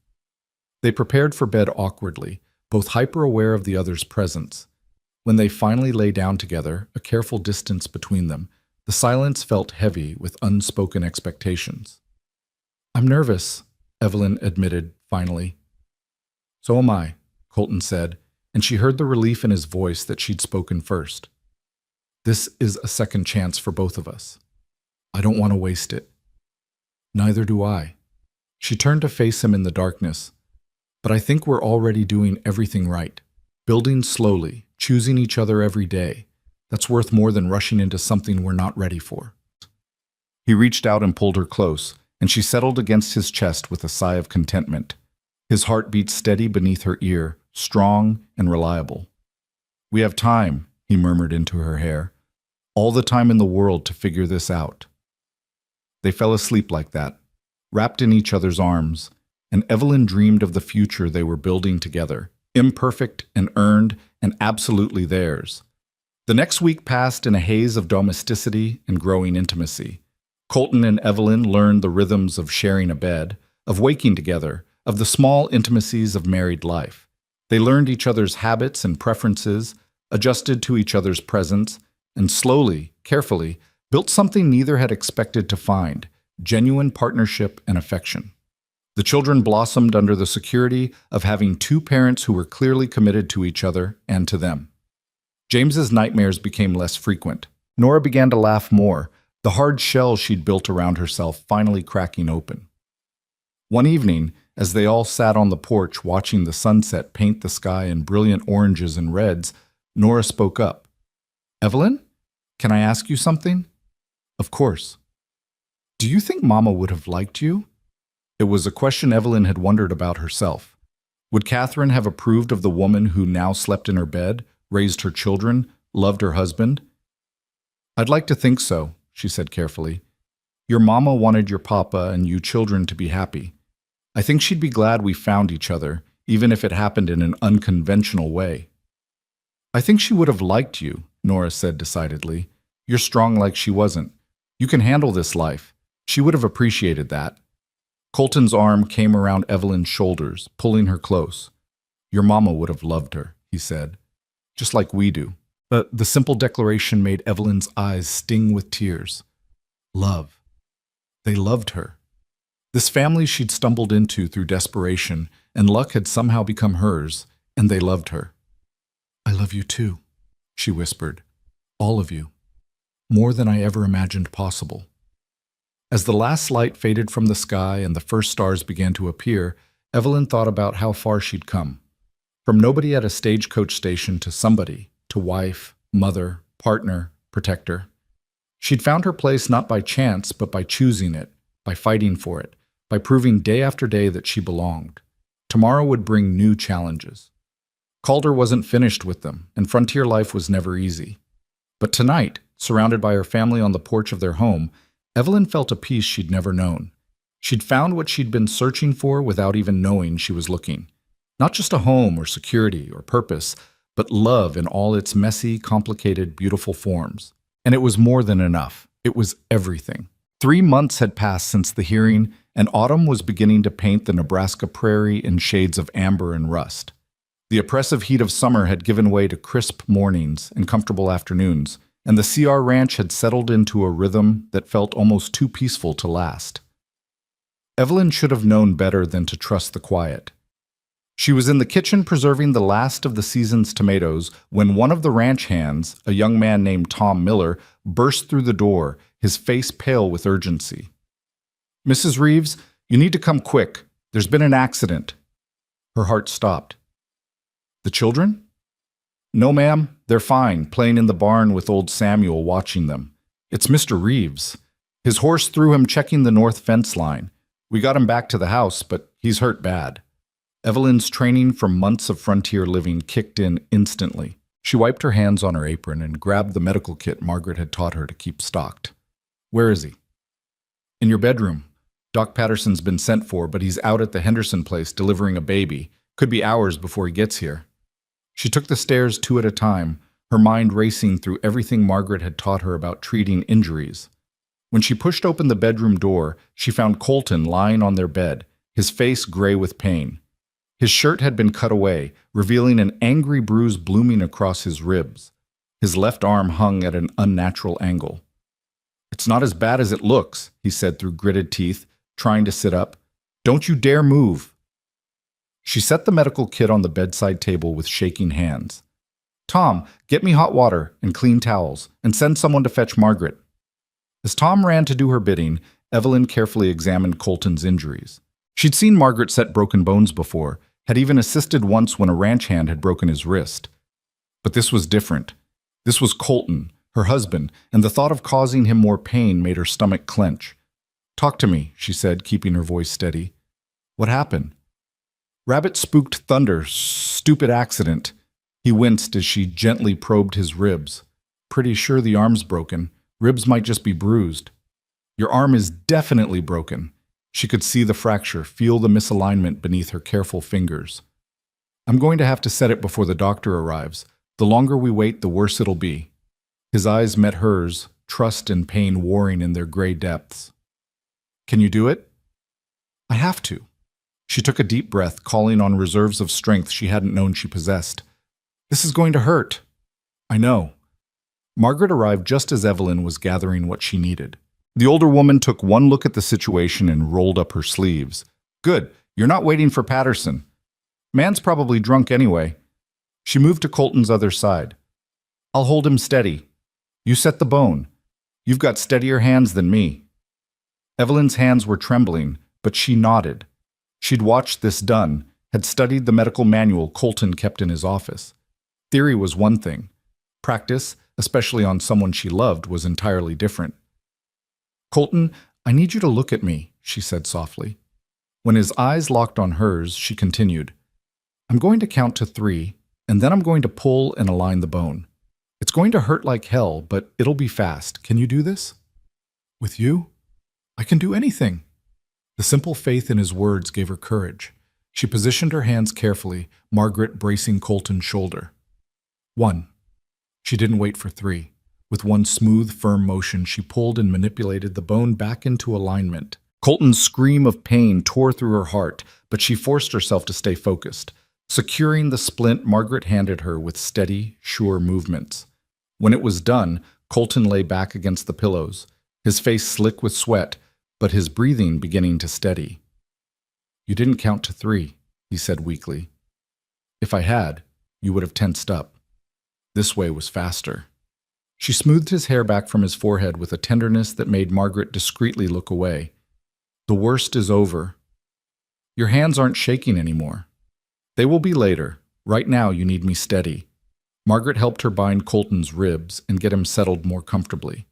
They prepared for bed awkwardly, both hyper-aware of the other's presence. When they finally lay down together, a careful distance between them, the silence felt heavy with unspoken expectations. "I'm nervous," Evelyn admitted finally. "So am I," Colton said, and she heard the relief in his voice that she'd spoken first. "This is a second chance for both of us. I don't want to waste it." "Neither do I." She turned to face him in the darkness. "But I think we're already doing everything right. Building slowly, choosing each other every day. That's worth more than rushing into something we're not ready for." He reached out and pulled her close, and she settled against his chest with a sigh of contentment. His heart beat steady beneath her ear, strong and reliable. "We have time," he murmured into her hair. "All the time in the world to figure this out." They fell asleep like that, wrapped in each other's arms, and Evelyn dreamed of the future they were building together, imperfect and earned and absolutely theirs. The next week passed in a haze of domesticity and growing intimacy. Colton and Evelyn learned the rhythms of sharing a bed, of waking together, of the small intimacies of married life. They learned each other's habits and preferences, adjusted to each other's presence, and slowly, carefully, built something neither had expected to find: genuine partnership and affection. The children blossomed under the security of having 2 parents who were clearly committed to each other and to them. James's nightmares became less frequent. Nora began to laugh more, the hard shell she'd built around herself finally cracking open. One evening, as they all sat on the porch watching the sunset paint the sky in brilliant oranges and reds, Nora spoke up. "Evelyn, can I ask you something?" "Of course." "Do you think Mama would have liked you?" It was a question Evelyn had wondered about herself. Would Catherine have approved of the woman who now slept in her bed, raised her children, loved her husband? "I'd like to think so," she said carefully. "Your mama wanted your papa and you children to be happy. I think she'd be glad we found each other, even if it happened in an unconventional way." "I think she would have liked you," Nora said decidedly. "You're strong like she wasn't. You can handle this life. She would have appreciated that." Colton's arm came around Evelyn's shoulders, pulling her close. "Your mama would have loved her," he said. "Just like we do." The simple declaration made Evelyn's eyes sting with tears. Love. They loved her. This family she'd stumbled into through desperation, and luck had somehow become hers, and they loved her. "I love you too," she whispered. "All of you. More than I ever imagined possible." As the last light faded from the sky and the first stars began to appear, Evelyn thought about how far she'd come. From nobody at a stagecoach station to somebody, to wife, mother, partner, protector. She'd found her place not by chance, but by choosing it, by fighting for it, by proving day after day that she belonged. Tomorrow would bring new challenges. Calder wasn't finished with them, and frontier life was never easy. But tonight, surrounded by her family on the porch of their home, Evelyn felt a peace she'd never known. She'd found what she'd been searching for without even knowing she was looking. Not just a home or security or purpose, but love in all its messy, complicated, beautiful forms. And it was more than enough. It was everything. 3 months had passed since the hearing, and autumn was beginning to paint the Nebraska prairie in shades of amber and rust. The oppressive heat of summer had given way to crisp mornings and comfortable afternoons, and the CR Ranch had settled into a rhythm that felt almost too peaceful to last. Evelyn should have known better than to trust the quiet. She was in the kitchen preserving the last of the season's tomatoes when one of the ranch hands, a young man named Tom Miller, burst through the door, his face pale with urgency. "Mrs. Reeves, you need to come quick. There's been an accident." Her heart stopped. "The children?" "No, ma'am. They're fine, playing in the barn with old Samuel watching them. It's Mr. Reeves. His horse threw him checking the north fence line. We got him back to the house, but he's hurt bad." Evelyn's training from months of frontier living kicked in instantly. She wiped her hands on her apron and grabbed the medical kit Margaret had taught her to keep stocked. "Where is he?" "In your bedroom. Doc Patterson's been sent for, but he's out at the Henderson place delivering a baby. Could be hours before he gets here." She took the stairs 2 at a time, her mind racing through everything Margaret had taught her about treating injuries. When she pushed open the bedroom door, she found Colton lying on their bed, his face gray with pain. His shirt had been cut away, revealing an angry bruise blooming across his ribs. His left arm hung at an unnatural angle. "It's not as bad as it looks," he said through gritted teeth, trying to sit up. "Don't you dare move." She set the medical kit on the bedside table with shaking hands. "Tom, get me hot water and clean towels, and send someone to fetch Margaret." As Tom ran to do her bidding, Evelyn carefully examined Colton's injuries. She'd seen Margaret set broken bones before, had even assisted once when a ranch hand had broken his wrist. But this was different. This was Colton, her husband, and the thought of causing him more pain made her stomach clench. "Talk to me," she said, keeping her voice steady. "What happened?" "Rabbit spooked thunder. Stupid accident." He winced as she gently probed his ribs. "Pretty sure the arm's broken. Ribs might just be bruised." "Your arm is definitely broken." She could see the fracture, feel the misalignment beneath her careful fingers. "I'm going to have to set it before the doctor arrives. The longer we wait, the worse it'll be." His eyes met hers, trust and pain warring in their gray depths. "Can you do it?" "I have to." She took a deep breath, calling on reserves of strength she hadn't known she possessed. "This is going to hurt." "I know." Margaret arrived just as Evelyn was gathering what she needed. The older woman took one look at the situation and rolled up her sleeves. "Good, you're not waiting for Patterson. Man's probably drunk anyway." She moved to Colton's other side. "I'll hold him steady. You set the bone. You've got steadier hands than me." Evelyn's hands were trembling, but she nodded. She'd watched this done, had studied the medical manual Colton kept in his office. Theory was one thing. Practice, especially on someone she loved, was entirely different. "Colton, I need you to look at me," she said softly. When his eyes locked on hers, she continued, "I'm going to count to 3, and then I'm going to pull and align the bone. It's going to hurt like hell, but it'll be fast. Can you do this?" "With you? I can do anything." The simple faith in his words gave her courage. She positioned her hands carefully, Margaret bracing Colton's shoulder. 1. She didn't wait for 3. With one smooth, firm motion, she pulled and manipulated the bone back into alignment. Colton's scream of pain tore through her heart, but she forced herself to stay focused. Securing the splint Margaret handed her with steady, sure movements. When it was done, Colton lay back against the pillows, his face slick with sweat, but his breathing beginning to steady. "You didn't count to 3, he said weakly. "If I had, you would have tensed up. This way was faster." She smoothed his hair back from his forehead with a tenderness that made Margaret discreetly look away. "The worst is over. Your hands aren't shaking anymore. They will be later. Right now you need me steady." Margaret helped her bind Colton's ribs and get him settled more comfortably.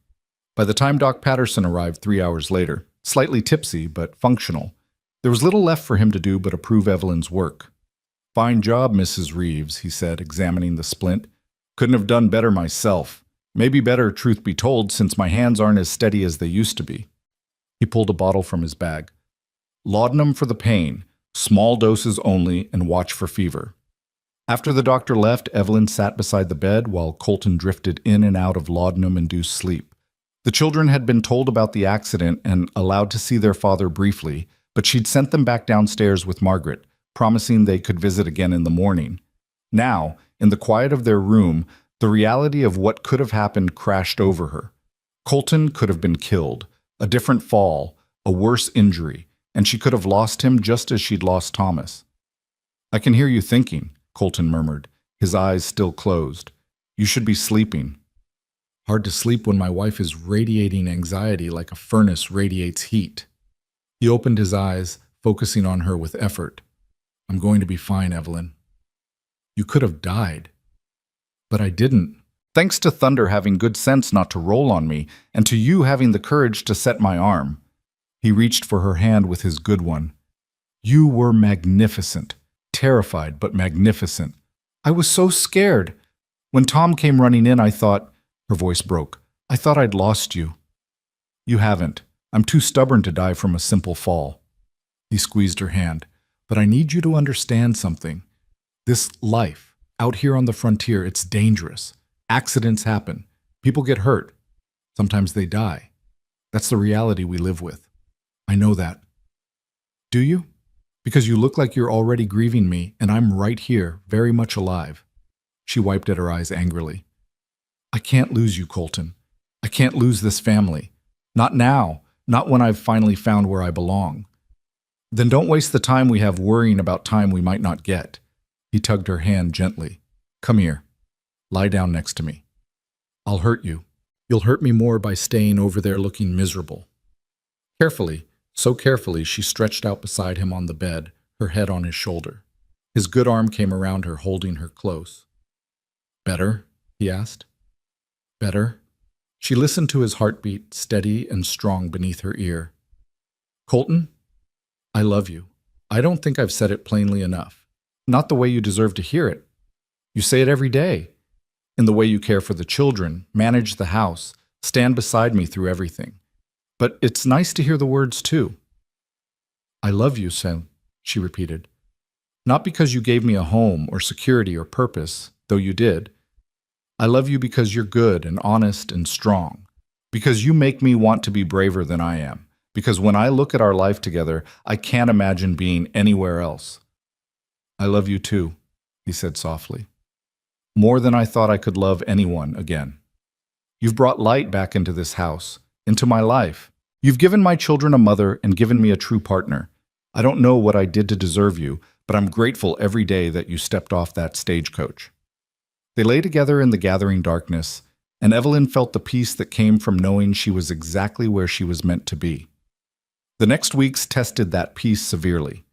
By the time Doc Patterson arrived 3 hours later, slightly tipsy but functional, There was little left for him to do but approve Evelyn's work. "Fine job, Mrs. Reeves," he said, examining the splint. "Couldn't have done better myself. Maybe better, truth be told, since my hands aren't as steady as they used to be." He pulled a bottle from his bag. "Laudanum for the pain, small doses only, and watch for fever." After the doctor left, Evelyn sat beside the bed while Colton drifted in and out of laudanum-induced sleep. The children had been told about the accident and allowed to see their father briefly, but she'd sent them back downstairs with Margaret, promising they could visit again in the morning. Now, in the quiet of their room, the reality of what could have happened crashed over her. Colton could have been killed, a different fall, a worse injury, and she could have lost him just as she'd lost Thomas. "I can hear you thinking," Colton murmured, his eyes still closed. "You should be sleeping." "Hard to sleep when my wife is radiating anxiety like a furnace radiates heat." He opened his eyes, focusing on her with effort. "I'm going to be fine, Evelyn." "You could have died." "But I didn't. Thanks to Thunder having good sense not to roll on me, and to you having the courage to set my arm." He reached for her hand with his good one. "You were magnificent. Terrified, but magnificent. I was so scared. When Tom came running in, I thought—" Her voice broke. "I thought I'd lost you." "You haven't. I'm too stubborn to die from a simple fall." He squeezed her hand. "But I need you to understand something. This life, out here on the frontier, it's dangerous. Accidents happen. People get hurt. Sometimes they die. That's the reality we live with. I know that." "Do you? Because you look like you're already grieving me, and I'm right here, very much alive." She wiped at her eyes angrily. "I can't lose you, Colton. I can't lose this family. Not now. Not when I've finally found where I belong." "Then don't waste the time we have worrying about time we might not get." He tugged her hand gently. "Come here. Lie down next to me. I'll hurt you. You'll hurt me more by staying over there looking miserable." Carefully, so carefully, she stretched out beside him on the bed, her head on his shoulder. His good arm came around her, holding her close. "Better?" he asked. "Better?" She listened to his heartbeat, steady and strong beneath her ear. "Colton, I love you. I don't think I've said it plainly enough. Not the way you deserve to hear it. You say it every day. In the way you care for the children, manage the house, stand beside me through everything. But it's nice to hear the words, too." "I love you, Sam," she repeated. "Not because you gave me a home or security or purpose, though you did. I love you because you're good and honest and strong. Because you make me want to be braver than I am. Because when I look at our life together, I can't imagine being anywhere else." "I love you too," he said softly. "More than I thought I could love anyone again. You've brought light back into this house, into my life. You've given my children a mother and given me a true partner. I don't know what I did to deserve you, but I'm grateful every day that you stepped off that stagecoach." They lay together in the gathering darkness, and Evelyn felt the peace that came from knowing she was exactly where she was meant to be. The next weeks tested that peace severely.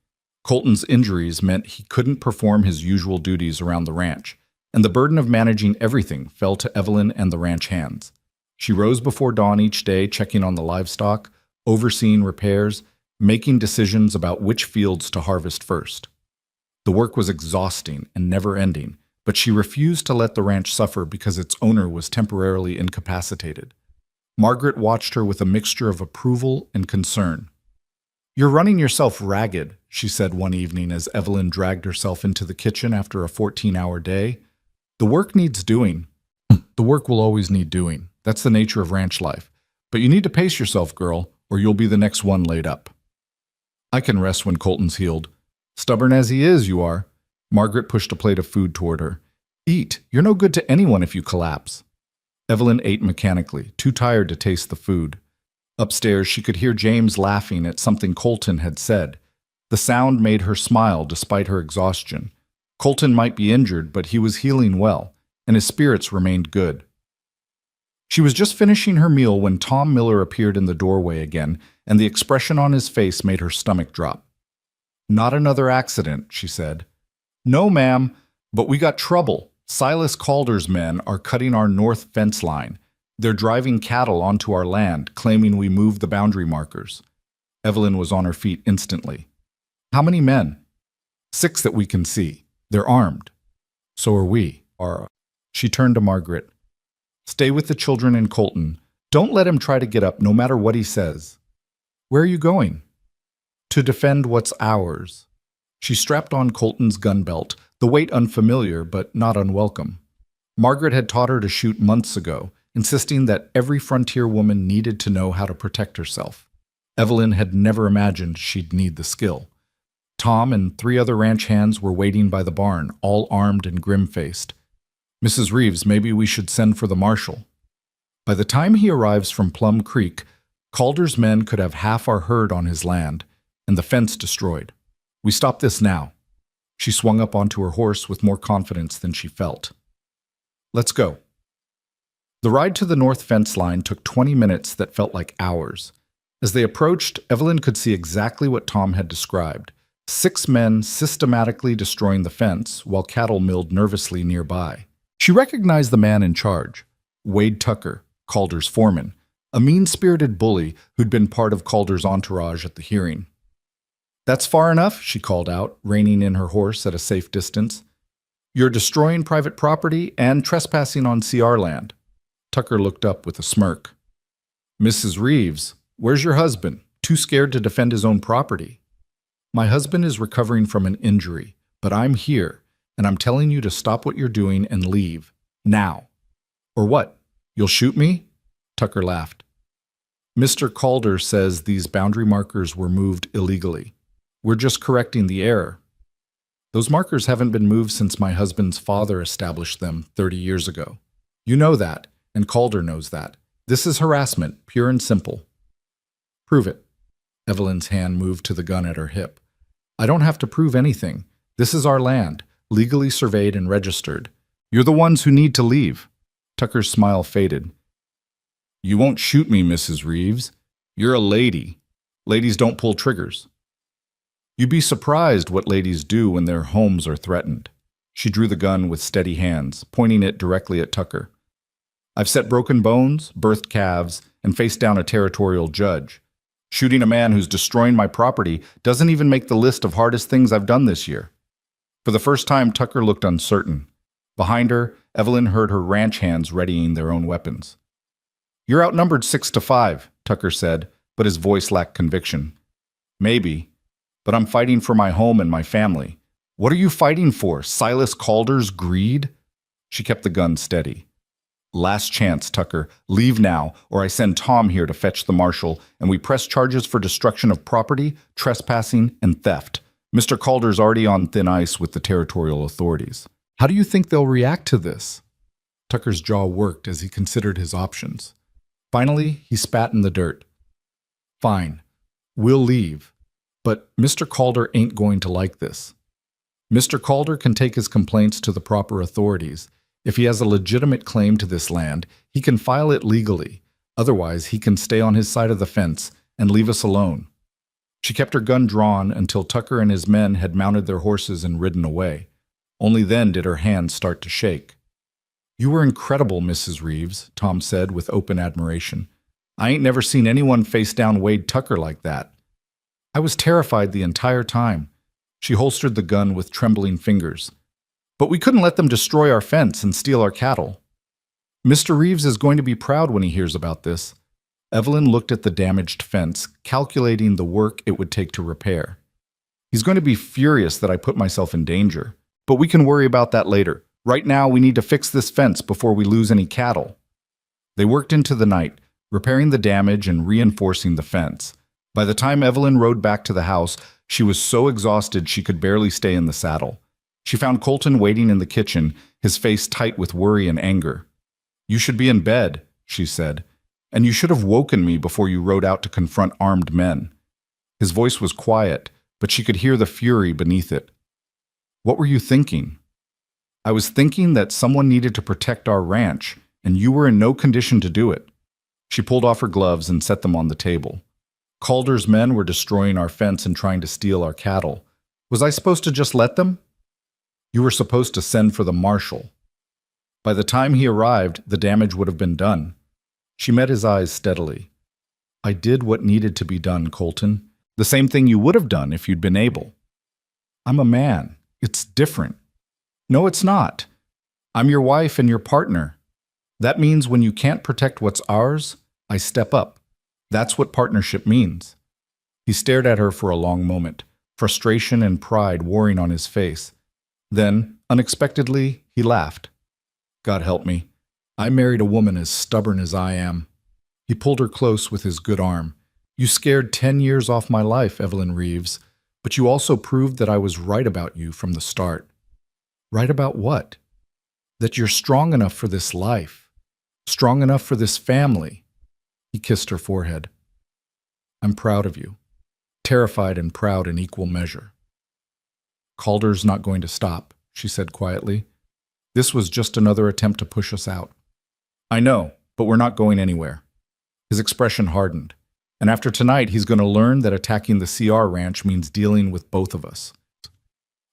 Colton's injuries meant he couldn't perform his usual duties around the ranch, and the burden of managing everything fell to Evelyn and the ranch hands. She rose before dawn each day, checking on the livestock, overseeing repairs, making decisions about which fields to harvest first. The work was exhausting and never-ending, but she refused to let the ranch suffer because its owner was temporarily incapacitated. Margaret watched her with a mixture of approval and concern. "You're running yourself ragged," she said one evening as Evelyn dragged herself into the kitchen after a 14-hour day. "The work needs doing." "The work will always need doing. That's the nature of ranch life. But you need to pace yourself, girl, or you'll be the next one laid up." "I can rest when Colton's healed." "Stubborn as he is, you are." Margaret pushed a plate of food toward her. "Eat. You're no good to anyone if you collapse." Evelyn ate mechanically, too tired to taste the food. Upstairs, she could hear James laughing at something Colton had said. The sound made her smile despite her exhaustion. Colton might be injured, but he was healing well, and his spirits remained good. She was just finishing her meal when Tom Miller appeared in the doorway again, and the expression on his face made her stomach drop. "Not another accident," she said. "No, ma'am, but we got trouble. Silas Calder's men are cutting our north fence line. They're driving cattle onto our land, claiming we moved the boundary markers." Evelyn was on her feet instantly. How many men? 6 that we can see. They're armed. So are we. She turned to Margaret. Stay with the children and Colton. Don't let him try to get up no matter what he says. Where are you going? To defend what's ours. She strapped on Colton's gun belt, the weight unfamiliar but not unwelcome. Margaret had taught her to shoot months ago, insisting that every frontier woman needed to know how to protect herself. Evelyn had never imagined she'd need the skill. Tom and 3 other ranch hands were waiting by the barn, all armed and grim-faced. Mrs. Reeves, maybe we should send for the marshal. By the time he arrives from Plum Creek, Calder's men could have half our herd on his land, and the fence destroyed. We stop this now. She swung up onto her horse with more confidence than she felt. Let's go. The ride to the north fence line took 20 minutes that felt like hours. As they approached, Evelyn could see exactly what Tom had described. 6 men systematically destroying the fence while cattle milled nervously nearby. She recognized the man in charge, Wade Tucker, Calder's foreman, a mean-spirited bully who'd been part of Calder's entourage at the hearing. That's far enough, she called out, reining in her horse at a safe distance. You're destroying private property and trespassing on CR land. Tucker looked up with a smirk. Mrs. Reeves, where's your husband? Too scared to defend his own property. My husband is recovering from an injury, but I'm here, and I'm telling you to stop what you're doing and leave. Now. Or what? You'll shoot me? Tucker laughed. Mr. Calder says these boundary markers were moved illegally. We're just correcting the error. Those markers haven't been moved since my husband's father established them 30 years ago. You know that, and Calder knows that. This is harassment, pure and simple. Prove it. Evelyn's hand moved to the gun at her hip. I don't have to prove anything. This is our land, legally surveyed and registered. You're the ones who need to leave. Tucker's smile faded. You won't shoot me, Mrs. Reeves. You're a lady. Ladies don't pull triggers. You'd be surprised what ladies do when their homes are threatened. She drew the gun with steady hands, pointing it directly at Tucker. I've set broken bones, birthed calves, and faced down a territorial judge. Shooting a man who's destroying my property doesn't even make the list of hardest things I've done this year. For the first time, Tucker looked uncertain. Behind her, Evelyn heard her ranch hands readying their own weapons. You're outnumbered 6-5, Tucker said, but his voice lacked conviction. Maybe, but I'm fighting for my home and my family. What are you fighting for? Silas Calder's greed? She kept the gun steady. Last chance, Tucker. Leave now, or I send Tom here to fetch the marshal, and we press charges for destruction of property, trespassing, and theft. Mr. Calder's already on thin ice with the territorial authorities. How do you think they'll react to this? Tucker's jaw worked as he considered his options. Finally, he spat in the dirt. Fine. We'll leave. But Mr. Calder ain't going to like this. Mr. Calder can take his complaints to the proper authorities. If he has a legitimate claim to this land, he can file it legally. Otherwise, he can stay on his side of the fence and leave us alone. She kept her gun drawn until Tucker and his men had mounted their horses and ridden away. Only then did her hands start to shake. You were incredible, Mrs. Reeves, Tom said with open admiration. I ain't never seen anyone face down Wade Tucker like that. I was terrified the entire time. She holstered the gun with trembling fingers. But we couldn't let them destroy our fence and steal our cattle. Mr. Reeves is going to be proud when he hears about this. Evelyn looked at the damaged fence, calculating the work it would take to repair. He's going to be furious that I put myself in danger. But we can worry about that later. Right now, we need to fix this fence before we lose any cattle. They worked into the night, repairing the damage and reinforcing the fence. By the time Evelyn rode back to the house, she was so exhausted she could barely stay in the saddle. She found Colton waiting in the kitchen, his face tight with worry and anger. You should be in bed, she said, and you should have woken me before you rode out to confront armed men. His voice was quiet, but she could hear the fury beneath it. What were you thinking? I was thinking that someone needed to protect our ranch, and you were in no condition to do it. She pulled off her gloves and set them on the table. Calder's men were destroying our fence and trying to steal our cattle. Was I supposed to just let them? You were supposed to send for the marshal. By the time he arrived, the damage would have been done. She met his eyes steadily. I did what needed to be done, Colton. The same thing you would have done if you'd been able. I'm a man. It's different. No, it's not. I'm your wife and your partner. That means when you can't protect what's ours, I step up. That's what partnership means. He stared at her for a long moment, frustration and pride warring on his face. Then, unexpectedly, he laughed. God help me. I married a woman as stubborn as I am. He pulled her close with his good arm. You scared 10 years off my life, Evelyn Reeves, but you also proved that I was right about you from the start. Right about what? That you're strong enough for this life, strong enough for this family. He kissed her forehead. I'm proud of you, terrified and proud in equal measure. Calder's not going to stop, she said quietly. This was just another attempt to push us out. I know, but we're not going anywhere. His expression hardened. And after tonight, he's going to learn that attacking the CR ranch means dealing with both of us.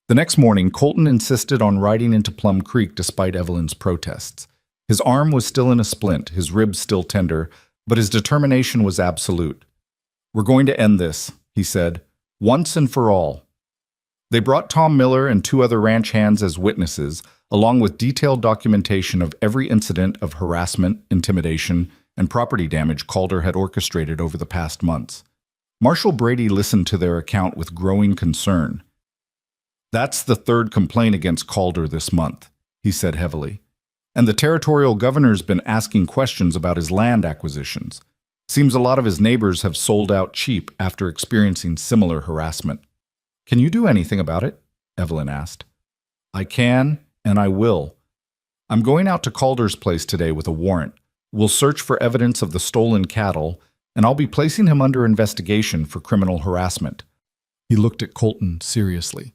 The next morning, Colton insisted on riding into Plum Creek despite Evelyn's protests. His arm was still in a splint, his ribs still tender, but his determination was absolute. We're going to end this, he said, once and for all. They brought Tom Miller and 2 other ranch hands as witnesses, along with detailed documentation of every incident of harassment, intimidation, and property damage Calder had orchestrated over the past months. Marshal Brady listened to their account with growing concern. That's the 3rd complaint against Calder this month, he said heavily. And the territorial governor's been asking questions about his land acquisitions. Seems a lot of his neighbors have sold out cheap after experiencing similar harassment. Can you do anything about it? Evelyn asked. I can, and I will. I'm going out to Calder's place today with a warrant. We'll search for evidence of the stolen cattle, and I'll be placing him under investigation for criminal harassment. He looked at Colton seriously.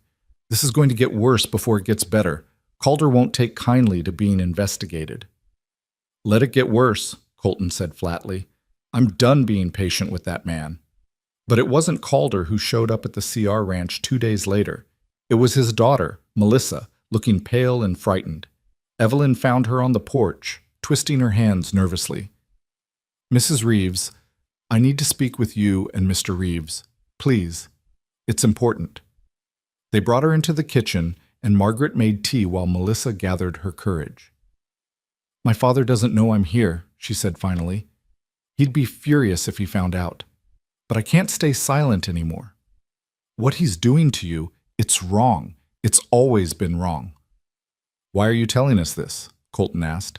This is going to get worse before it gets better. Calder won't take kindly to being investigated. Let it get worse, Colton said flatly. I'm done being patient with that man. But it wasn't Calder who showed up at the CR ranch 2 days later. It was his daughter, Melissa, looking pale and frightened. Evelyn found her on the porch, twisting her hands nervously. Mrs. Reeves, I need to speak with you and Mr. Reeves. Please. It's important. They brought her into the kitchen, and Margaret made tea while Melissa gathered her courage. My father doesn't know I'm here, she said finally. He'd be furious if he found out. But I can't stay silent anymore. What he's doing to you, it's wrong. It's always been wrong. Why are you telling us this? Colton asked.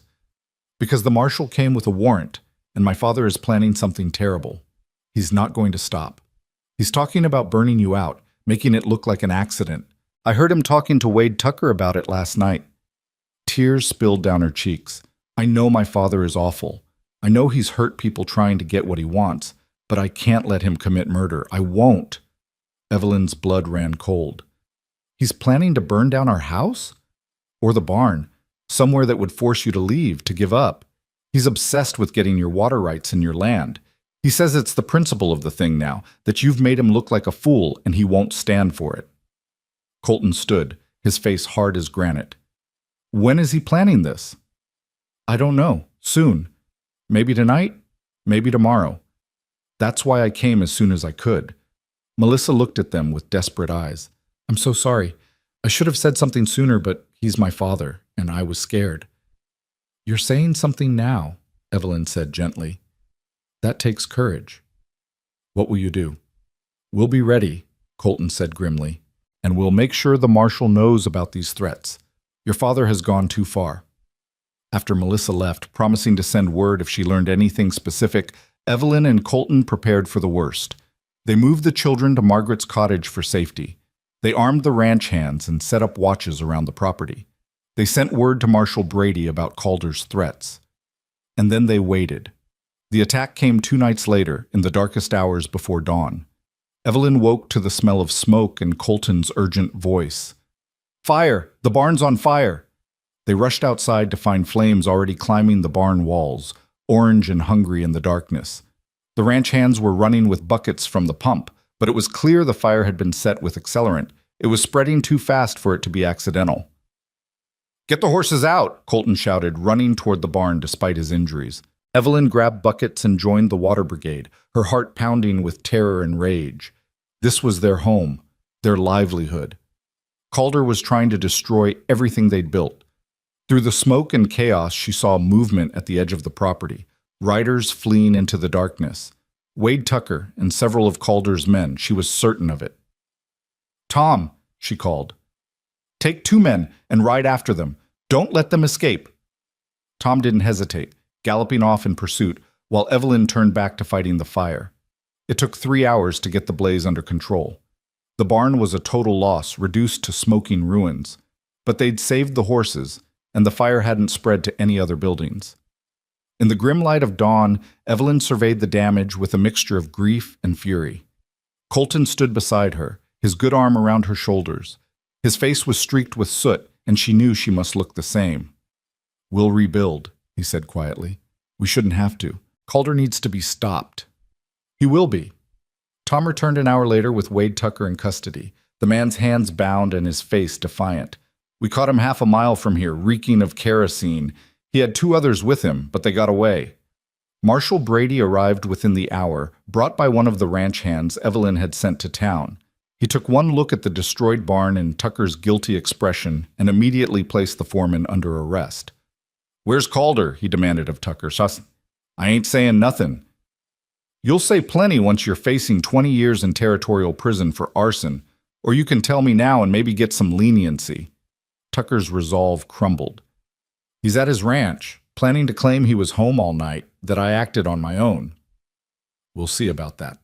Because the marshal came with a warrant, and my father is planning something terrible. He's not going to stop. He's talking about burning you out, making it look like an accident. I heard him talking to Wade Tucker about it last night. Tears spilled down her cheeks. I know my father is awful. I know he's hurt people trying to get what he wants, but I can't let him commit murder. I won't. Evelyn's blood ran cold. He's planning to burn down our house? Or the barn, somewhere that would force you to leave, to give up. He's obsessed with getting your water rights and your land. He says it's the principle of the thing now, that you've made him look like a fool and he won't stand for it. Colton stood, his face hard as granite. When is he planning this? I don't know. Soon. Maybe tonight, maybe tomorrow. That's why I came as soon as I could. Melissa looked at them with desperate eyes. I'm so sorry. I should have said something sooner, but he's my father, and I was scared. You're saying something now, Evelyn said gently. That takes courage. What will you do? We'll be ready, Colton said grimly, and we'll make sure the marshal knows about these threats. Your father has gone too far. After Melissa left, promising to send word if she learned anything specific, Evelyn and Colton prepared for the worst. They moved the children to Margaret's cottage for safety. They armed the ranch hands and set up watches around the property. They sent word to Marshal Brady about Calder's threats. And then they waited. The attack came 2 nights later, in the darkest hours before dawn. Evelyn woke to the smell of smoke and Colton's urgent voice. Fire! The barn's on fire! They rushed outside to find flames already climbing the barn walls, orange and hungry in the darkness. The ranch hands were running with buckets from the pump, but it was clear the fire had been set with accelerant. It was spreading too fast for it to be accidental. Get the horses out, Colton shouted, running toward the barn despite his injuries. Evelyn grabbed buckets and joined the water brigade, her heart pounding with terror and rage. This was their home, their livelihood. Calder was trying to destroy everything they'd built. Through the smoke and chaos, she saw movement at the edge of the property, riders fleeing into the darkness. Wade Tucker and several of Calder's men, she was certain of it. "Tom," she called. "Take 2 men and ride after them. Don't let them escape." Tom didn't hesitate, galloping off in pursuit, while Evelyn turned back to fighting the fire. It took 3 hours to get the blaze under control. The barn was a total loss, reduced to smoking ruins. But they'd saved the horses, and the fire hadn't spread to any other buildings. In the grim light of dawn, Evelyn surveyed the damage with a mixture of grief and fury. Colton stood beside her, his good arm around her shoulders. His face was streaked with soot, and she knew she must look the same. "We'll rebuild," he said quietly. "We shouldn't have to. Calder needs to be stopped." "He will be." Tom returned an hour later with Wade Tucker in custody, the man's hands bound and his face defiant. "We caught him half a mile from here, reeking of kerosene. He had 2 others with him, but they got away." Marshal Brady arrived within the hour, brought by one of the ranch hands Evelyn had sent to town. He took one look at the destroyed barn and Tucker's guilty expression and immediately placed the foreman under arrest. "Where's Calder?" he demanded of Tucker. "I ain't saying nothing." "You'll say plenty once you're facing 20 years in territorial prison for arson, or you can tell me now and maybe get some leniency." Tucker's resolve crumbled. "He's at his ranch, planning to claim he was home all night, that I acted on my own." "We'll see about that."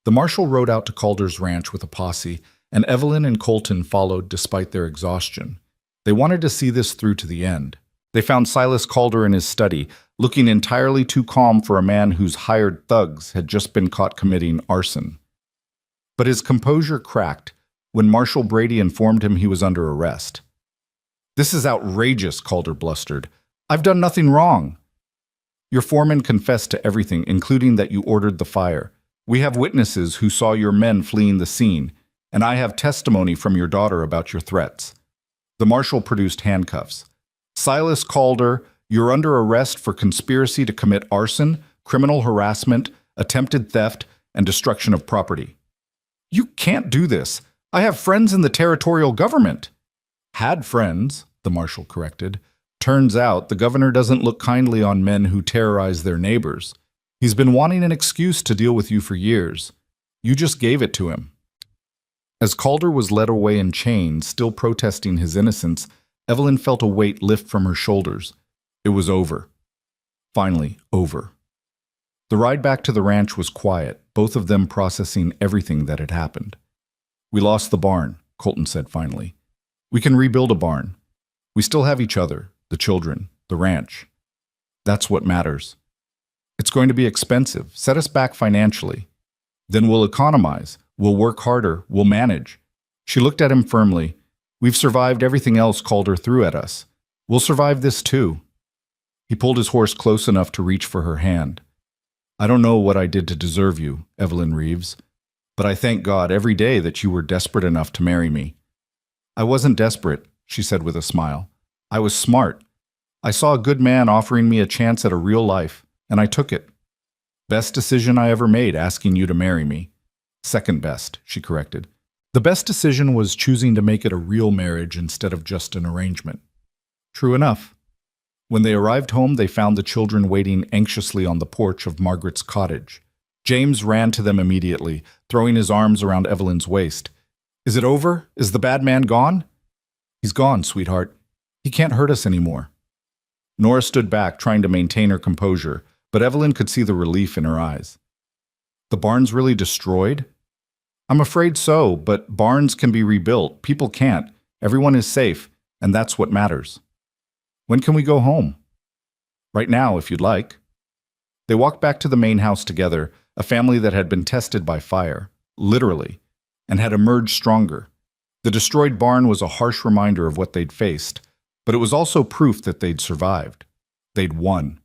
The marshal rode out to Calder's ranch with a posse, and Evelyn and Colton followed despite their exhaustion. They wanted to see this through to the end. They found Silas Calder in his study, looking entirely too calm for a man whose hired thugs had just been caught committing arson. But his composure cracked when Marshal Brady informed him he was under arrest. "This is outrageous," Calder blustered. "I've done nothing wrong." "Your foreman confessed to everything, including that you ordered the fire. We have witnesses who saw your men fleeing the scene, and I have testimony from your daughter about your threats." The marshal produced handcuffs. "Silas Calder, you're under arrest for conspiracy to commit arson, criminal harassment, attempted theft, and destruction of property." "You can't do this. I have friends in the territorial government." "Had friends," the marshal corrected. "Turns out the governor doesn't look kindly on men who terrorize their neighbors. He's been wanting an excuse to deal with you for years. You just gave it to him." As Calder was led away in chains, still protesting his innocence, Evelyn felt a weight lift from her shoulders. It was over. Finally, over. The ride back to the ranch was quiet, both of them processing everything that had happened. "We lost the barn," Colton said finally. "We can rebuild a barn. We still have each other, the children, the ranch. That's what matters. It's going to be expensive, set us back financially. Then we'll economize, we'll work harder, we'll manage." She looked at him firmly. "We've survived everything else Calder threw at us. We'll survive this too." He pulled his horse close enough to reach for her hand. "I don't know what I did to deserve you, Evelyn Reeves, but I thank God every day that you were desperate enough to marry me." "I wasn't desperate," she said with a smile. "I was smart. I saw a good man offering me a chance at a real life, and I took it. Best decision I ever made, asking you to marry me." "Second best," she corrected. "The best decision was choosing to make it a real marriage instead of just an arrangement." True enough. When they arrived home, they found the children waiting anxiously on the porch of Margaret's cottage. James ran to them immediately, throwing his arms around Evelyn's waist. "Is it over? Is the bad man gone?" "He's gone, sweetheart. He can't hurt us anymore." Nora stood back, trying to maintain her composure, but Evelyn could see the relief in her eyes. "The barn's really destroyed?" "I'm afraid so, but barns can be rebuilt. People can't. Everyone is safe, and that's what matters." "When can we go home?" "Right now, if you'd like." They walked back to the main house together, a family that had been tested by fire, literally, and had emerged stronger. The destroyed barn was a harsh reminder of what they'd faced, but it was also proof that they'd survived. They'd won.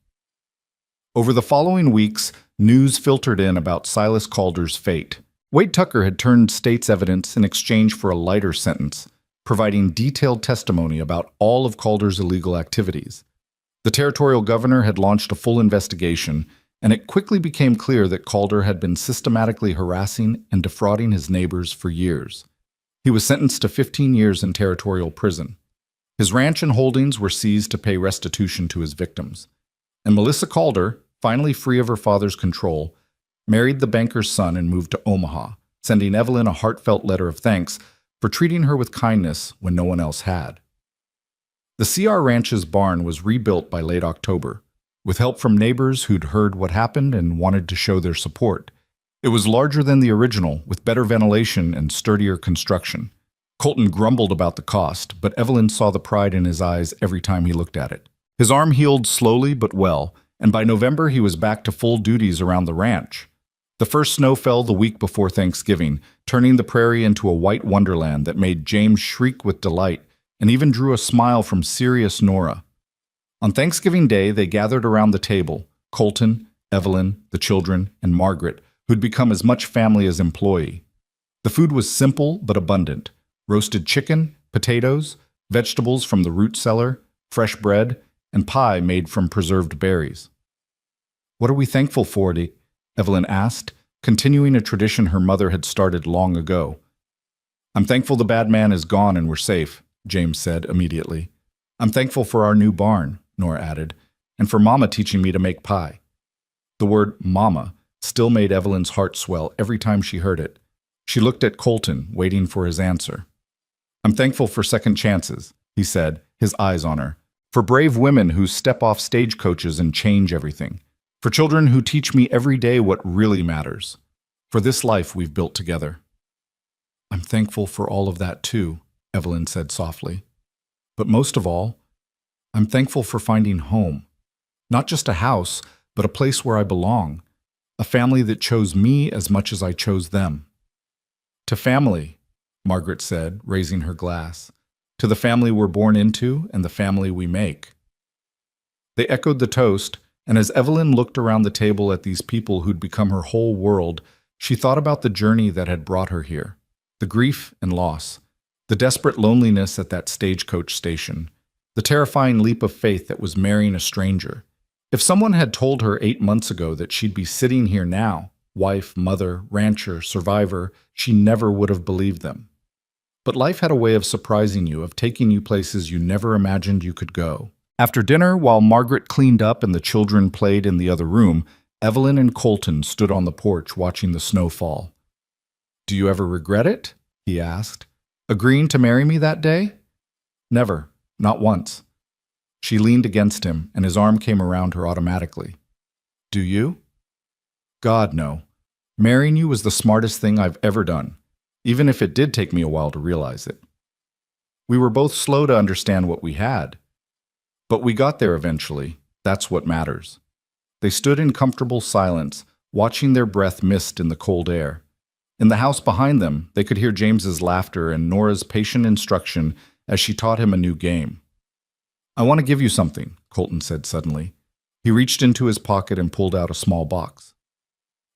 Over the following weeks, news filtered in about Silas Calder's fate. Wade Tucker had turned state's evidence in exchange for a lighter sentence, providing detailed testimony about all of Calder's illegal activities. The territorial governor had launched a full investigation, and it quickly became clear that Calder had been systematically harassing and defrauding his neighbors for years. He was sentenced to 15 years in territorial prison. His ranch and holdings were seized to pay restitution to his victims. And Melissa Calder, finally free of her father's control, married the banker's son and moved to Omaha, sending Evelyn a heartfelt letter of thanks for treating her with kindness when no one else had. The CR Ranch's barn was rebuilt by late October, with help from neighbors who'd heard what happened and wanted to show their support. It was larger than the original, with better ventilation and sturdier construction. Colton grumbled about the cost, but Evelyn saw the pride in his eyes every time he looked at it. His arm healed slowly but well, and by November he was back to full duties around the ranch. The first snow fell the week before Thanksgiving, turning the prairie into a white wonderland that made James shriek with delight and even drew a smile from serious Nora. On Thanksgiving Day, they gathered around the table, Colton, Evelyn, the children, and Margaret, who'd become as much family as employee. The food was simple but abundant: roasted chicken, potatoes, vegetables from the root cellar, fresh bread, and pie made from preserved berries. "What are we thankful for, Dee?" Evelyn asked, continuing a tradition her mother had started long ago. "I'm thankful the bad man is gone and we're safe," James said immediately. "I'm thankful for our new barn," Nora added, "and for Mama teaching me to make pie." The word Mama still made Evelyn's heart swell every time she heard it. She looked at Colton, waiting for his answer. "I'm thankful for second chances," he said, his eyes on her. "For brave women who step off stagecoaches and change everything. For children who teach me every day what really matters. For this life we've built together." "I'm thankful for all of that too," Evelyn said softly. "But most of all, I'm thankful for finding home. Not just a house, but a place where I belong. A family that chose me as much as I chose them." "To family," Margaret said, raising her glass. "To the family we're born into and the family we make." They echoed the toast, and as Evelyn looked around the table at these people who'd become her whole world, she thought about the journey that had brought her here, the grief and loss, the desperate loneliness at that stagecoach station, the terrifying leap of faith that was marrying a stranger. If someone had told her 8 months ago that she'd be sitting here now, wife, mother, rancher, survivor, she never would have believed them. But life had a way of surprising you, of taking you places you never imagined you could go. After dinner, while Margaret cleaned up and the children played in the other room, Evelyn and Colton stood on the porch watching the snow fall. "Do you ever regret it?" he asked. "Agreeing to marry me that day?" "Never. Not once." She leaned against him, and his arm came around her automatically. "Do you?" "God, no. Marrying you was the smartest thing I've ever done, even if it did take me a while to realize it. We were both slow to understand what we had. But we got there eventually. That's what matters." They stood in comfortable silence, watching their breath mist in the cold air. In the house behind them, they could hear James's laughter and Nora's patient instruction as she taught him a new game. "I want to give you something," Colton said suddenly. He reached into his pocket and pulled out a small box.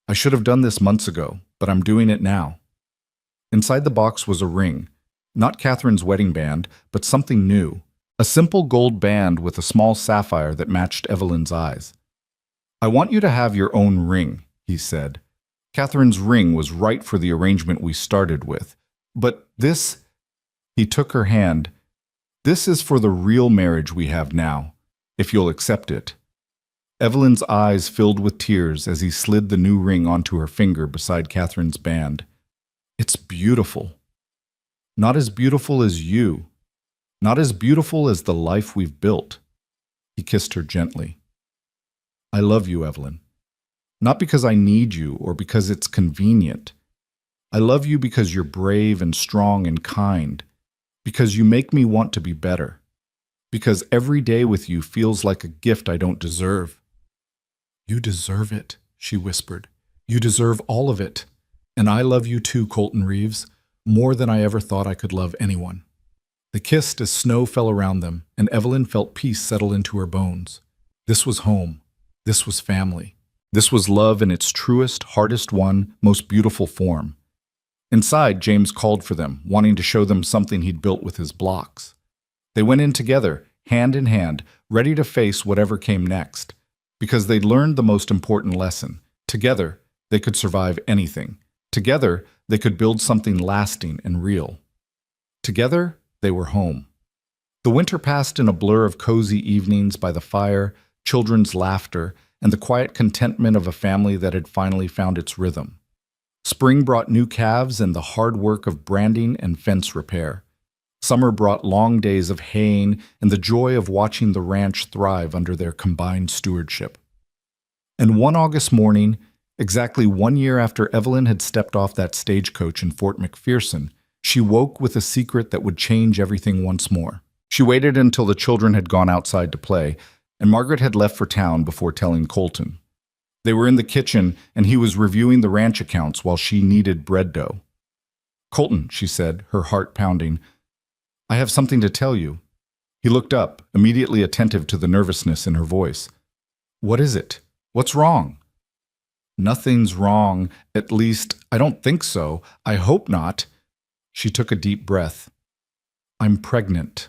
"I should have done this months ago, but I'm doing it now." Inside the box was a ring, not Catherine's wedding band, but something new. A simple gold band with a small sapphire that matched Evelyn's eyes. "I want you to have your own ring," he said. "Catherine's ring was right for the arrangement we started with. But this—" He took her hand. "This is for the real marriage we have now, if you'll accept it." Evelyn's eyes filled with tears as he slid the new ring onto her finger beside Catherine's band. "It's beautiful. Not as beautiful as you. Not as beautiful as the life we've built." He kissed her gently. "I love you, Evelyn. Not because I need you or because it's convenient. I love you because you're brave and strong and kind. Because you make me want to be better. Because every day with you feels like a gift I don't deserve." "You deserve it," she whispered. "You deserve all of it. And I love you too, Colton Reeves, more than I ever thought I could love anyone." They kissed as snow fell around them, and Evelyn felt peace settle into her bones. This was home. This was family. This was love in its truest, hardest won, most beautiful form. Inside, James called for them, wanting to show them something he'd built with his blocks. They went in together, hand in hand, ready to face whatever came next. Because they'd learned the most important lesson. Together, they could survive anything. Together, they could build something lasting and real. Together, they were home. The winter passed in a blur of cozy evenings by the fire, children's laughter, and the quiet contentment of a family that had finally found its rhythm. Spring brought new calves and the hard work of branding and fence repair. Summer brought long days of haying and the joy of watching the ranch thrive under their combined stewardship. And one August morning, exactly 1 year after Evelyn had stepped off that stagecoach in Fort McPherson, she woke with a secret that would change everything once more. She waited until the children had gone outside to play, and Margaret had left for town before telling Colton. They were in the kitchen, and he was reviewing the ranch accounts while she kneaded bread dough. "Colton," she said, her heart pounding, "I have something to tell you." He looked up, immediately attentive to the nervousness in her voice. "What is it? What's wrong?" "Nothing's wrong. At least, I don't think so. I hope not." She took a deep breath. "I'm pregnant."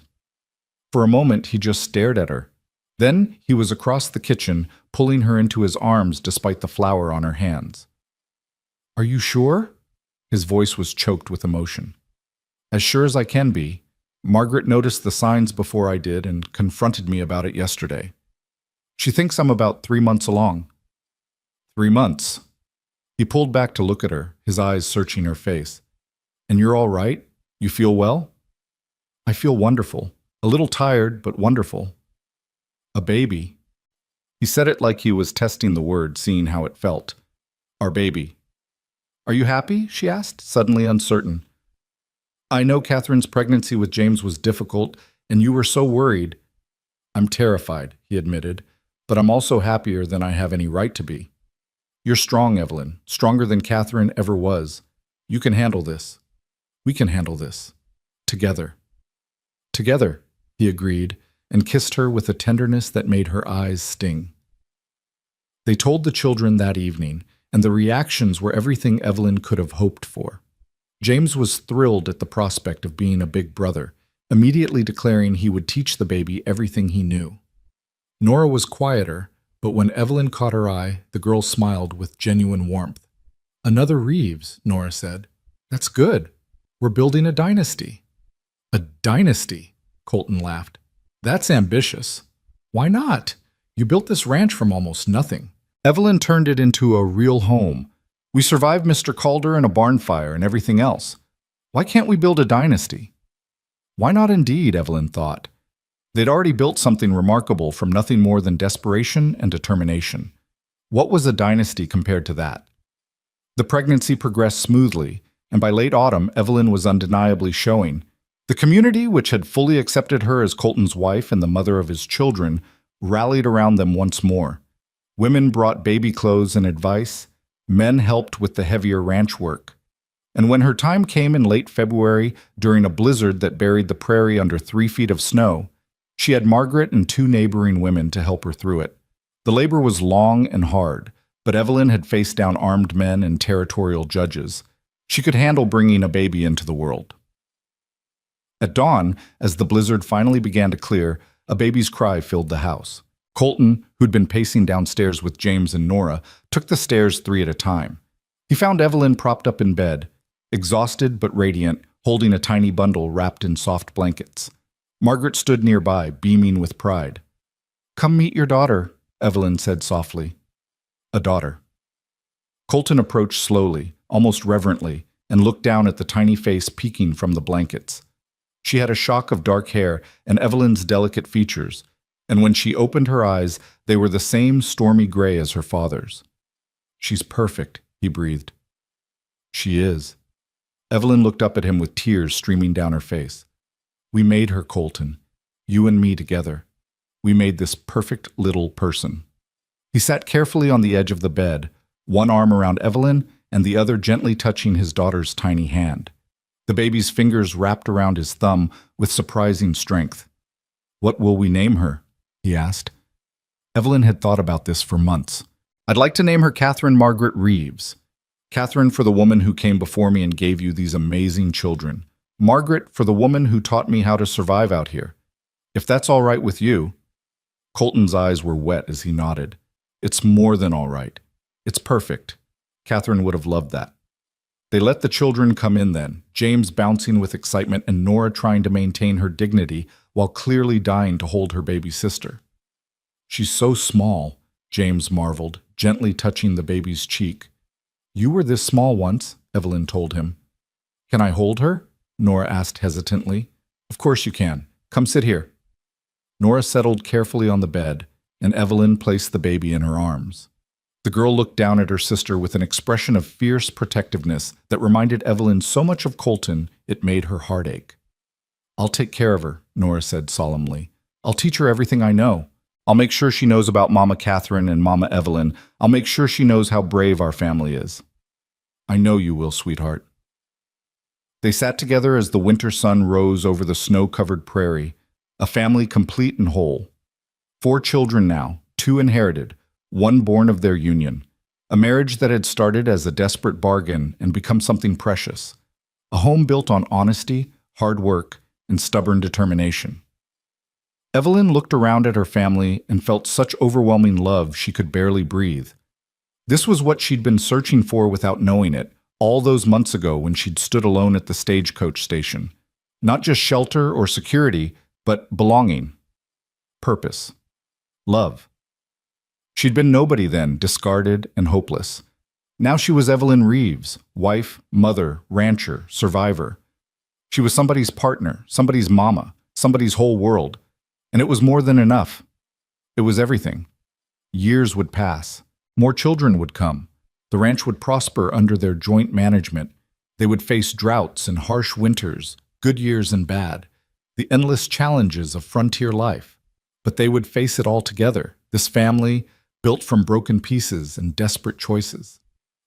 For a moment, he just stared at her. Then he was across the kitchen, pulling her into his arms despite the flour on her hands. "Are you sure?" His voice was choked with emotion. "As sure as I can be. Margaret noticed the signs before I did and confronted me about it yesterday. She thinks I'm about 3 months along." 3 months. He pulled back to look at her, his eyes searching her face. "And you're all right? You feel well?" "I feel wonderful. A little tired, but wonderful." "A baby." He said it like he was testing the word, seeing how it felt. "Our baby." "Are you happy?" she asked, suddenly uncertain. "I know Catherine's pregnancy with James was difficult, and you were so worried." "I'm terrified," he admitted, "but I'm also happier than I have any right to be." "You're strong, Evelyn, stronger than Catherine ever was. You can handle this. We can handle this. Together." "Together," he agreed, and kissed her with a tenderness that made her eyes sting. They told the children that evening, and the reactions were everything Evelyn could have hoped for. James was thrilled at the prospect of being a big brother, immediately declaring he would teach the baby everything he knew. Nora was quieter, but when Evelyn caught her eye, the girl smiled with genuine warmth. "Another Reeves," Nora said. "That's good. We're building a dynasty." "A dynasty?" Colton laughed. "That's ambitious." "Why not? You built this ranch from almost nothing. Evelyn turned it into a real home. We survived Mr. Calder and a barn fire and everything else. Why can't we build a dynasty?" Why not indeed, Evelyn thought. They'd already built something remarkable from nothing more than desperation and determination. What was a dynasty compared to that? The pregnancy progressed smoothly, and by late autumn, Evelyn was undeniably showing. The community, which had fully accepted her as Colton's wife and the mother of his children, rallied around them once more. Women brought baby clothes and advice. Men helped with the heavier ranch work. And when her time came in late February, during a blizzard that buried the prairie under 3 feet of snow, she had Margaret and 2 neighboring women to help her through it. The labor was long and hard, but Evelyn had faced down armed men and territorial judges. She could handle bringing a baby into the world. At dawn, as the blizzard finally began to clear, a baby's cry filled the house. Colton, who'd been pacing downstairs with James and Nora, took the stairs 3 at a time. He found Evelyn propped up in bed, exhausted but radiant, holding a tiny bundle wrapped in soft blankets. Margaret stood nearby, beaming with pride. "Come meet your daughter," Evelyn said softly. A daughter. Colton approached slowly, almost reverently, and looked down at the tiny face peeking from the blankets. She had a shock of dark hair and Evelyn's delicate features, and when she opened her eyes, they were the same stormy gray as her father's. "She's perfect," he breathed. "She is." Evelyn looked up at him with tears streaming down her face. "We made her, Colton. You and me together. We made this perfect little person." He sat carefully on the edge of the bed, one arm around Evelyn and the other gently touching his daughter's tiny hand. The baby's fingers wrapped around his thumb with surprising strength. "What will we name her?" he asked. Evelyn had thought about this for months. "I'd like to name her Catherine Margaret Reeves. Catherine for the woman who came before me and gave you these amazing children. Margaret for the woman who taught me how to survive out here. If that's all right with you." Colton's eyes were wet as he nodded. "It's more than all right. It's perfect. Catherine would have loved that." They let the children come in then, James bouncing with excitement and Nora trying to maintain her dignity while clearly dying to hold her baby sister. "She's so small," James marveled, gently touching the baby's cheek. "You were this small once," Evelyn told him. "Can I hold her?" Nora asked hesitantly. "Of course you can. Come sit here." Nora settled carefully on the bed, and Evelyn placed the baby in her arms. The girl looked down at her sister with an expression of fierce protectiveness that reminded Evelyn so much of Colton it made her heart ache. "I'll take care of her," Nora said solemnly. "I'll teach her everything I know. I'll make sure she knows about Mama Catherine and Mama Evelyn. I'll make sure she knows how brave our family is." "I know you will, sweetheart." They sat together as the winter sun rose over the snow-covered prairie, a family complete and whole. 4 children now, 2 inherited, 1 born of their union. A marriage that had started as a desperate bargain and become something precious. A home built on honesty, hard work, and stubborn determination. Evelyn looked around at her family and felt such overwhelming love she could barely breathe. This was what she'd been searching for without knowing it, all those months ago when she'd stood alone at the stagecoach station. Not just shelter or security, but belonging. Purpose. Love. She'd been nobody then, discarded and hopeless. Now she was Evelyn Reeves, wife, mother, rancher, survivor. She was somebody's partner, somebody's mama, somebody's whole world. And it was more than enough. It was everything. Years would pass. More children would come. The ranch would prosper under their joint management. They would face droughts and harsh winters, good years and bad, the endless challenges of frontier life. But they would face it all together, this family built from broken pieces and desperate choices.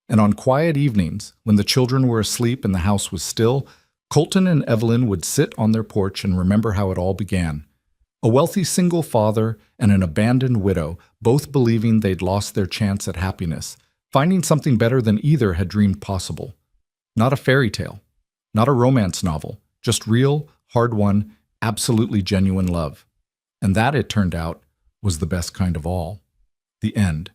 And on quiet evenings, when the children were asleep and the house was still, Colton and Evelyn would sit on their porch and remember how it all began. A wealthy single father and an abandoned widow, both believing they'd lost their chance at happiness, finding something better than either had dreamed possible. Not a fairy tale, not a romance novel, just real, hard-won, absolutely genuine love. And that, it turned out, was the best kind of all. The end.